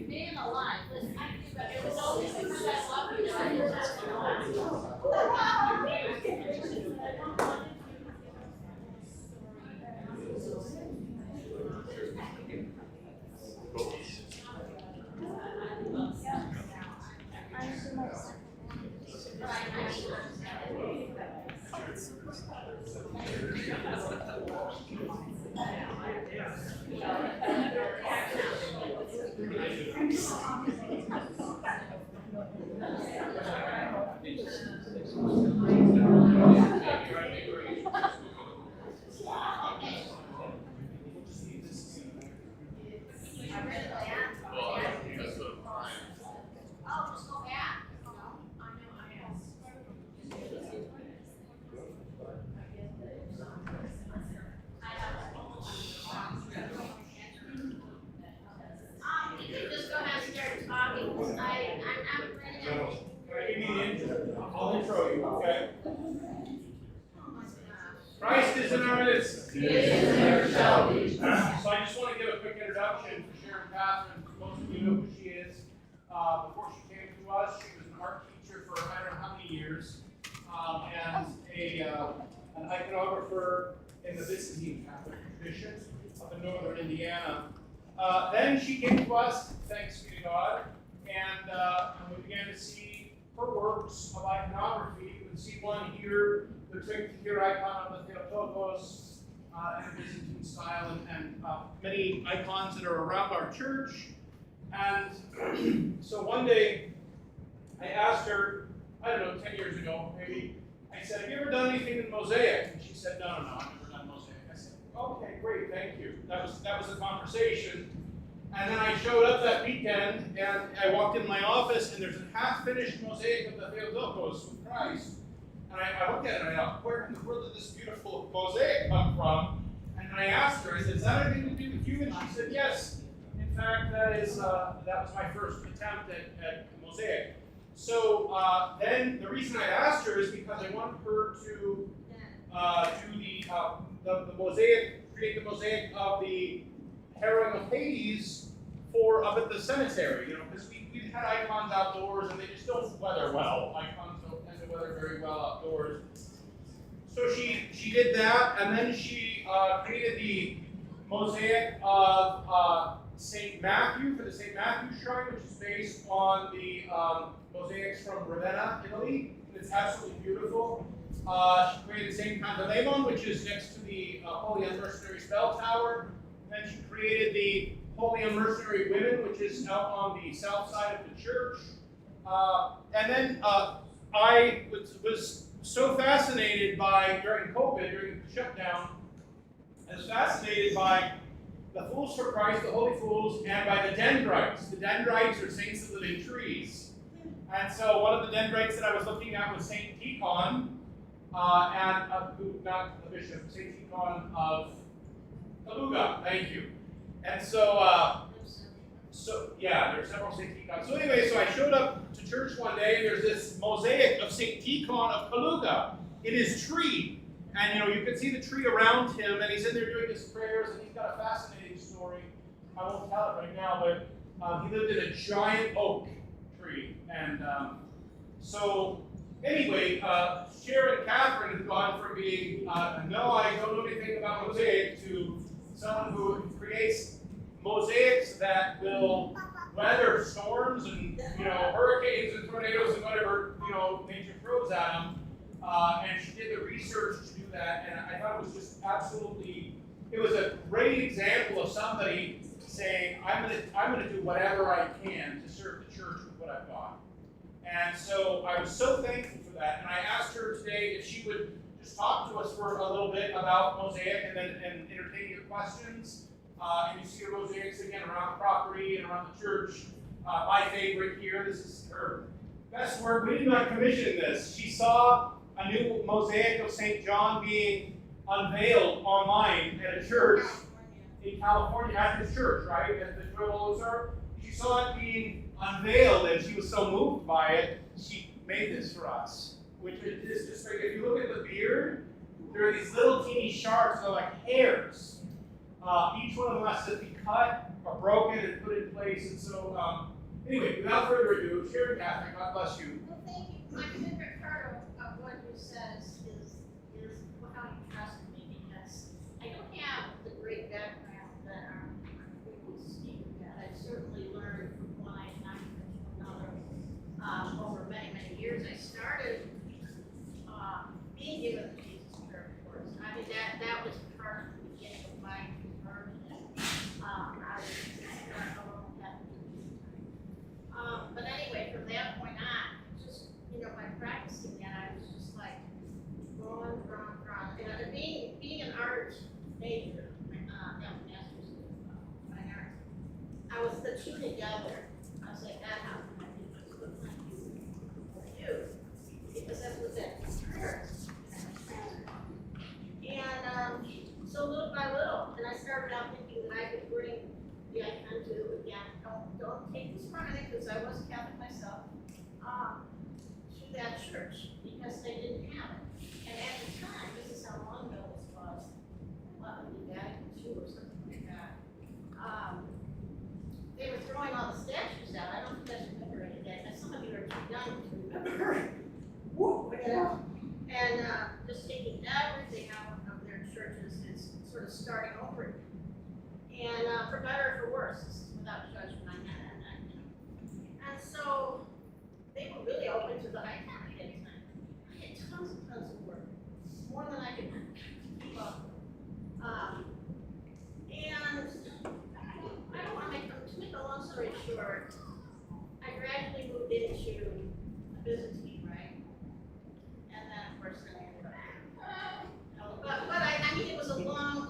Being alive, listen, it was always that lucky that I was Christ is in our midst. He is and never shall be. So I just want to give a quick introduction to Sharon Catherine. Most of you know who she is. Before she came to us, she was an art teacher for I don't know how many years, and an iconographer in the Byzantine Catholic tradition up in northern Indiana. Then she came to us, thanks be to God, and we began to see her works of iconography. You can see one here, the trick-here icon of the Theotokos in a Byzantine style, and many icons that are around our church. And so one day, I asked her, I don't know, 10 years ago, maybe, I said, have you ever done anything in mosaic? And she said, no, I've never done mosaic. I said, okay, great, thank you. That was the conversation. And then I showed up that weekend, and I walked in my office, and there's a half-finished mosaic of the Theotokos with Christ. And I looked at it, and I thought, where in the world did this beautiful mosaic come from? And then I asked her, I said, is that anything to do with you? And she said, yes. In fact, that was my first attempt at mosaic. So then the reason I asked her is because I wanted her to do the mosaic, create the mosaic of the harrowing of Hades for up at the cemetery, because we've had icons outdoors and they just don't weather well. Icons don't tend to weather very well outdoors. So she did that, and then she created the mosaic of St. Matthew for the St. Matthew shrine, which is based on the mosaics from Ravenna, Italy. It's absolutely beautiful. She created St. Pantaleon, which is next to the Holy Unmercenary Bell Tower. Then she created the Holy Unmercenary Women, which is out on the south side of the church. And then I was so fascinated by, during COVID, during the shutdown, I was fascinated by the Fools for Christ, the Holy Fools, and by the dendrites. The dendrites are saints of living trees. And so one of the dendrites that I was looking at was Saint Tikhon, not the bishop, Saint Tikhon of Kaluga. Thank you. And so, yeah, there are several Saint Tikhon. So anyway, so I showed up to church one day, and there's this mosaic of Saint Tikhon of Kaluga in his tree. And you can see the tree around him, and he's in there doing his prayers, and he's got a fascinating story. I won't tell it right now, but he lived in a giant oak tree. And so, anyway, Sharon Catherine has gone from being, no, I don't know anything about mosaic, to someone who creates mosaics that will weather storms and, hurricanes and tornadoes and whatever, nature throws at them. And she did the research to do that, and I thought it was just absolutely, it was a great example of somebody saying, I'm gonna do whatever I can to serve the church with what I've got. And so I was so thankful for that, and I asked her today if she would just talk to us for a little bit about mosaic and then entertain your questions. And you see the mosaics again around the property and around the church. My favorite here, this is her best work. We did not commission this. She saw a new mosaic of St. John being unveiled online at a church in California, at his church, right? At the Joel. She saw it being unveiled, and she was so moved by it, she made this for us. Which is just like, if you look at the beard, there are these little teeny shards, they're like hairs. Each one of them has to be cut or broken and put in place. And so, anyway, without further ado, Sharon Catherine, God bless you. Well, thank you. My favorite part of what you said is how you trusted me, because I don't have the great background that our previous speaker had. I've certainly learned from one non-conventional another over many, many years. I started being given the Jesus Prayer course. I mean, that was part of the beginning of my conversion. I was alone but anyway, from that point on, just by practicing that, I was just like drawn. And being an art major, got a master's in fine arts. I was the two together. I was like, that how can I do this? What can I do for you? Because that's what that hurts. And so little by little, and I started out thinking that I could bring the icon to, again, don't take this from me, because I was Catholic myself, to that church, because they didn't have it. And at the time, this is how long ago this was, the Vatican II or something like that, they were throwing all the statues out. I don't think you guys remember any of that. And some of you are too young to remember. And just taking everything out of their churches and sort of starting over again. And for better or for worse, this is without judgment on that. And so they were really open to the icon at that time. I had tons of work, more than I could keep up with. And I don't want to make a long story short. I gradually moved into a business team, right? And then of course I ended up. But I mean, it was a long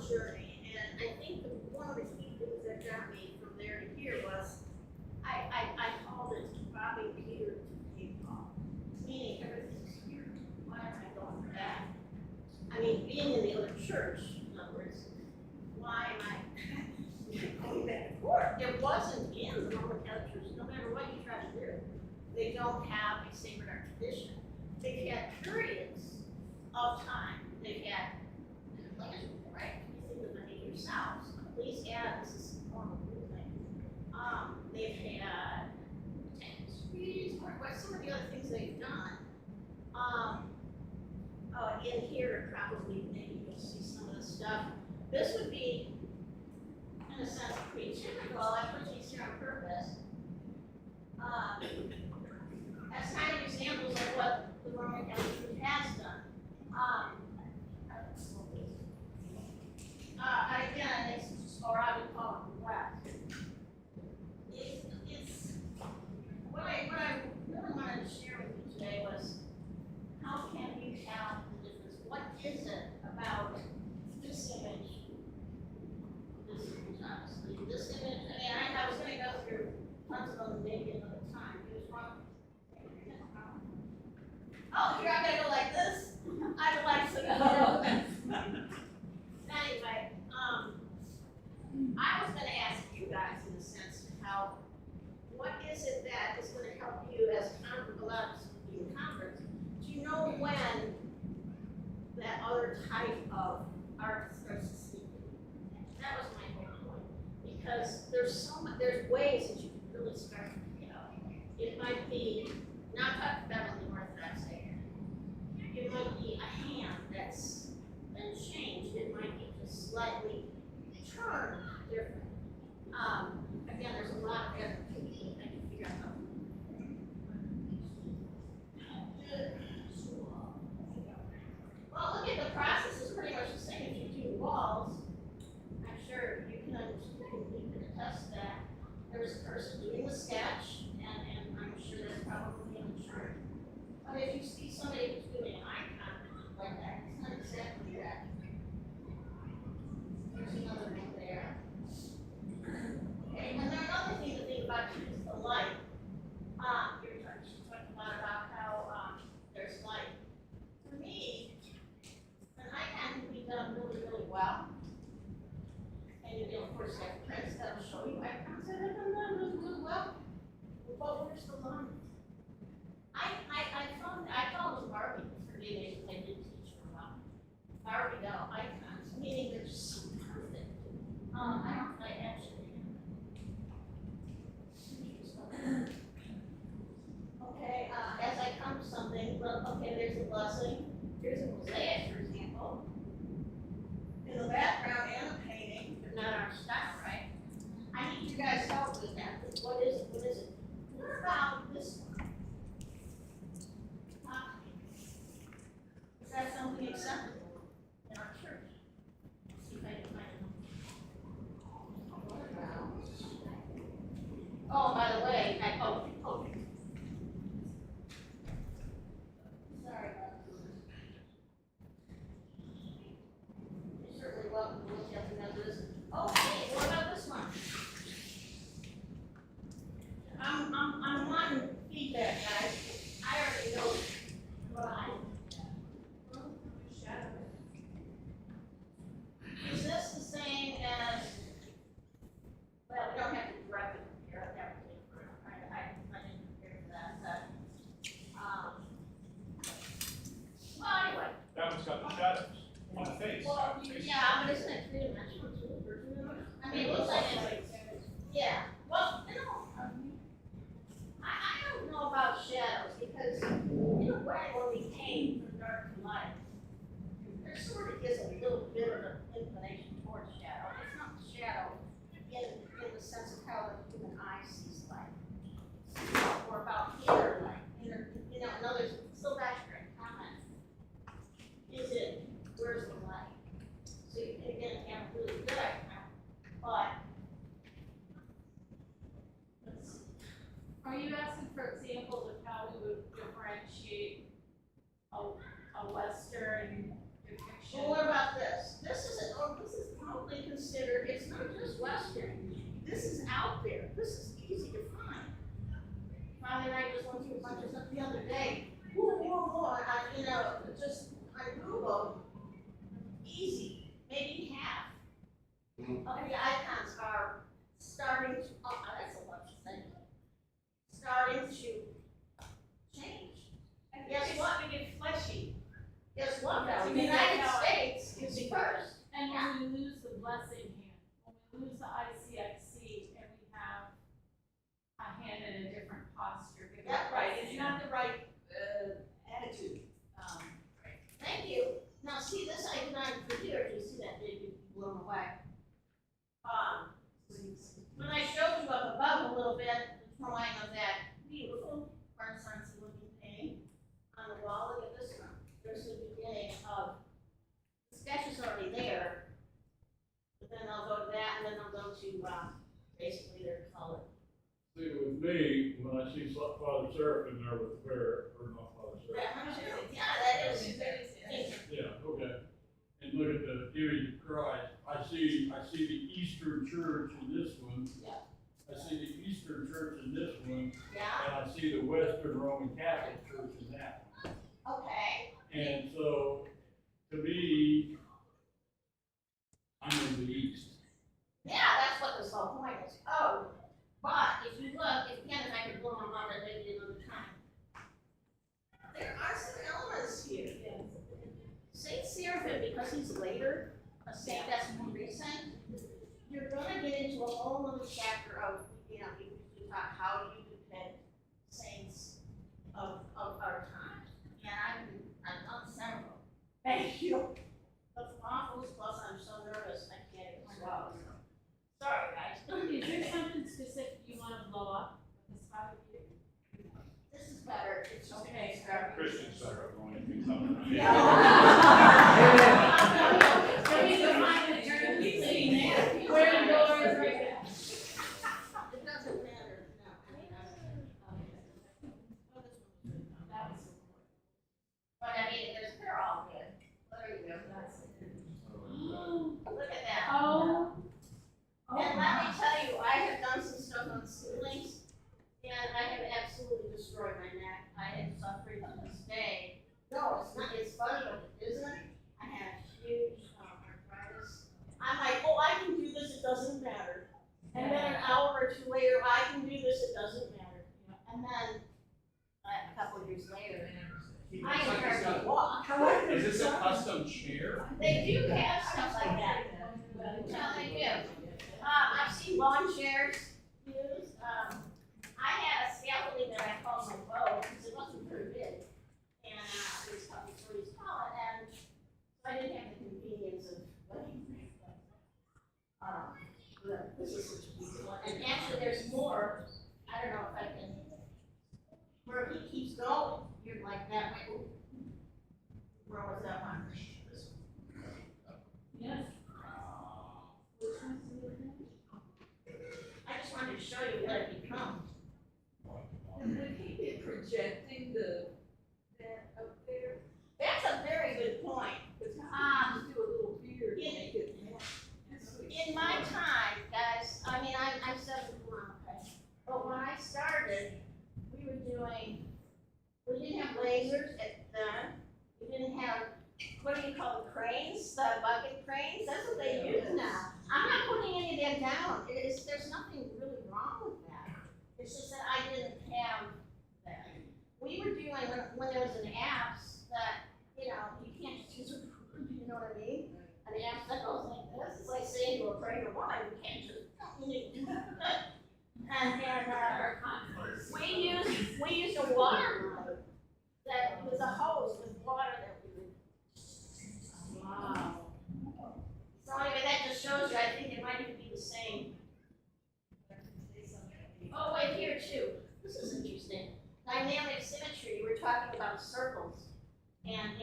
journey, and I think one of the key things that got me from there to here was I called it robbing Peter to pay Paul, meaning everything's here. Why am I going for that? I mean, being in the other church, in other words, why am I going back and forth? It wasn't in the Roman Catholic Church, no matter what you try to do. They don't have a sacred art tradition. They've had periods of time. They've had, right? You think of the yourselves. Please add, this is a normal thing. They've had tapestries, or some of the other things they've done. In here, probably, maybe you'll see some of the stuff. This would be, in a sense, pretty typical. I put these here on purpose. As kind of examples of what the Roman Catholic Church has done. Again, it's, or I would call it wet. It's what I really wanted to share with you today was how can image, honestly. This image, I mean, I was gonna go through tons of them maybe another time. Here's one. Oh, you're not gonna go like this? I would like to go. Anyway, I was gonna ask you guys in a sense how, what is it that is gonna help you as converts? Do you know when that other type of art starts to speak? That was my whole point. Because there's ways that you can really start, it might be, not talking about the Orthodox faith, it might be a hand that's been changed, it might be just slightly turned different. Again, there's a lot of different people that can figure out how. Well, look at the process is pretty much the same. If you do walls, I'm sure you can attest that there's a person doing the sketch, and I'm sure there's probably in the church. But if you see somebody who's doing an icon like that, it's not exactly that. There's another one there. Okay, and then another thing to think about too is the light. You're talking a lot about how there's light. For me, an icon can be done really, really well. And you of course have prints that'll show you icons that have been done really, really well. But where's the line? I thought it was Barbie for me, I did teach for a while. Barbie doll icons, meaning they're just so perfect. I actually. Okay, as I come to something, well, okay, there's a blessing. Here's a mosaic, for example. In the background and a painting, but not our style, right? I need you guys' help with that. What is it? What is it? What about this one? Is that something acceptable in our church? Let's see if I can find it. Oh, by the way, sorry about this. You're certainly welcome to look at this. Okay, what about this one? I'm wanting feedback, guys. I already know what I. Is this the same as? Well, we don't have to direct it here. I didn't prepare for that. Well, anyway. That one's got the shadows on the face. Well, yeah, but isn't it three-dimensional too, or two-dimensional? I mean, it looks like it's, yeah, well, I don't know about shadows, because in a way, when we came from dark to light, there sort of is a little bit of an inclination towards shadow. It's not shadow in the sense of how the human eye sees light. It's more about inner light, in others, still back to your comment. Is it, where's the light? So you again, can't really do it, but let's see. Are you asking for examples of how we would differentiate a Western depiction? Well, what about this? This is probably considered, it's not just Western. This is out there. This is easy to find. Finally, I just went through a bunch of stuff the other day. More, just on Google, easy, maybe half of the icons are starting to, that's a lot to say, starting to change. And guess what? We get fleshy. Guess what? That's The United States is first. And when we lose the blessing hand, when we lose the ICXC and we have a hand in a different posture. That's right. It's not the right attitude. Thank you. Now see this icon for here, you see that they'd be blown away. When I showed you up above a little bit, the drawing of that beautiful Renaissance looking painting on the wall, look at this one. There's the beginning of, the sketch is already there, but then I'll go to that and then I'll go to basically their color. See, with me, when I see Father Seraphim there with the bear, or not Father Seraphim. Yeah, that is. Yeah, okay. And look at the image of Christ I see the Eastern Church in this one. Yeah. I see the Eastern Church in this one. Yeah. And I see the Western Roman Catholic Church in that one. Okay. And so, to me, I'm in the East. Yeah, that's what this whole point is. Oh, but if you look, if Ken and I could blow them up at maybe another time. There are some elements here. Saint Seraphim, because he's later, a saint that's more recent, you're gonna get into a whole other chapter of, you know, we talk how do you depict saints of our time. And I've done several. Thank you. The waffles, plus I'm so nervous, I can't even swallow. Sorry, guys. Is there something specific you want to blow up with this spot of you? This is better. It's just Okay. Christians that are going to be coming. So we can find the term, sitting there, where the door is right there. It doesn't matter, no. But I mean, they're all good. What are you doing? Look at that. Oh. And let me tell you, I have done some stuff on ceilings, and I have absolutely destroyed my neck. I am suffering to this day. No, it's not, it's funny, but it isn't. I have huge arthritis. I'm like, oh, I can do this, it doesn't matter. And then an hour or two later, I can do this, it doesn't matter. And then, a couple of years later, I am trying to walk. Is this a custom chair? They do have stuff like that. No, they do. I've seen lawn chairs used. I had a scaffolding that I called my bow because it wasn't very big. And it was about 3 stories tall, and so I didn't have the convenience of letting me. This is such a beautiful one. And actually, there's more. I don't know if I can. Where he keeps going, you're like that. Ooh. Where was that one? This one. Yes. Which one's the other one? I just wanted to show you what it becomes. And would he be projecting that up there? That's a very good point. Just do a little beard and in- make it. In my time, guys, I mean, I'm 71, okay? But when I started, we didn't have lasers at then. We didn't have, what do you call them, cranes, the bucket cranes? That's what they use now. I'm not putting any of that down. There's nothing really wrong with that. It's just that I didn't have that. We were doing, when there was an apps that, you know, you can't just use a ruler, you know what I mean? An apps that goes like this, it's like saying to a pregnant woman, you can't just, we used a water line that was a hose with water that we would. Wow. So anyway, that just shows you, I think it might even be the same. Oh, wait, here too. This is interesting. Dynamic symmetry, we're talking about circles. And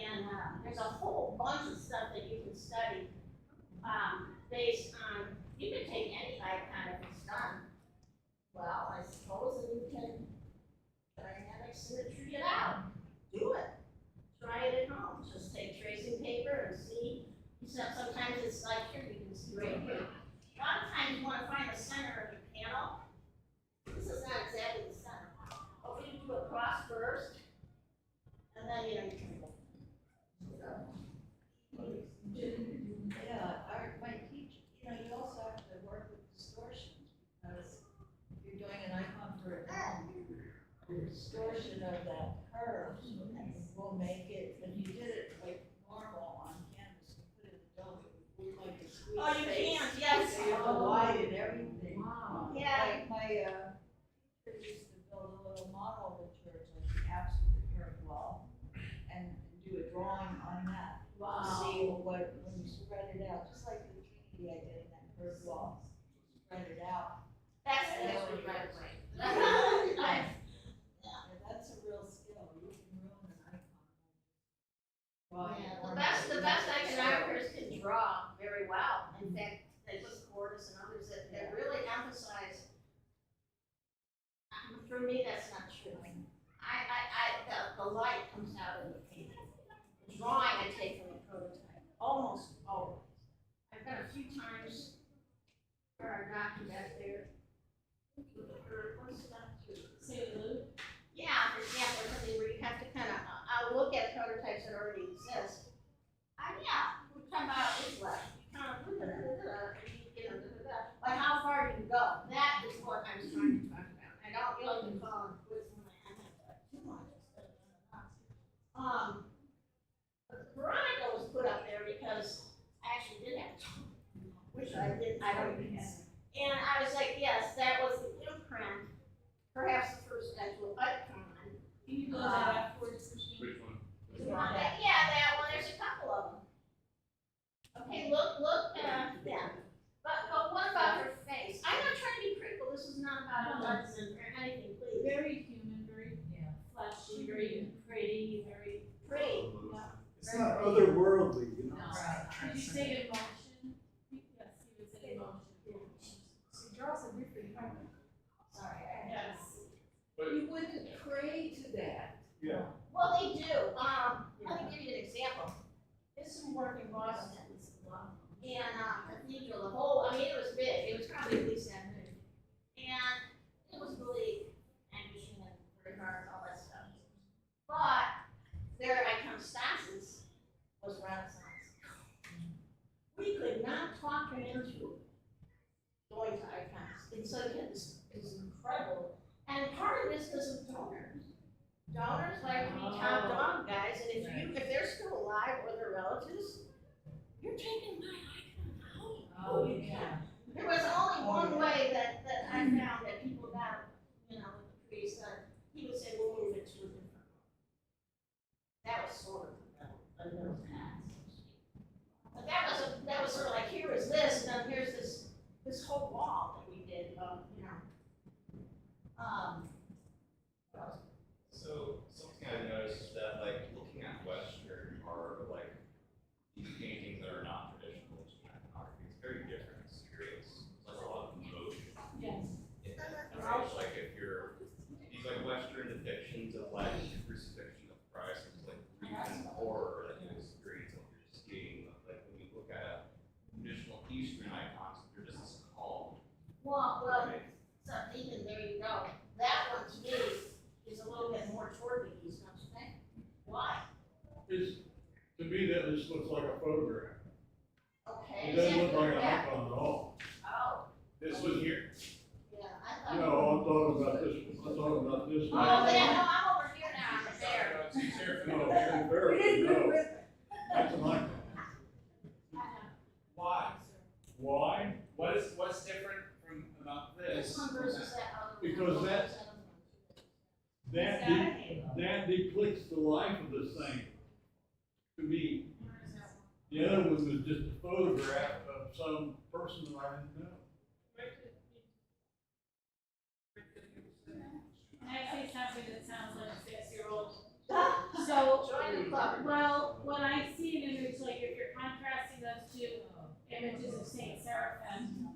there's a whole bunch of stuff that you can study based on, you can take any icon if it's done. Well, I suppose that you can dynamic symmetry it out. Do it. Try it at home. Just take tracing paper and see. Sometimes it's like here, you can see right here. A lot of times you want to find the center of your panel. This is not exactly the center. But we do a cross first, and then you can go. Yeah, my teacher, you also have to work with distortions, because if you're doing an icon for a dome, the distortion of that curve will make it, if you did it like normal on canvas, you put it in the dome, it would look like a squeeze Oh, you face. can't, yes. So you have to widen everything. Wow. Yeah. My teacher used to build a little model of the church, like the apse with the curved wall, and do a drawing on that. Wow. See what, when you spread it out, just like the Trinity I did in that curved wall, spread it out. That's the And history then right away. Yeah, that's a real skill, you can ruin an icon. Yeah, the best iconographers can draw very well. In fact, they put Cordis and others that really emphasize. For me, that's not true. The light comes out of the painting. The drawing I take from the prototype, almost always. I've got a few times rocking back there. What's that? St. Luke? Yeah, for example, something where you have to kind of, I'll look at prototypes that already exist. Yeah, we're talking about Islam, you kind of, but how far do you go? That is what I was trying to talk about. I don't really call it with my too much. Veronica was put up there because I actually did have to, which I did, I don't even have. And I was like, yes, that was the imprint, perhaps the first actual icon. Can you go that afterwards? Which one? Yeah, that one, there's a couple of them. Okay, look, yeah. But what about her face? I'm not trying to be critical, this is not about guts or anything, please. Very human, very fleshy, very pretty, very. Pretty. It's not otherworldly, you know. Did you say emotion? Yes, you would say emotion. She draws a different color. Sorry. Yes. You wouldn't pray to that. Yeah. Well, they do, let me give you an example. This is work in Boston, and, cathedral, the whole, I mean, it was big, it was probably at least that big. And it was really anguishing and very hard, all that stuff. But their iconostase was Renaissance. We could not talk him into going to icons, and so he had this incredible, and part of this is of donors. Donors like to be top dog guys, and if they're still alive or their relatives, you're taking my icon out. Oh, you can't. There was only one way that I found that people got, with the priest, he would say, we'll move it to a different room. That was sort of a little pass. But that was sort of like, here is this, and then here's this whole wall that we did, So something I noticed is that like looking at Western art, like these paintings that are not traditional iconography, it's very different experience. There's a lot of emotion. Yes. Right? Like if you're these like Western depictions of like the crucifixion of Christ, it's like recent horror that you experience when you're skiing. Like when you look at traditional Eastern icons, they're just as calm. well, so even there you go. That one to me is a little bit more toward the east, don't you think? Why? To me, that just looks like a photograph. Okay. It doesn't look like an Yeah. icon at all. Oh, This one here? yeah, I thought. No, I'm talking about this, I'm talking about this. Oh, yeah, no, I'm over here now, I'm there. No, Saint Barrett, no. That's an icon. Why? Why? What's different about this? This one versus that other one. Because that depicts the life of the saint, to me. The other one was just a photograph of some person that I didn't know. Can I say something that sounds like a 6-year-old? So, Join the club. well, when I see an image, like if you're contrasting those two images of Saint Seraphim.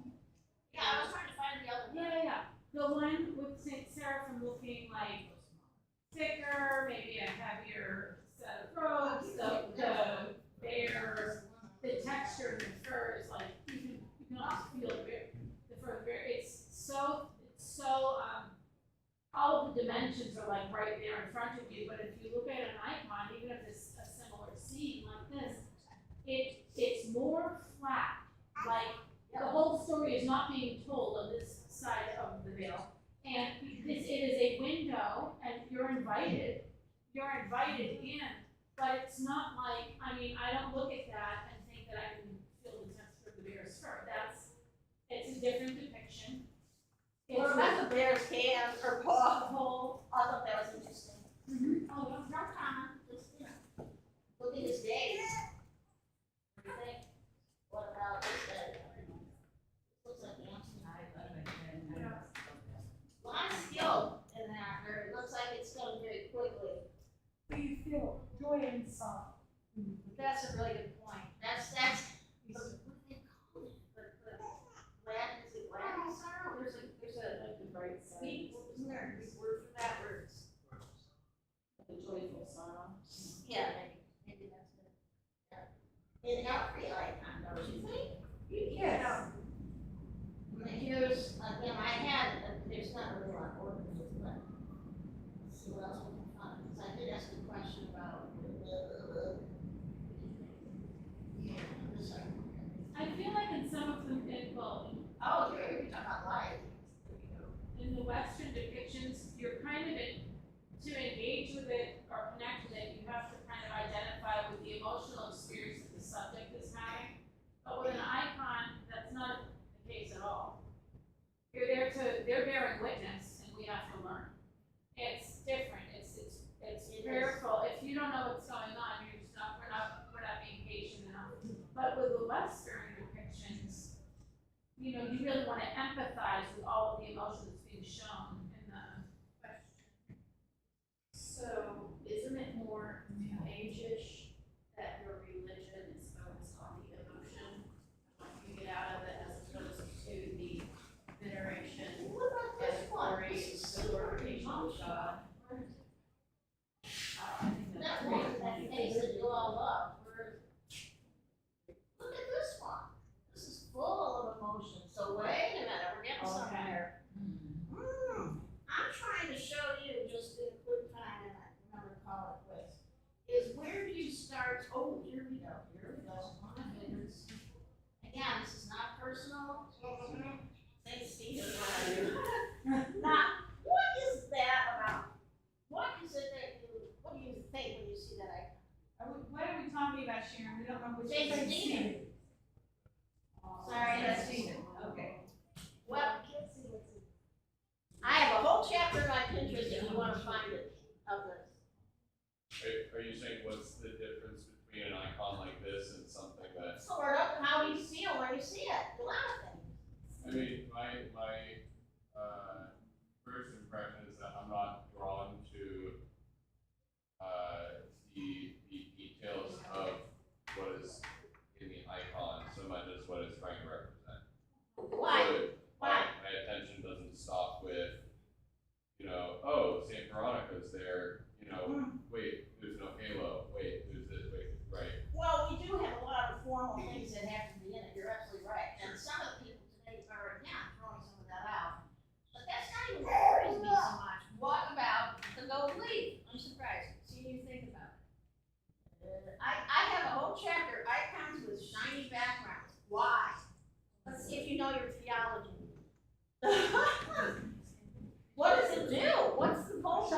Yeah, I was trying to find the other one. Yeah. The one with Saint Seraphim looking like thicker, maybe a heavier set of robes, the bear, the texture of the fur is like, you can almost feel the fur, it's so, all of the dimensions are like right there in front of you, but if you look at an icon, even if it's a similar scene like this, it's more flat, like the whole story is not being told on this side of the veil. And it is a window, and you're invited in, but it's not like, I mean, I don't look at that and think that I can feel the texture of the bear's fur. It's a different depiction. What about the bear's hand or paw? Whole. I thought that was interesting. Mm-hmm. Oh, no comment, just, look at his days. What do you think? What about this day? Looks like Anthony. A lot of skill in that, or it looks like it's done very quickly. You feel joy and sorrow. That's a really good point. That's, what do they call it? Latin, is it Latin sorrow? There's a Like the bright side. isn't there a Greek word for that, where it's, The joyful sorrow. yeah, maybe that's it. Yeah. In every icon, don't you think? Yes. Here they're bearing witness and we have to learn. It's different, it's fearful, if you don't know what's going on, you're just not, we're not being patient enough. But with the Western depictions, you know, you really wanna empathize with all of the emotions being shown in the question. So, isn't it more New Age-ish that your religion is focused on the emotion, like you get out of it as opposed to the veneration and glory and glorification of God? That one, that face that you all love, look at this one. This is full of emotion. So wait a minute, we're getting somewhere. I'm trying to show you just in good time, and I remember to call it quits, is where do you start? Oh, here we go. Oh my goodness. Again, this is not personal. St. Stephen, what are you? Now, what is that about? What is it that what do you think when you see that icon? What are we talking about, Sharon? We don't know which St. one. Stephen. Sorry, that's Stephen, okay. Well, I have a whole chapter on my Pinterest if you want to find it of this. Are you saying what's the difference between an icon like this and something that? Sort of, how do you feel when you see it? A lot of things. I mean, my first impression is that I'm not drawn to the details of what is in the icon so much as what it's trying to represent. Why? So my attention doesn't stop with, you know, oh, St. Veronica's there, you know, wait, there's no halo, wait, there's this, wait, right. Well, we do have a lot of formal things that have to be in it, you're absolutely right. And some of the people today are, again, throwing some of that out. But that's not even what worries me so much. What about the gold leaf? I'm surprised. See what you think about it. I have a whole chapter, icons with shiny backgrounds. Why? Let's see if you know your theology. What does it do? What's the point?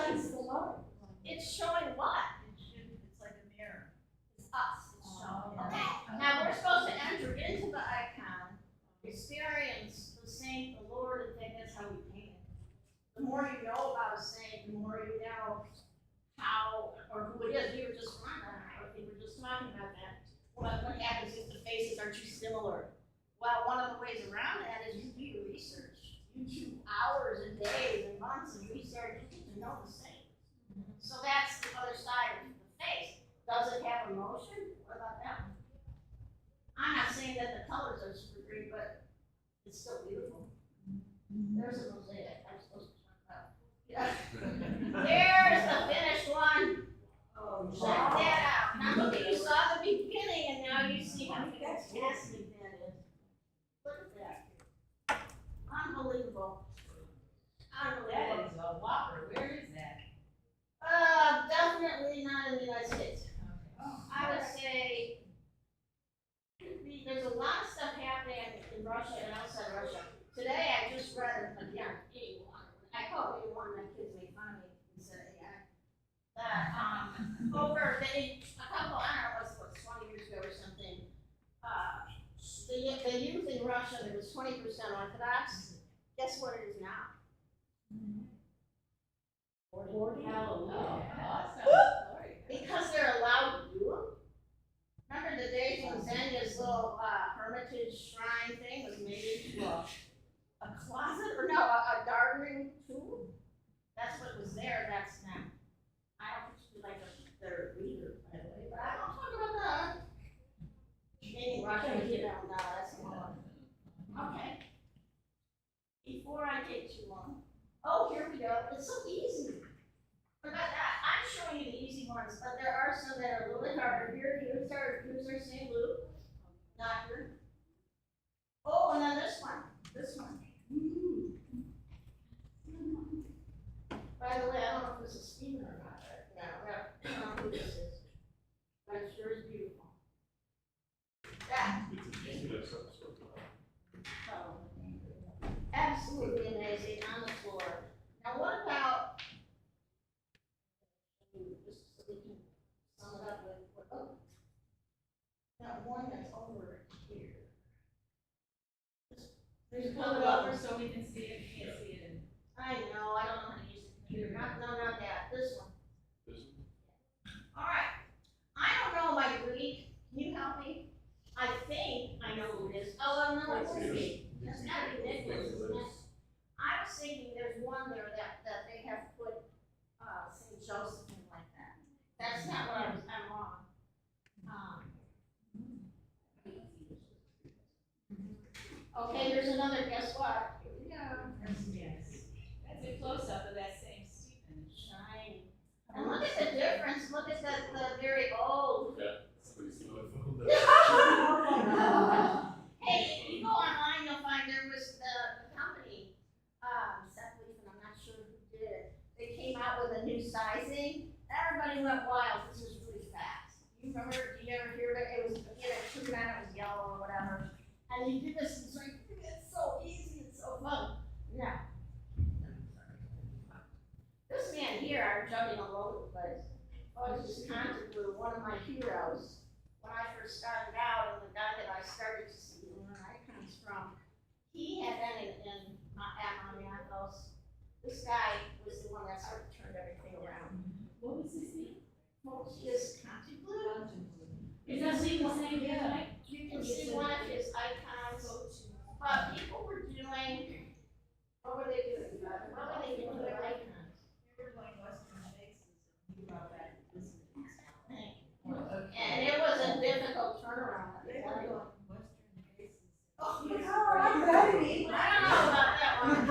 It's showing what? It's like a mirror. It's us. It's showing. Okay. Now we're supposed to enter into the icon, experience the saint, the Lord, and think that's how we paint it. The more you know about a saint, the more you know how or who it is. We were just talking about that. What happens if the faces are too similar? Well, one of the ways around that is you do your research. You do hours and days and months of research. You get to know the saint. So that's the other side of the face. Does it have emotion? What about that one? I'm not saying that the colors are super great, but it's still beautiful. There's a mosaic. I'm supposed to talk about. Yeah. There's the finished one. Oh, check that out. Now look at, you saw the beginning and now you see how fantastic that is. Look at that. Unbelievable. That is a whopper. Where is that? Definitely not in the United States. I would say there's a lot of stuff happening in Russia and outside Russia. Today I just read again, I call it one of my kids made fun of me and said, yeah, that over a couple, I don't know, what's 20 years ago or something, the youth in Russia, there was 20% Orthodox. Guess what it is now? 40. Hallelujah. Because they're allowed to do them. Remember the days when Zenya's little hermitage shrine thing was made into a closet, or no, a gardening tool? That's what was there, that's now. I don't think she's like their leader, by the way, but I don't talk about that. In Russia, you don't know, that's the one. Okay. Before I take too long. Oh, here we go. It's so easy. But I'm showing you the easy ones, but there are some that are a little bit harder. Here's our St. Luke. Doctor. Oh, and then this one. This one. By the way, I don't know if this is Stephen or not. I don't know who this is. But it sure is beautiful. That. Absolutely amazing on the floor. Now what about, just so we can sum it up with, that one that's over here. There's a Pull it couple of over them. so we can see it. We can't see it. I know, I don't know how to use the computer, not that, this one. This one? Alright, I don't know my Greek, can you help me? I think I know who it is, oh, well, no, it wouldn't be, that's gotta be Nicholas, isn't it? I was thinking there's one there that they have put, Saint Joseph in like that. That's not what I'm wrong. Okay, here's another, guess what? Here we go. Yes. That's a close-up of that same Stephen. Shiny. And look at the difference, look at the very old. Yeah, somebody's doing it. Hey, if you go online, you'll find there was the company, Seth Leafman, I'm not sure who did it. They came out with a new sizing. Everybody went wild. This was really fast. You remember? Did you ever hear it? It was, it was yellow or whatever. And you do this, it's like, it's so easy, it's so fun. Yeah. This man here, I'm jumping all over the place. Oh, it's just constantly one of my heroes. When I first started out, and the guy that I started to see where icons from, he had been at Mariano's. This guy was the one that sort of turned everything around. What was his name? What was his Contemplate? Is that what you were saying? Yeah. You can see one of his icons, but people were doing, what were they doing? What were they doing with their icons? They were doing Western faces, and he brought back the business. And it was a difficult turnaround. They were doing Western faces. Oh, I'm ready. I don't know about that one.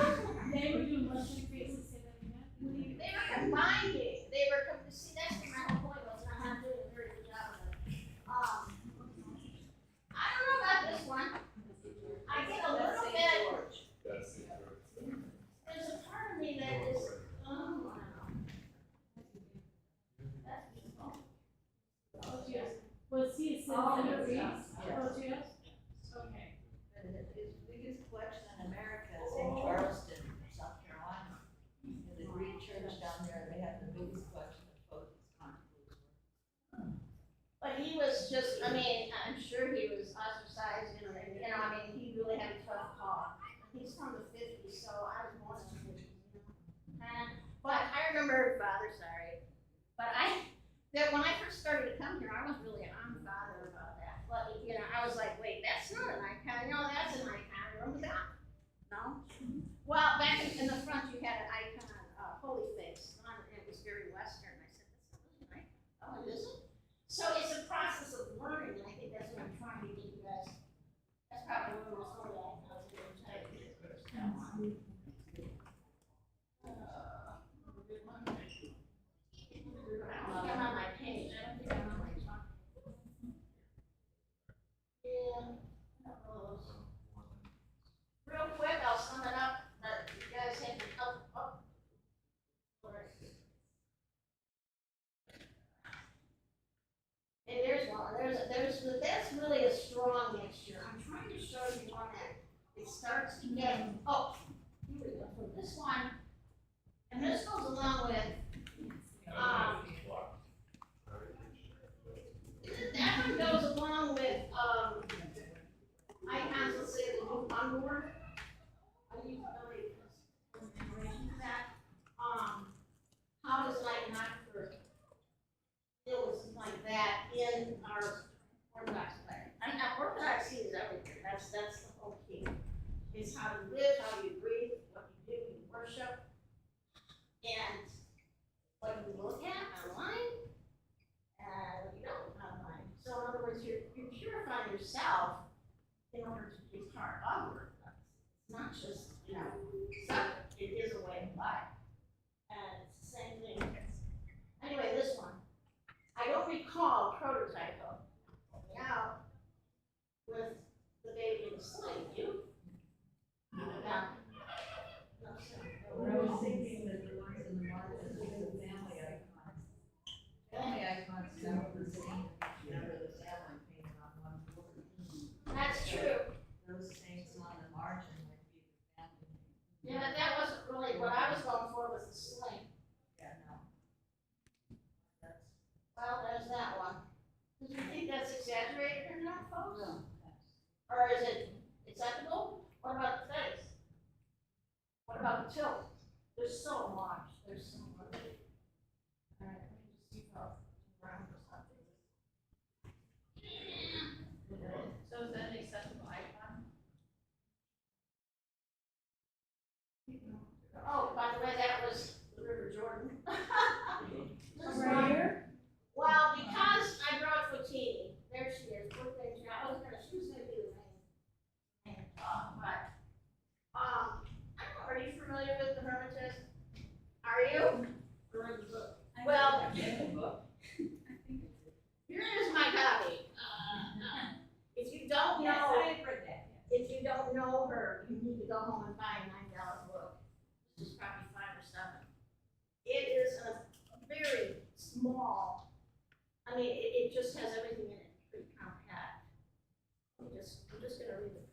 They were doing Western faces, say that again? They were combining, see, that's what my whole point was, and I'm not doing a very good job of it. I don't know about this one. I get a little bit, That's St. George. there's a part of me that is, oh, wow. That's beautiful. Was he a citizen of Greece? Yes. Okay. And his biggest collection in America is in Charleston, South Carolina. In the Greek church down there, they have the biggest collection of both these contemplates. But he was just, I mean, I'm sure he was ostracized, I mean, he really had a tough call. He's from the 50s, so I was born in the 50s, But I remember, Father, sorry, but that when I first started to come here, I was really on Father about that. But, I was like, wait, that's not an icon, no, that's an icon, remember that? No? Well, back in the front, you had an icon, Holy Face, and it was very Western. I said, that's not an icon. Oh, it isn't? So it's a process of learning, and I think that's what I'm trying to get you guys. That's probably one of those holy icons that I'm trying to get first. I don't think I'm on my page. I don't think I'm on my chart. Yeah. Real quick, I'll sum it up. You guys have to up. And there's one. That's really a strong mixture. I'm trying to show you one that it starts to get. Oh, here we go. For this one, and this goes along with. That one goes along with icons. Let's say the new onboard. I need information for that. How does iconographer deal with something like that in our Orthodox way? And Orthodoxy is everything. That's the whole key. It's how you live, how you breathe, what you do, you worship, and what you look at online, and what you don't online. So in other words, you're purifying yourself in order to be part of Orthodoxy. It's not just, stuff. It is a way of life. And it's the same thing. Anyway, this one. I don't recall prototype of coming out with the baby in the sling. You? No. What I was thinking that the ones in the market are the family icons. Family icons never the same, never the family painted on one board. That's true. Those saints on the margin might be the family. Yeah, but that wasn't really what I was going for was the sling. Yeah, no. Well, there's that one. Did you think that's exaggerated or not, folks? No. Or is it acceptable? What about the face? What about the tilt? There's so much, there's so much. All right, let me just see how around or something. So is that an acceptable icon? Oh, by the way, that was the River Jordan. Right here? Well, because I brought Fotini, there she is, poor thing, she was gonna be the main talk, but, I don't know, are you familiar with the Hermitage? Are you? Well, here is my copy. If you don't Yes, know, I have read that. if you don't know her, you need to go home and buy a $9 book. This is probably 5 or 7. It is a very small, I mean, it just has everything in it, pretty compact. I'm just gonna read it.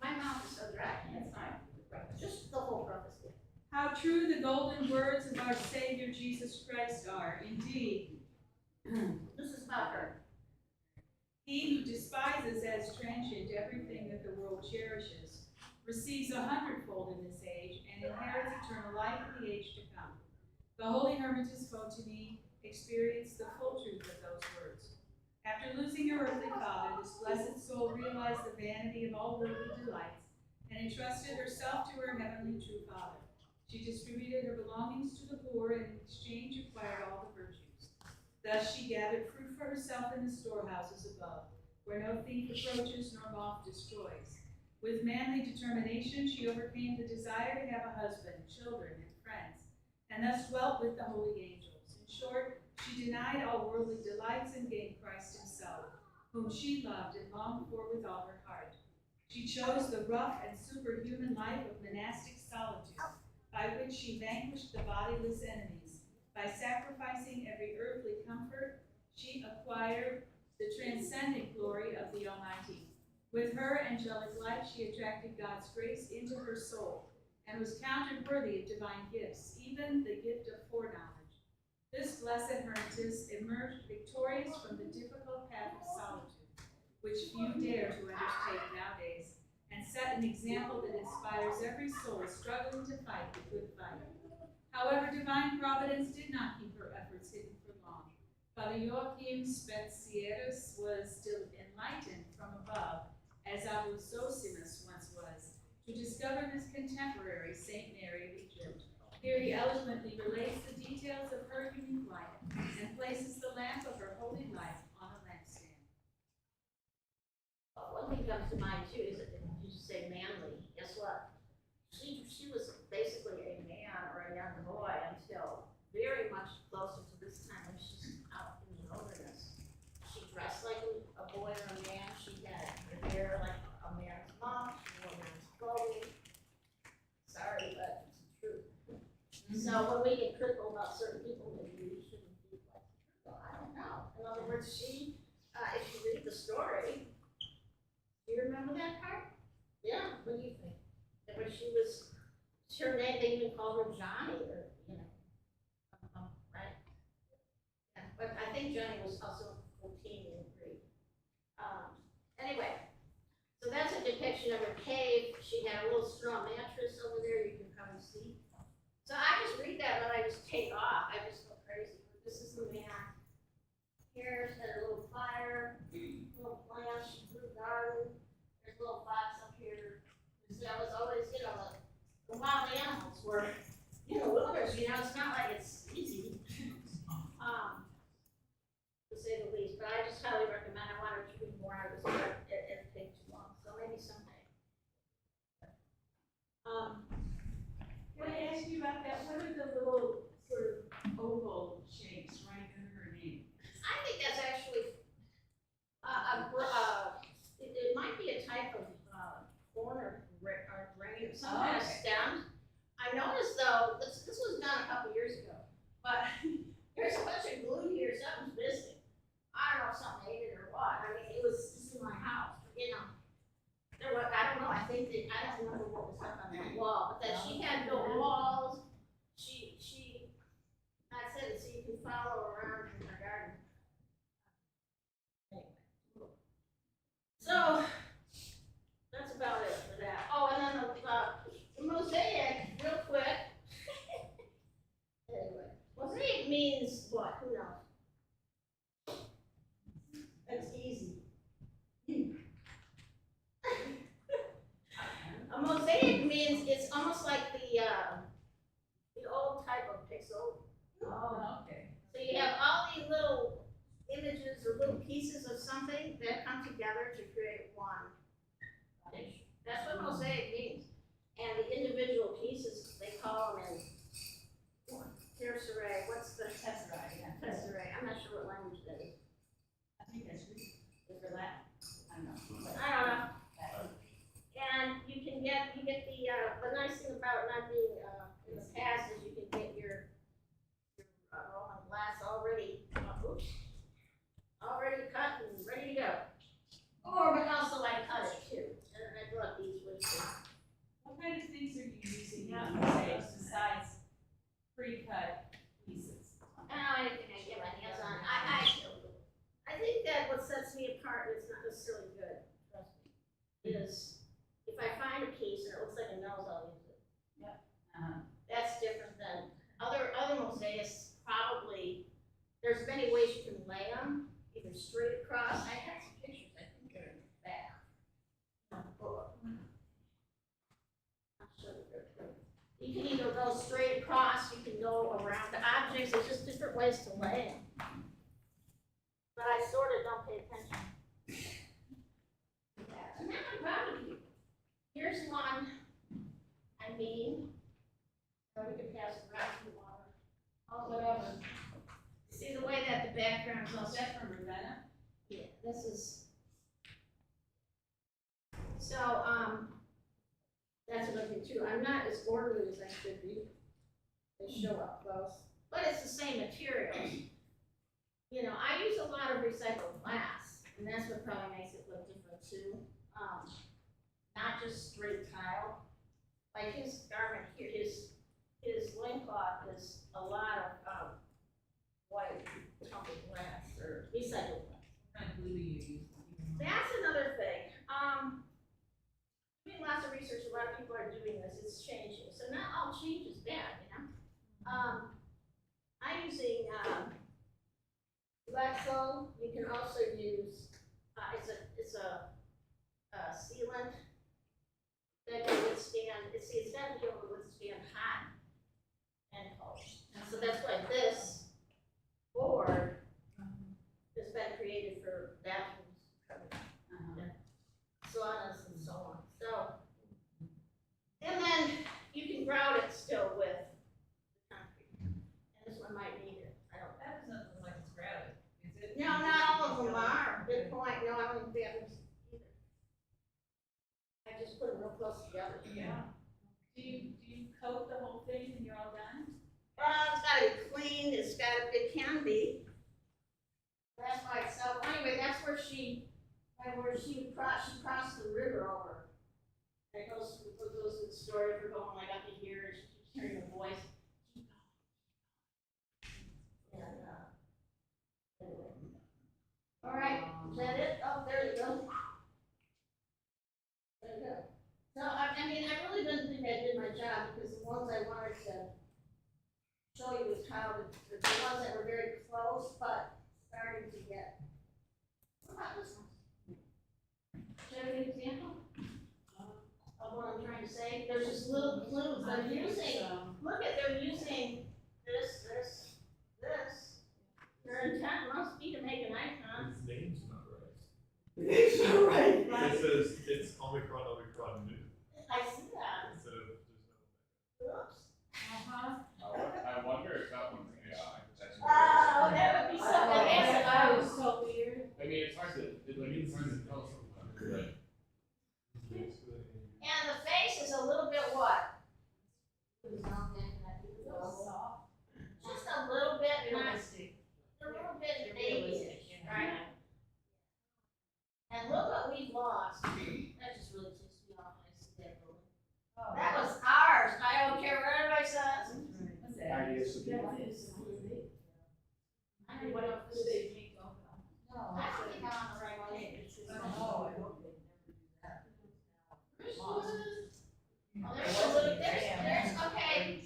My mouth is so dry, that's fine. Just the whole preface. How true the golden words of our Savior Jesus Christ are, indeed. This is about her. He who despises as transient everything that the world cherishes receives 100-fold in this age and inherits eternal life in the age to come. The holy hermitess Fotini experienced the full truth of those words. After losing her earthly father, this blessed soul realized the vanity of all worldly delights and entrusted herself to her heavenly true Father. She distributed her belongings to the poor and in exchange acquired all the virtues. Thus she gathered fruit for herself in the storehouses above, where no thief approaches nor moth destroys. With manly determination, she overcame the desire to have a husband, children, and friends, and thus dwelt with the holy angels. In short, she denied all worldly delights and gained Christ himself, whom she loved and longed for with all her heart. She chose the rough and superhuman life of monastic solitude, by which she vanquished the bodiless enemies. By sacrificing every earthly comfort, she acquired the transcendent glory of the Almighty. With her angelic light, she attracted God's grace into her soul and was counted worthy of divine gifts, even the gift of foreknowledge. This blessed hermitess emerged victorious from the difficult path of solitude, which few dare to undertake nowadays, and set an example that inspires every soul struggling to fight the good fight. However, divine providence did not keep her efforts hidden for long. Father Joachim Spezieris was still enlightened from above, as Abu Zosimus once was, to discover this contemporary Saint Mary of Egypt. Here he eloquently relates the details of her unique life and places the lamp of her holy life on a lampstand. One thing comes to mind too is that you say manly. Guess what? She was basically a man or a young boy until very much closer to this time when she's out in the wilderness. She dressed like a boy or a man. She had her hair like a man's mom. She wore man's clothing. Sorry, but it's the truth. So when we get critical about certain people, maybe we shouldn't be like critical. I don't know. In other words, she, if you read the story, do you remember that part? Yeah, what do you think? That when she was, her name, they even called her Johnny, or, right? Yeah, but I think Johnny was also 14 in Greek. Anyway, so that's a depiction of her cave. She had a little straw mattress over there, you can probably see. So I just read that when I just take off, I just go crazy. This is the man. Here's a little fire, little plants, blue garden. There's a little fox up here. That was always, the wild animals were, wilderness, it's not like it's easy, to say the least. But I just highly recommend, I wanted to read more out of this, but it'd take too long, so maybe someday. Can I ask you about that? What are the little sort of oval shapes right under her name? I think that's actually, it might be a type of corn or grain, some kind of stem. I noticed though, this was done a couple years ago, but there's a bunch of glue here, something's missing. I don't know if something ate it or what. I mean, it was just in my house, there was, I don't know, I don't remember what was up on that wall, but that she had no walls. That's it, so you can follow around in her garden. Anyway. So, that's about it for that. Oh, and then the it means it's almost like the old type of pixel. Oh, okay. So you have all these little images or little pieces of something that come together to create one picture. That's what mosaic means. And the individual pieces, they call them in tesserae. What's the Tesserae, yeah. tesserae? I'm not sure what language that is. I think that's Greek. Is for Latin? I don't know. I don't know. And you get the nice thing about not being in the past is you can get your Roman glass already cut and ready to go. Or but also I cut it too, and I brought these with me. What kind of things are you using in mosaics besides pre-cut pieces? Anything I get my hands on. I think that what sets me apart, and it's not necessarily good, trust me, is if I find a piece and it looks like a nose, I'll use it. That's different than other mosaicists. Probably there's many ways you can lay them, either straight across. I have some pictures. I think they're in the back. You can either go straight across, you can go around the objects. There's just different ways to lay them. But I sort of don't pay attention. And now I'm proud of you. Here's one. I mean, or we can pass it around to the water. Oh, whatever. See the way that the background's all set from Ravenna? Yeah, this is. So, that's another thing too. I'm not as orderly as I should be. They show up close, but it's the same materials. You know, I use a lot of recycled glass, and that's what probably makes it look different too. Not just straight tile. Like his garment here, his loincloth is a lot of white tumbled glass or recycled glass. What kind of glue do you use? That's another thing. Doing lots of research, a lot of people are doing this, it's changing. So not all change is bad, you know? I'm using Lexol. You can also use, it's a sealant that can withstand, it's got to be able to withstand hot and cold. And so that's why this board has been created for bathrooms, saunas and so on. So, and then you can grout it still with the concrete. And this one might need it. I don't know. That doesn't look like it's gravity. Is it? No, not all of them are. Good point. No, I don't think bathrooms either. I just put them real close together. Yeah. Do you coat the whole thing when you're all done? It's gotta be clean. It can be. That's by itself. Anyway, that's where she crossed the river over. And it goes to the story of her going like up to here, and she keeps hearing a voice. And anyway. All right, is that it? Oh, there you go. There you go. So I mean, I really didn't think I did my job because the ones I wanted to show you was how the ones that were very close, but starting to get. What about this one? Show you an example of what I'm trying to say. There's just little clues. They're using. Look at they're using this. Their intent must be to make an icon. Its name's not right. It's not right. It says it's Omicron new. I see that. Instead of Oops. I wonder if that one's AI. Oh, that would be so good. That was so weird. I mean, it's hard to tell sometimes, but. And the face is a little bit what? Just a little bit, not a little bit babyish, right? And look what we've lost. That just really ticks me off when I see that building. That was ours. I don't care what anybody says. What's that? I don't know what else this is. I don't think I'm on the right one. Oh, I hope they never do that. Oh, there's a little, there's, okay,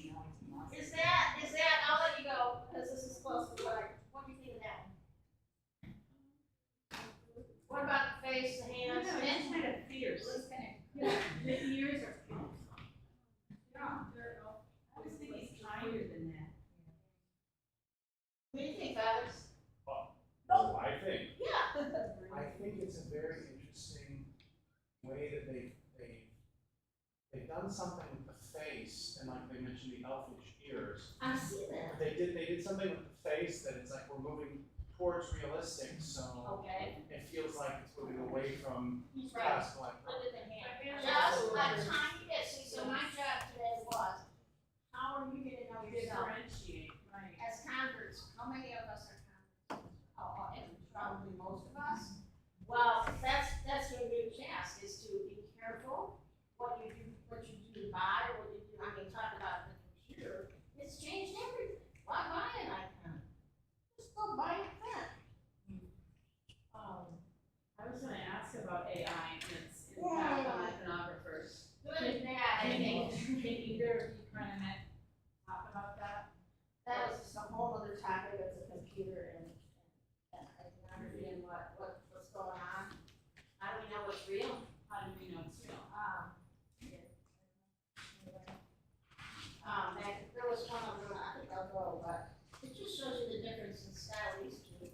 done something with the face, and like they mentioned the elfish ears. I see that. But they did something with the face that it's like we're moving towards realistic, so Okay. it feels like it's moving away from He's right. classical. Look at the hand. Just a tiny bit, see, so my job today was, how are you gonna know yourself? Differentiate, right. As converts, how many of us are converts? And probably most of us. Well, that's your new task, is to be careful what you do to buy, what you do, I mean, talk about the computer, it's changed everything. Why buy an icon? Just go buy a pen. I was gonna ask about AI and its impact on iconographers. Good and bad. Can either of you kind of talk about that? That was just a whole other topic of the computer and iconography and what's going on. How do we know what's real? How do we know it's real? There was one of them, I think I'll go, but it just shows you the difference in style these two.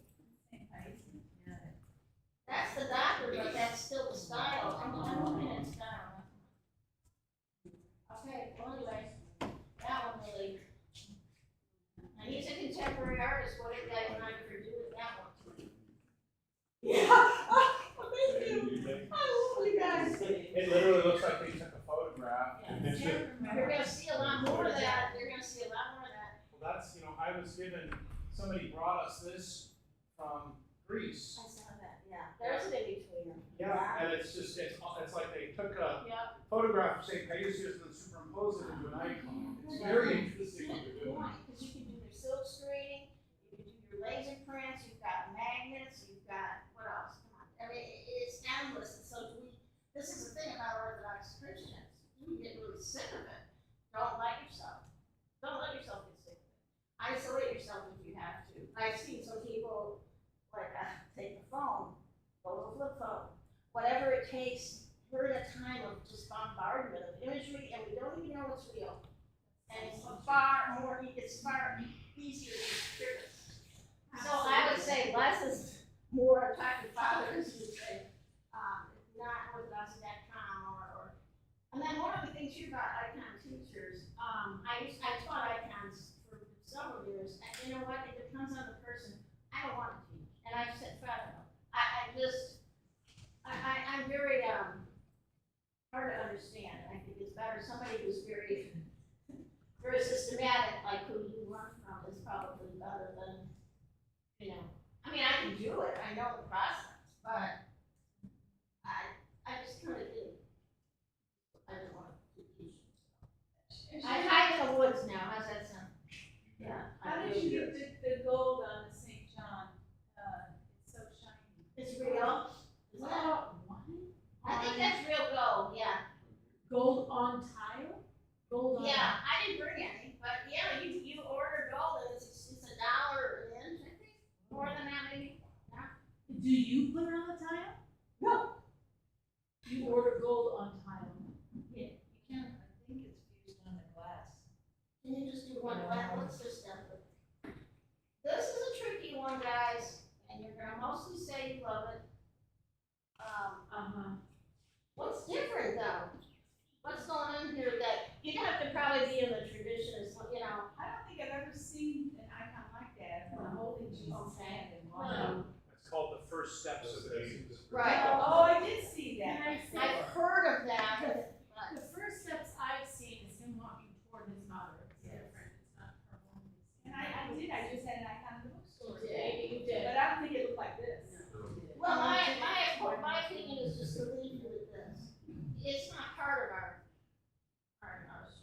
That's the doctor, but that's still the style. I'm looking at style. Okay, well anyway, that one really. And he's a contemporary artist, what did the iconographer do with that one? Yeah, amazing. I love you guys. It literally looks like they took a photograph and it's just. You're gonna see a lot more of that, you're gonna see a lot more of that. Well, that's, I was given, somebody brought us this from Greece. I saw that, yeah. There's a big between them. Yeah, and it's just, it's like they took a Yep. photograph of St. Paisius and then superimposed it into an icon. It's very interesting what they're doing. Because you can do your silk screening, you can do your laser prints, you've got magnets, you've got, what else? Come on. I mean, it's endless. And so this is the thing about Orthodox Christians. You get really sick of it. Don't let yourself. Don't let yourself get sick of it. Isolate yourself if you have to. I've seen some people like take the phone, go to a flip phone, whatever it takes. We're in a time of just bombardment of imagery, and we don't even know what's real. And it's far easier to experience. So I would say less is more. I'm talking fathers who say, not orthodox.com or. And then one other thing too about icon teachers, I taught icons for several years, and you know what? It depends on the person. I don't want to teach, and I've said, I don't know. I'm very hard to understand. I think it's better somebody who's very, very systematic, like who you learn from, is probably better than, I mean, I can do it. I know the process, but I just kind of did. I don't want to teach. I hide in the woods now. How's that sound? Yeah. How did you get the gold on the St. John? It's so shiny. It's real. Is that? I think that's real gold. Yeah. Gold on tile? Gold on Yeah, I didn't bring any, but yeah, you order gold and it's $1 an inch, I think. More than that, maybe. Yeah. Do you put it on the tile? No. You order gold on tile. Yeah, you can. I think it's fused on the glass. Can you just do one? What's this stuff? This is a tricky one, guys, and you're gonna mostly say you love it. What's different though? What's going on here that you have to probably be in the tradition, I don't think I've ever seen an icon like that, holding Jesus' hand and No. It's called the first steps of the. Right. Oh, I did see that. I've heard of that, but. The first steps I've seen is him walking toward his mother. It's different. It's not her woman. And I just had an icon in the bookstore. You did. But I don't think it looked like this. Well, my opinion is just to leave you with this. It's not part of our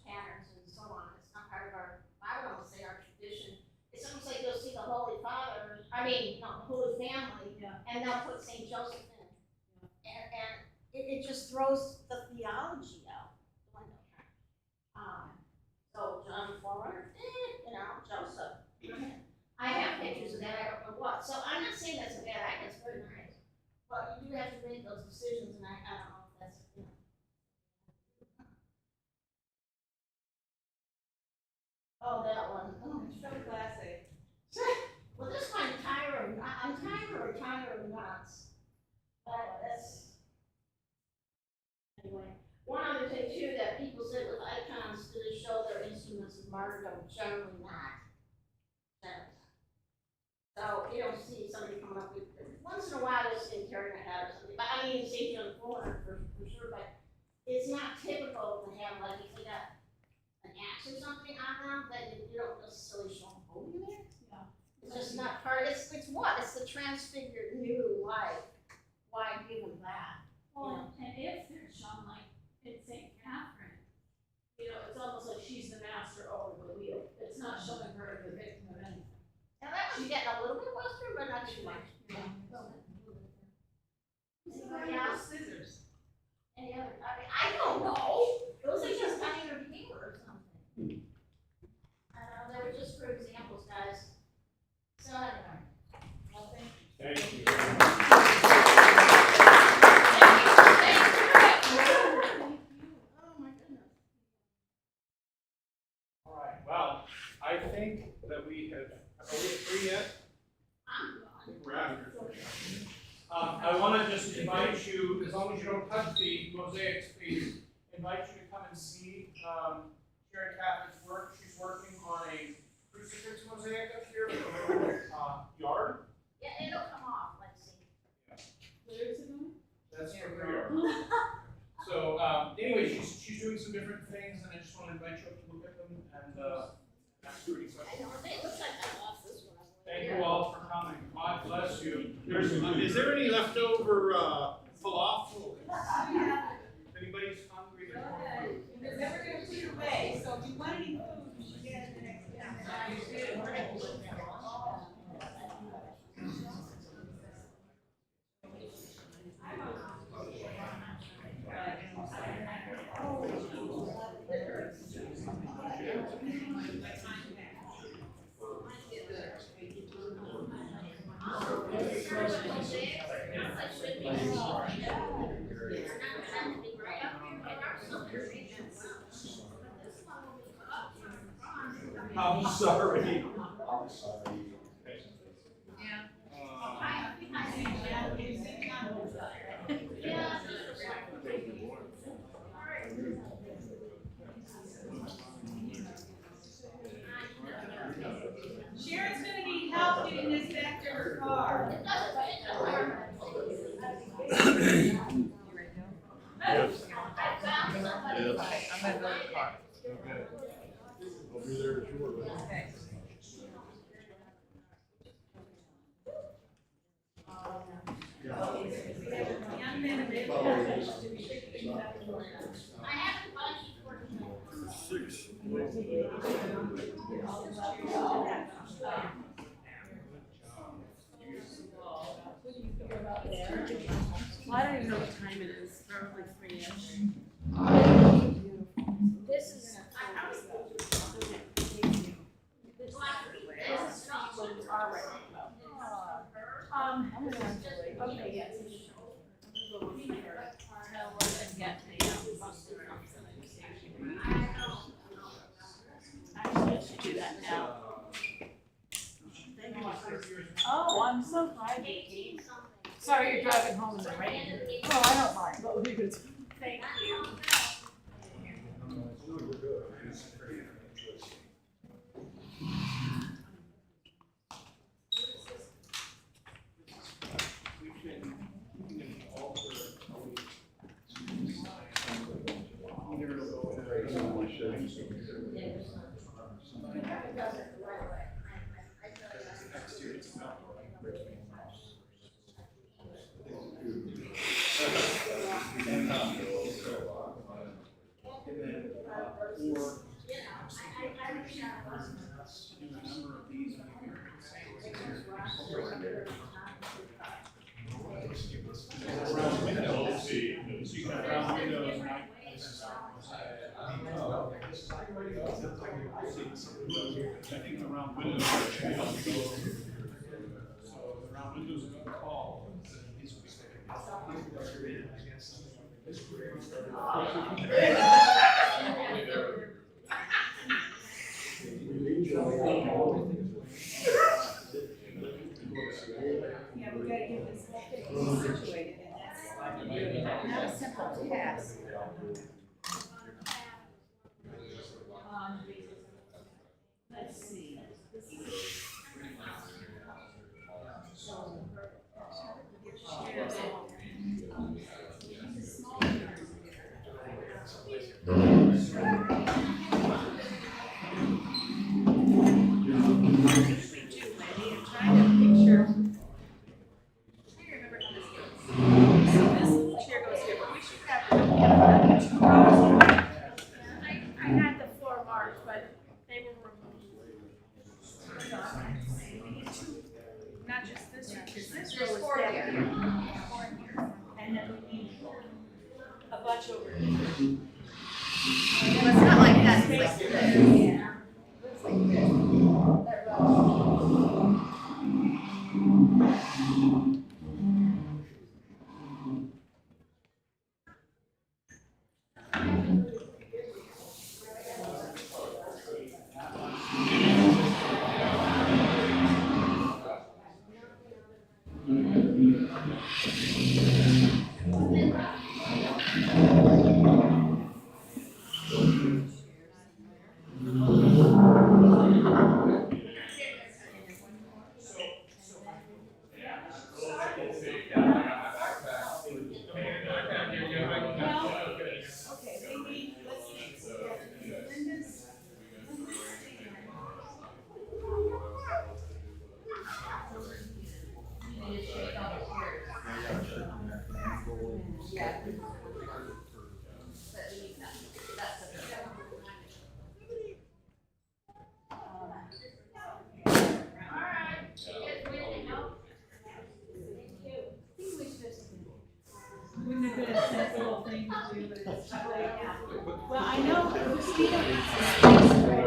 patterns and so on. It's not part of our, I would almost say our tradition. It's almost like you'll see the Holy Father, the Holy Family, and they'll put St. Joseph in. And it just throws the theology out the window. So John Forward, Joseph. I have pictures of that, I don't know what. So I'm not saying that's a bad idea, it's very nice. But you do have to make those decisions, and I don't know if that's, Oh, that one. Oh, It's so classic. Well, this one, I'm tired of nuts. But that's, anyway. One other thing too, that people sit with icons, do they show their instruments of martyrdom? Generally not. Generally not. So you don't see somebody coming up with, once in a while you'll see them carrying a hat or something, but I mean, safety on the corner for sure, but it's not typical to have, like, if they got an axe or something on them, that you don't necessarily show them holding it. Yeah. It's just not part, it's what? It's the transfigured new life. Why give them that? Well, and if they're shown like in St. Catherine, you know, it's almost like she's the master over the wheel. It's not showing her the victim of anything. Now that was getting a little bit Western, but not too much. Anybody else? Scissors. Any other, I don't know. Those are just cutting or paper or something. They were just for examples, guys. So anyway. Well, thank you. Thank you. Oh my goodness. All right, well, I think that we have, are we free yet? I think we're out here. I want to just invite you, as long as you don't touch the mosaics, please, invite you to come and see Sharon Catherine's work. She's working on a crucifix mosaic up here in a little yard. Yeah, it'll come off, let's see. Where is it going? That's from her yard. So anyway, she's doing some different things, and I just want to invite you up to look at them and ask you any I questions. know, it looks like I lost this one. Thank you all for coming. God bless you. Is there any leftover falafel? If anybody's hungry, there's more food. They're never gonna put it away, so if you want any food, you should get it the next time. I'm sorry. I'm sorry. Sharon's gonna need help getting this back to her car. It doesn't fit the car. Yes. I found somebody. Yes. I'm gonna go to the car. Okay. I'll be there shortly. Young men and baby. I have a bunch for tonight. 6. Well, I don't even know what time it is. Probably 3-ish. This is, I was. Okay, yes. Actually, I should do that now. Oh, I'm so glad you came. Sorry you're driving home in the rain. Oh, I don't mind. That would be good. Thank you. We've been keeping an altar around windows. So you can have round windows, I think the round windows. So the round windows are tall. Yeah, we gotta get this whole thing situated, and that's not a simple task. Well, I know Christina wants a space for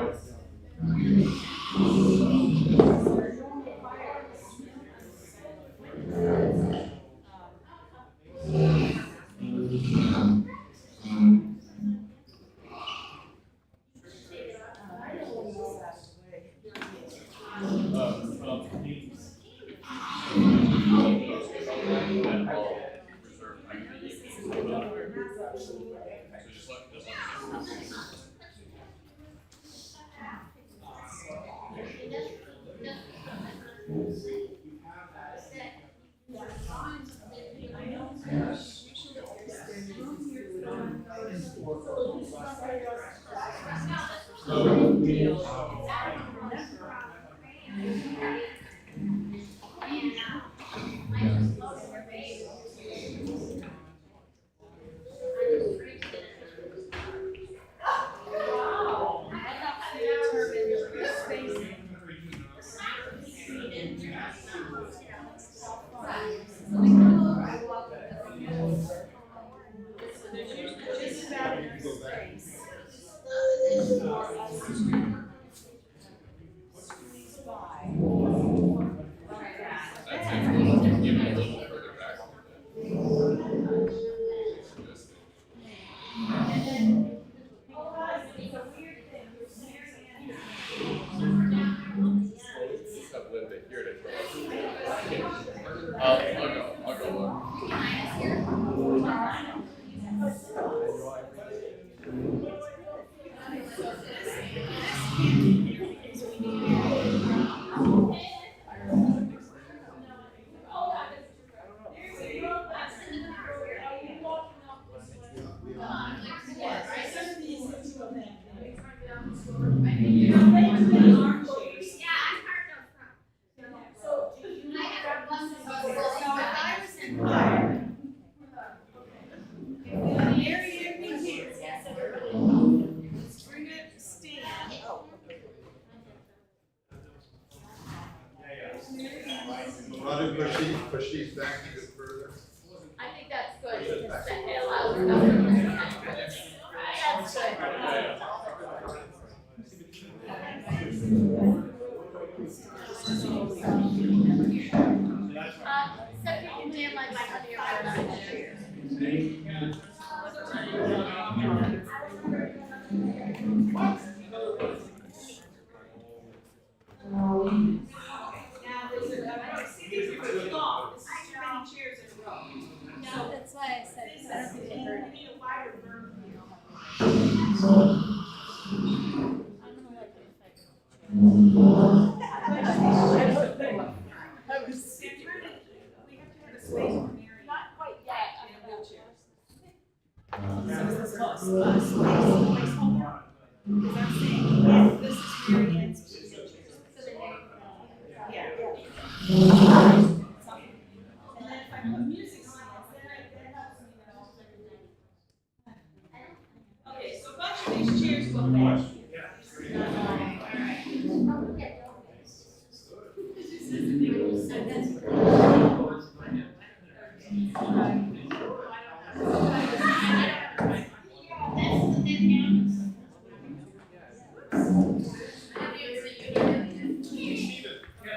I'll go look. Want to push these back a bit further? I think that's good, because it allows another. That's so you can jam like my honey or That's why I said, I don't think it hurt. Not quite yet. Because I'm saying, yes, this is Mary Ann's signature. Yeah. And then if I put music stands, that helps me know. Okay, so a bunch of these chairs go back.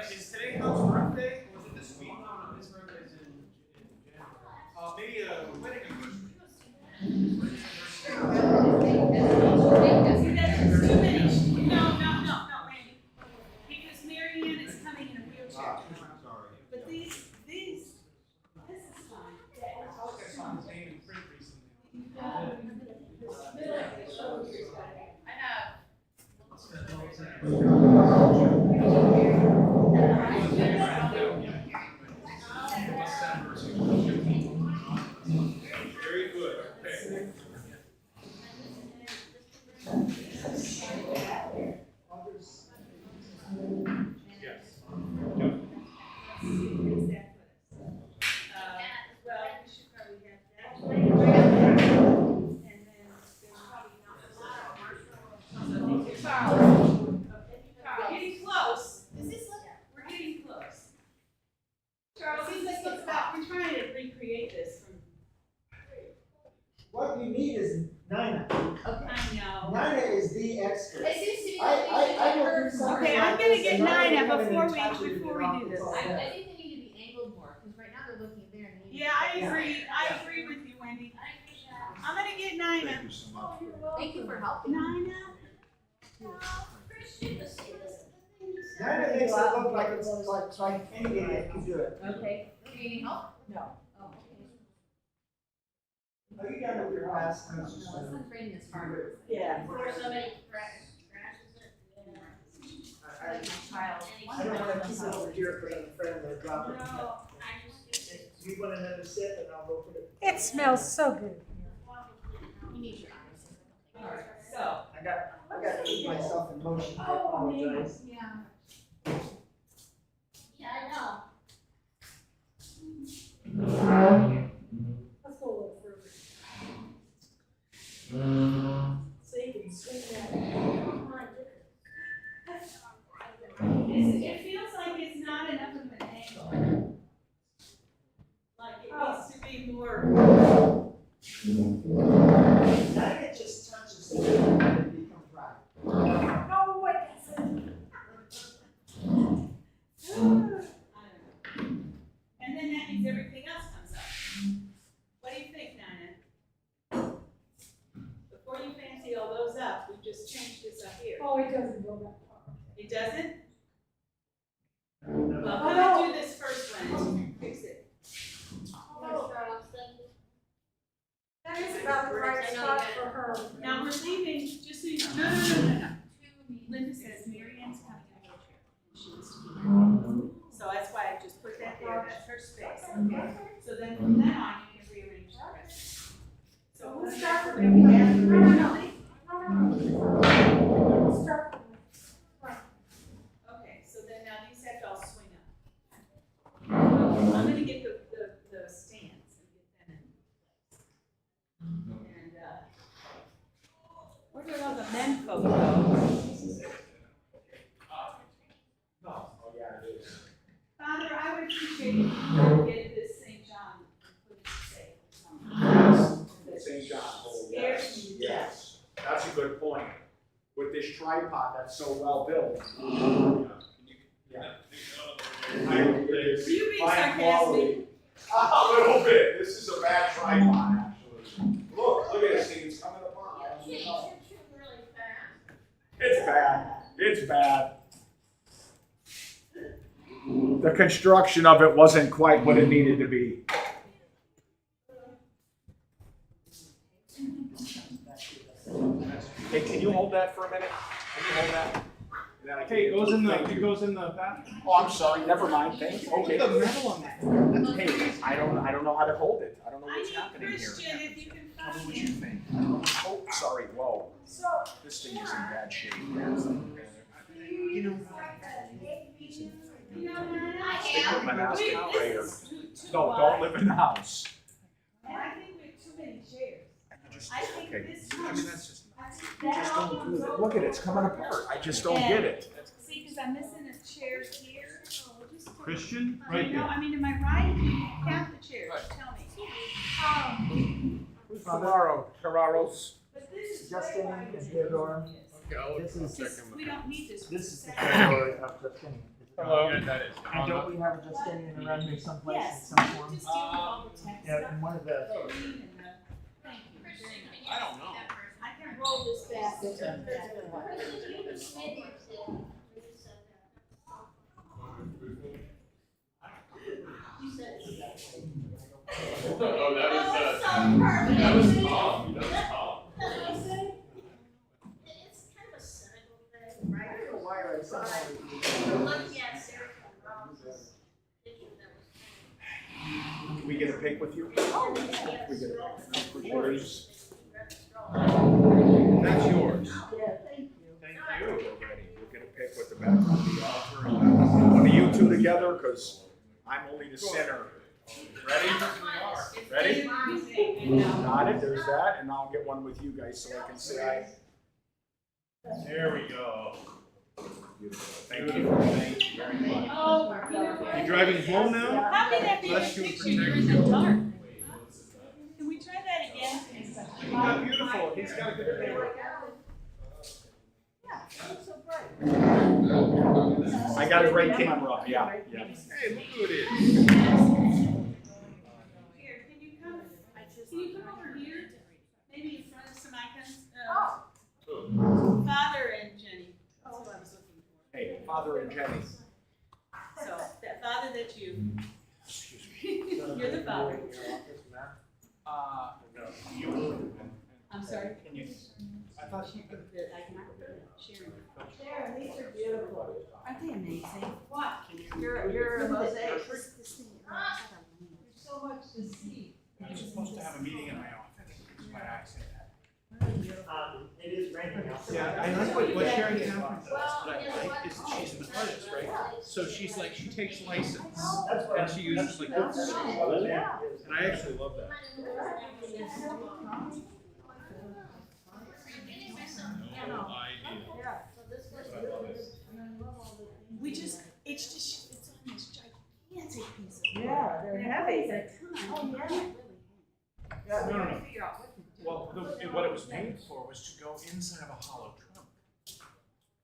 Is today Coach's birthday, or was it this week? No, his birthday's in January. Maybe a wedding anniversary. Nina is the expert. It seems to be I that will we do need to something Okay, like I'm gonna this get and I Nina haven't before even touched it we and do this. it's all I set. think they need to be angled more, because right now they're looking there and they need. Yeah, I agree with you, Wendy. I'm gonna get Nina. Thank you so much. Thank you for helping. Nina? Christian, the same as the thing you said. Nina makes it look like it's like any idiot can do it. Okay, do you need help? No. Oh, okay. Are you done with your class? No, it's not training as hard. Yeah. Before somebody crashes it. Like my child. I don't wanna keep it over here because I'm afraid I'm gonna drop it. No, I just. You want another sip and I'll go put it. It smells so good. You need your eyes. Alright, so. I got to keep myself in motion, I apologize. Yeah. Yeah, I know. Let's go a little further. So you can swing that. Oh my goodness. It feels like it's not enough of an angle. Like it needs to be more. Now it just touches the and it becomes right. No, wait, that's it. And then that means everything else comes up. What do you think, Nina? Before you fancy all those up, we just changed this up here. Oh, it doesn't go that far. It doesn't? Well, I'm gonna do this first one, fix it. That is about the right spot for her. Now, we're leaving, just so you know, no. Linda says Mary Ann's coming in a wheelchair, and she wants to be here. So that's why I just put that there, that's her space, okay? So then from then on, you can rearrange the rest. So Let's we'll start start with with. Let's start with Okay, so then now these have to all swing up. I'm gonna get the stands and get them in place. And, where did all the men folk go? Father, I would appreciate if you could get this St. John and put it safe. St. John. Yes. Yes, that's a good point. With this tripod that's so well built. Yeah. Were you being sarcastic? A little bit. This is a bad tripod, actually. Look at this thing. It's coming apart. Really fast. It's bad. It's bad. The construction of it wasn't quite what it needed to be. Hey, can you hold that for a minute? Can you hold that? And then I can Hey, get to it goes in the bathroom. Oh, I'm sorry. Never mind. Thanks. Okay. Look at the metal on that. Hey, I don't know how to hold it. I don't know I what's need happening here. Christian, if you can Tell me find what you him. think. Oh, sorry. Whoa. This thing is in bad shape. You know. Stick with my mask and prayer. No, don't live in the house. And I think we have too many chairs. I think Okay. this I one. mean, that's just look at it. It's coming apart. I just don't get it. See, because I'm missing a chair here. Christian, I right know, there. I mean, am I right? Count the chairs, tell me. Carraros. But this is Justin way wider and than Theodore. Okay, I'll This is, this. We don't need this. this is the category of Justinian. Hello. Yeah, that is. And don't we have a Justinian around here someplace in Yes, some form? just deal with all the text Yeah, stuff. and one of the, The green and the, thank you very much. I don't know. I can roll this back. Oh, that was, So perfect. that was calm. That was calm. It's kind of a cynical thing, right? I don't know why I somehow. We're looking at Sarah Rollins' picture that was. Can we get a pic with you? Oh, We get a pic for yours. That's yours. Yeah, thank you. Thank We're you. ready. We'll get a pic with the background of the altar. One of you two together, because I'm only the sinner. Ready? Ready? Got it. There's that, and I'll get one with you guys so I can say There we go. thank you. Thank you very much. Oh, my God. You driving home now? How can that be a Bless you and picture, you're in the dark? Can we try that again? He's got beautiful. He's got a good camera. That's so bright. I got a great camera, yeah. Hey, look who it is. Here, can you come over here? Maybe in front of some icons? Father and Jenny. That's what I was looking for. Hey, Father and Jenny. So, that father that you, you're the father. I'm sorry? Can you, I thought she could, I cannot, Sharon. Sharon, these are beautiful. Aren't they amazing? What? You're a mosaic. There's so much to see. I'm supposed to have a meeting in my office. That's why I say that. It is raining outside. Yeah, I like what Sharon Catherine does, Well, what I like is that she's an artist, right? So she's like, she takes license, That's what and she uses like, and Yeah. I actually love that. No idea. We just, it's on this gigantic piece of. Yeah, they're heavy. It's a ton. Oh, yeah. No. Well, what it was made for was to go inside of a hollow trunk.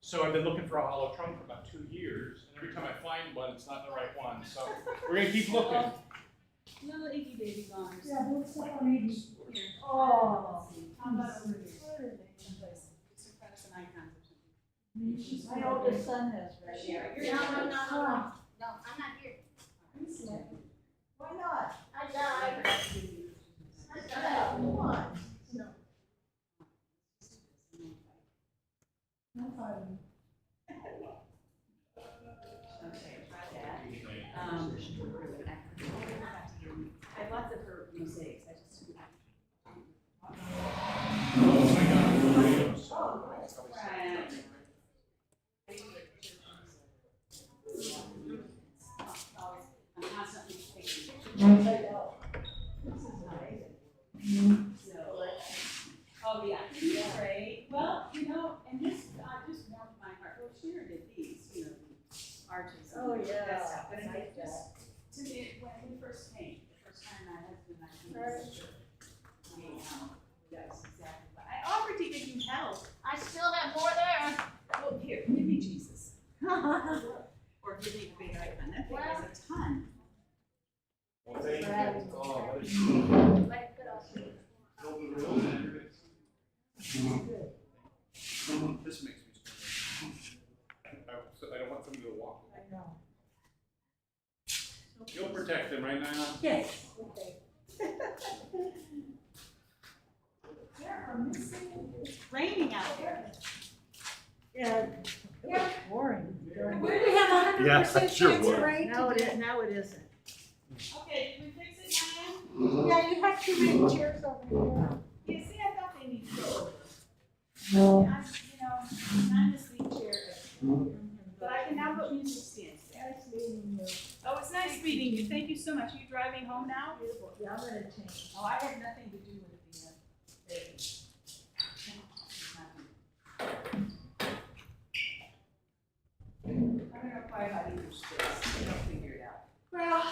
So I've been looking for a hollow trunk for about 2 years, and every time I find one, it's not the right one. So we're gonna keep looking. Little inky baby bombs. Yeah, what's up on Eden? Here. Oh. How about over here? Someplace. Just in front of some icons or something. My oldest son has right here. No, I'm not here. Why not? I died. Come on. No fighting. Okay, try that. I have lots of her mosaics, I just. I'm constantly taking pictures. This is nice. So, oh, yeah, this is great. Well, you know, and this, just warmed my heart. Well, Sharon did these, you know, the arches. and Oh, yeah. that stuff. But I like it just, to me, when we first came, the first time my husband and I came to this church, that was exactly what, I offered to give you help. I still have more there. Oh, here, give me Jesus. Or give me a big icon. That thing is a ton. Well, thank you. Oh, what is Like, put off. This makes me scared. I don't want somebody to walk. I know. You'll protect them right now? Yes. Okay. It's raining out there. Yeah, it was boring. Where do we have 100% Yeah, chance sure of would. rain Now today? now it isn't. Okay, can we fix it, Diane? Yeah, you have too many chairs over here. Yeah, see, I thought they needed to go. No. I'm, you know, I'm the sweet chair. But I can now put music stands there. Nice meeting you. Oh, it's nice meeting you. Thank you so much. Are you driving home now? Beautiful. Yeah, I'm gonna change. Oh, I had nothing to do with the baby. I'm gonna apply about either space. I'll figure it out. Well,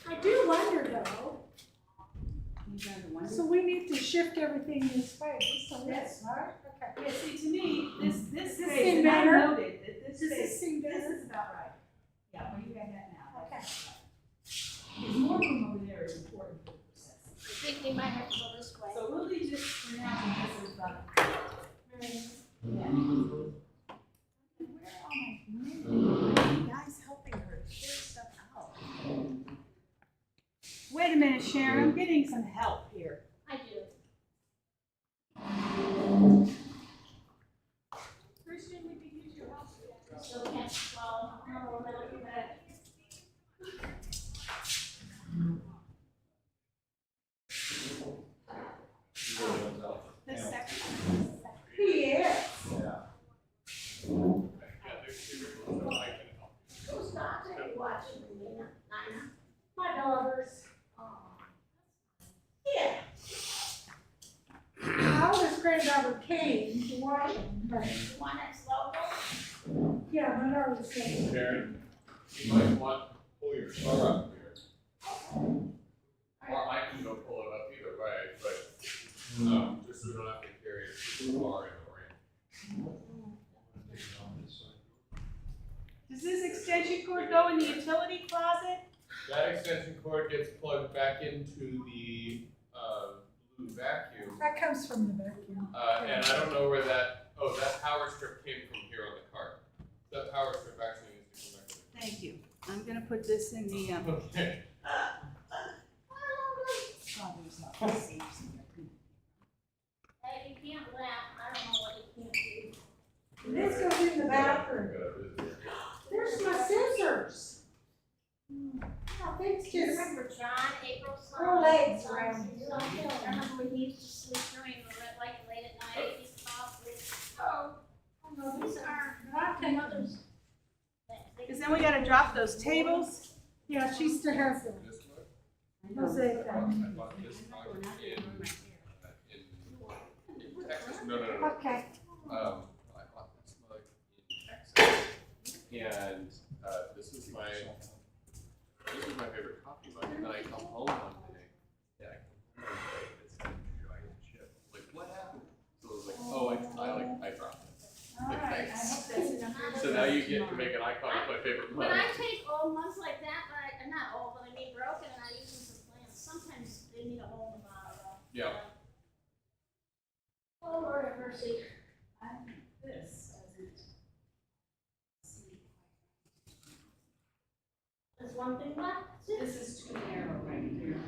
I do wonder though, You guys are wondering? so we need to shift everything this way, so Yes. that's right? Okay. Yeah, see, to me, this Does this space, seem and I better? noted that this Does this space, seem this better? is about right. Yeah, well, you got that now. Okay. There's more room over there is important for the process. I think we might have to go this way. So we'll leave this for now, and this is about. Yeah. Where are my men? You guys helping her clear stuff out. Wait a minute, Sharon, I'm getting some help here. I do. Christian, we could use your help. Still can't swallow. No, no, you bet. The second. He is. Who's not watching me, Nina? My daughters. Yeah. My oldest granddaughter came to watch them, but The one that's local? yeah, my daughter was saying. Karen, you might want to pull your car up here. Or I can go pull it up either way, but Just so we don't have to carry it too far in the rain. Does this extension cord go in the utility closet? That extension cord gets plugged back into the blue vacuum. That comes from the vacuum. And I don't know where that, that power strip came from here on the cart. That power strip actually needs to connect. Thank you. I'm gonna put this in the, Okay. father's office. Hey, you can't laugh, I don't know what you can't do. This goes in the bathroom. There's my scissors. Oh, thanks, Do you Jess. remember John, April's son? Her legs Son, around son, I remember when he used to sleep during the, like, late at night, he's softly, oh, these are, mothers. Cause then we gotta drop those tables. Yeah, she still has them. Jose. I bought this mug in Texas. No. Okay. I bought this mug in Texas, and this is my favorite coffee mug. And then I come home one day, and it's a giant chip. Like, what happened? So I was like, oh, I dropped it. Like, thanks. So now you get to make an icon of my favorite mug. When I take old ones like that, not old, but I mean broken, and I use them for plants, sometimes they need a whole new model. Yeah. Oh, Lord have mercy. This There's one thing left. This is too narrow right here.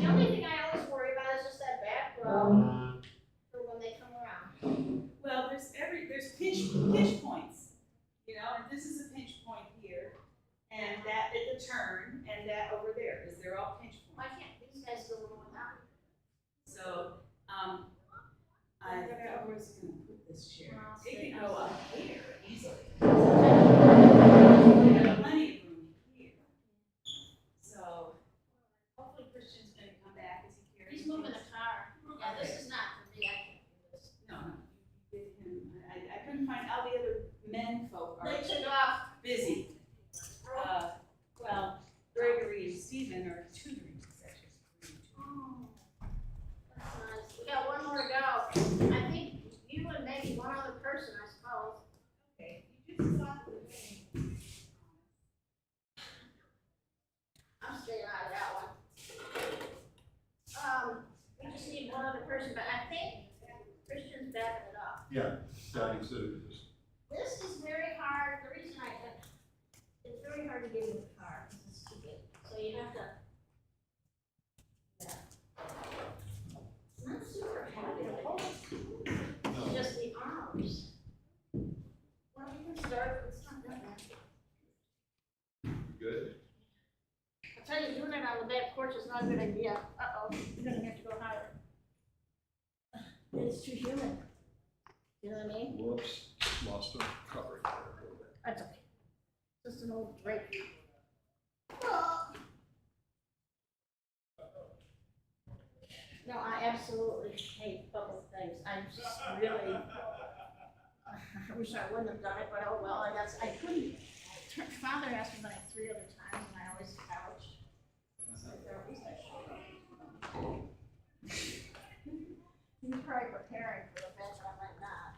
The only thing I always worry about is just that back row for when they come around. Well, there's pinch points, you know, and this is a pinch point here, and that at the turn, and that over there, because they're all pinch points. Why can't these guys go without? So, I was gonna put this chair, it can go up here easily. We have plenty of room here. So, hopefully Christian's gonna come back as he carries. He's moving a car. Yeah, this is not for me, I can't do this. No, you give him, I couldn't find, all the other men folk are They took off. busy. Well, Gregory and Stephen are tutoring sessions. Oh, that's nice. We got one more to go. I think you and maybe one other person, I suppose. Okay, you just stop the thing. I'm staying out of that one. We just need one other person, but I think Christian's backing it up. Yeah, starting services. This is very hard, the reason it's very hard to get in the car, because it's too big, so you have to. Yeah. It's not super heavy to hold, it's just the arms. Well, we can start, it's not that bad. Good? I'll tell you, doing it on the back porch is not a good idea, uh-oh, you're gonna have to go higher. It's too humid. You know what I mean? Whoops, lost a cover. That's okay. Just an old break. Oh. No, I absolutely hate public things. I'm just really, I wish I wouldn't have done it, but oh well, I guess I couldn't. Father asked me like 3 other times and I always couched. So at least I showed up. He's probably preparing for the fact that I might not.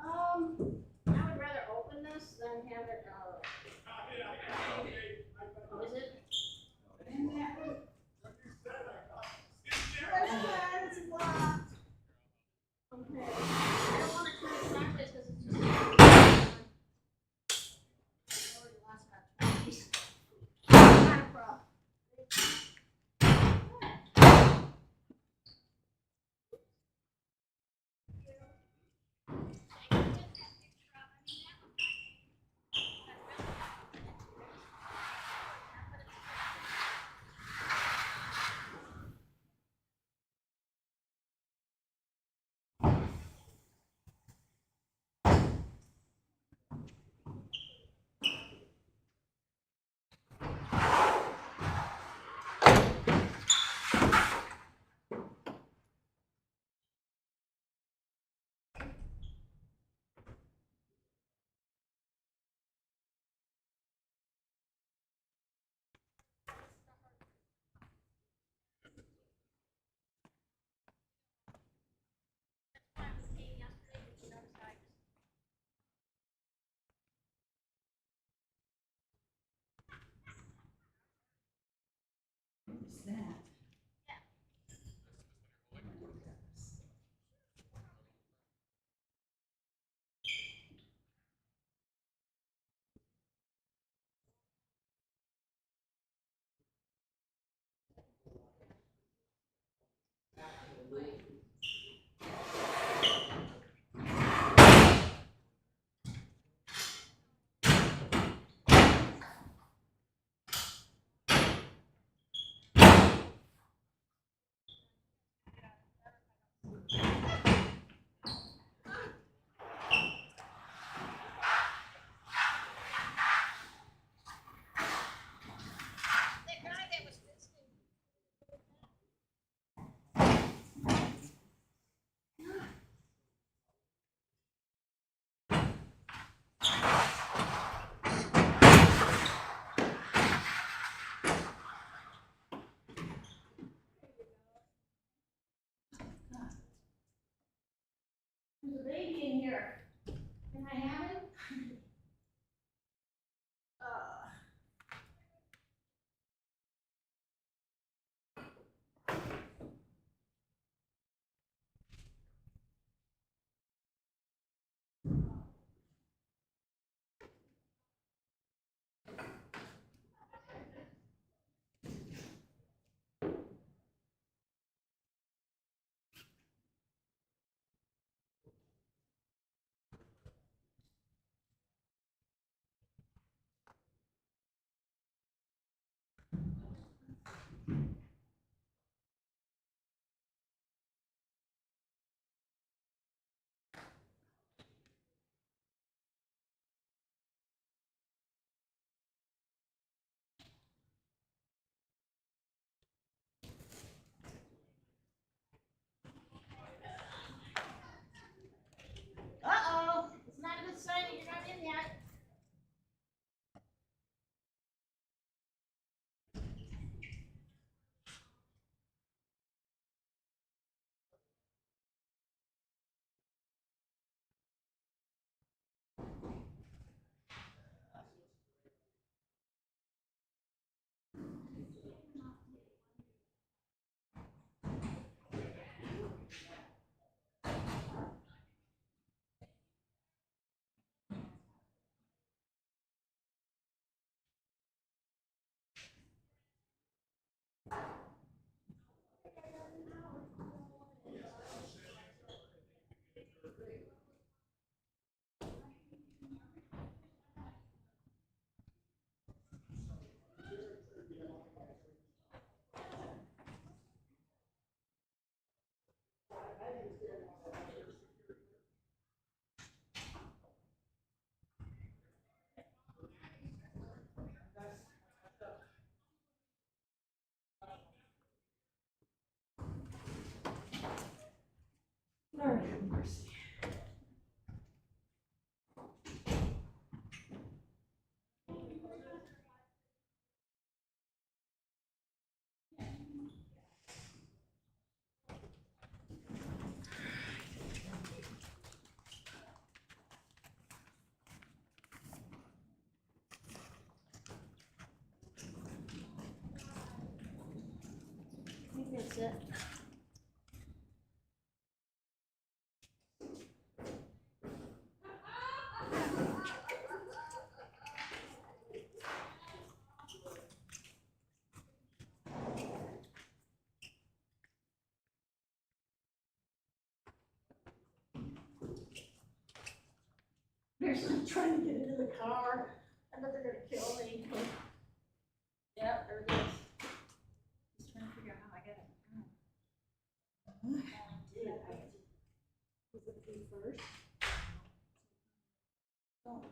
I would rather open this than have it, what is it? It's locked. Okay, I don't wanna turn it sideways because it's just. I already lost about 20 pieces. Not a problem. that? That guy that was visiting. There's a baby in here. Can I have him? Uh-oh, it's not a good sign that you're not in yet. Lord have mercy. I think that's it. They're still trying to get into the car. I bet they're gonna kill me. Yep, there it is. Just trying to figure out how I get it. Was it the first? Don't know.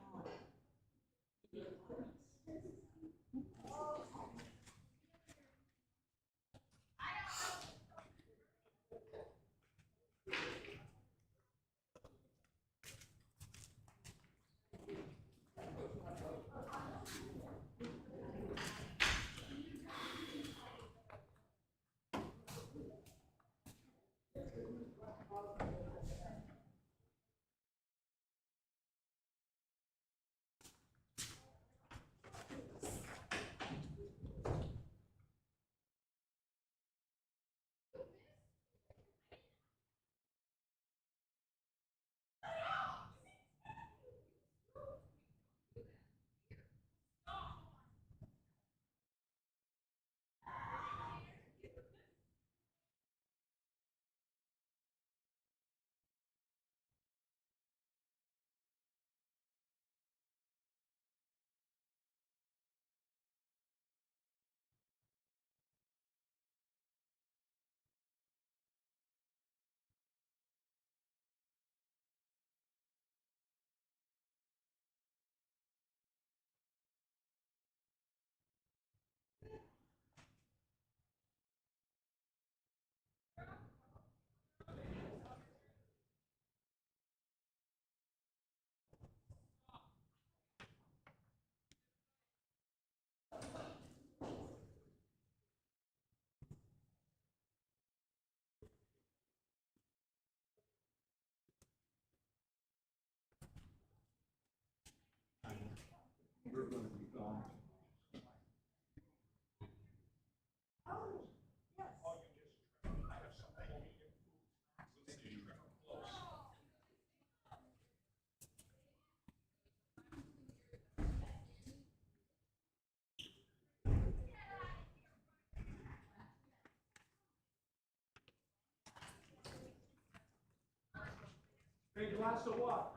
glass of what?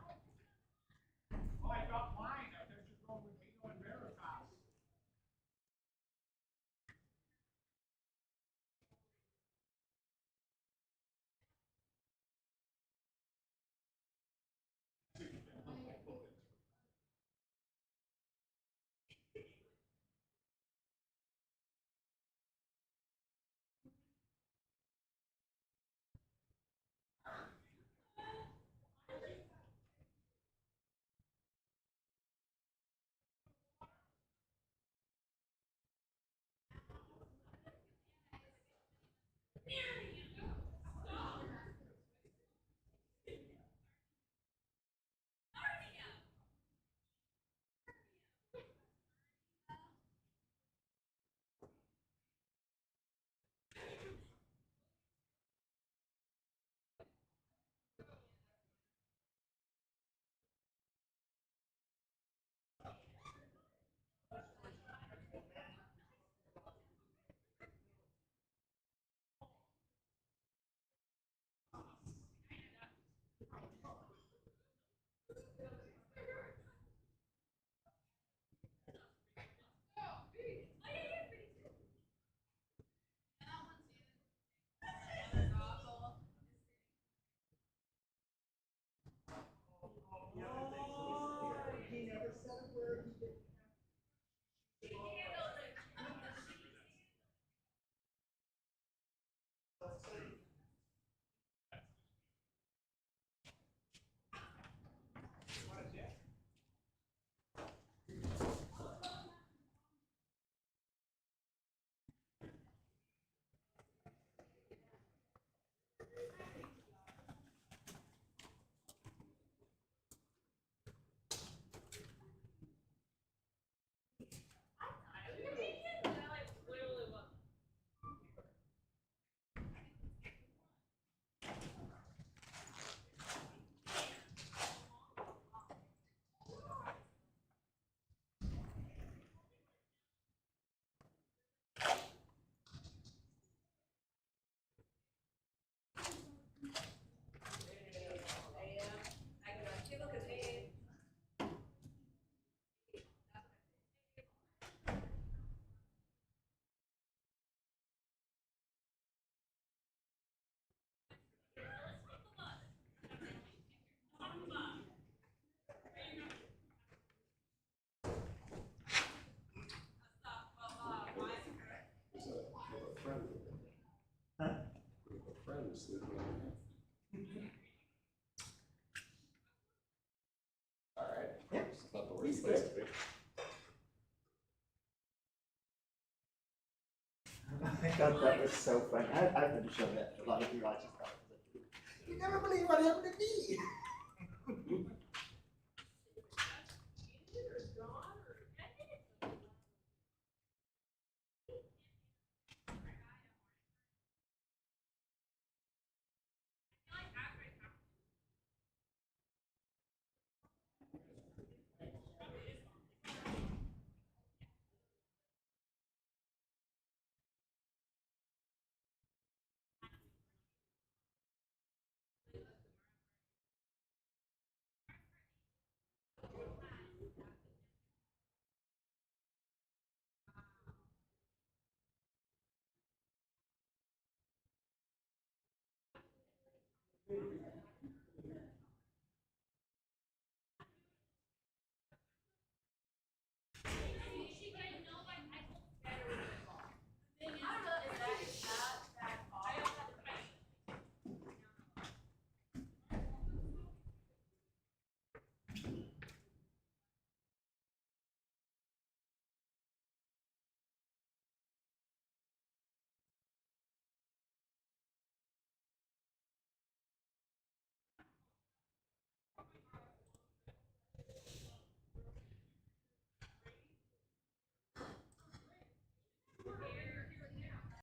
Oh, I dropped mine. I thought you were going with Vino and Veritas. He's good. I thought that was so funny. I've been to show that to a lot of you. I just thought it was like, you never believe what happened to me.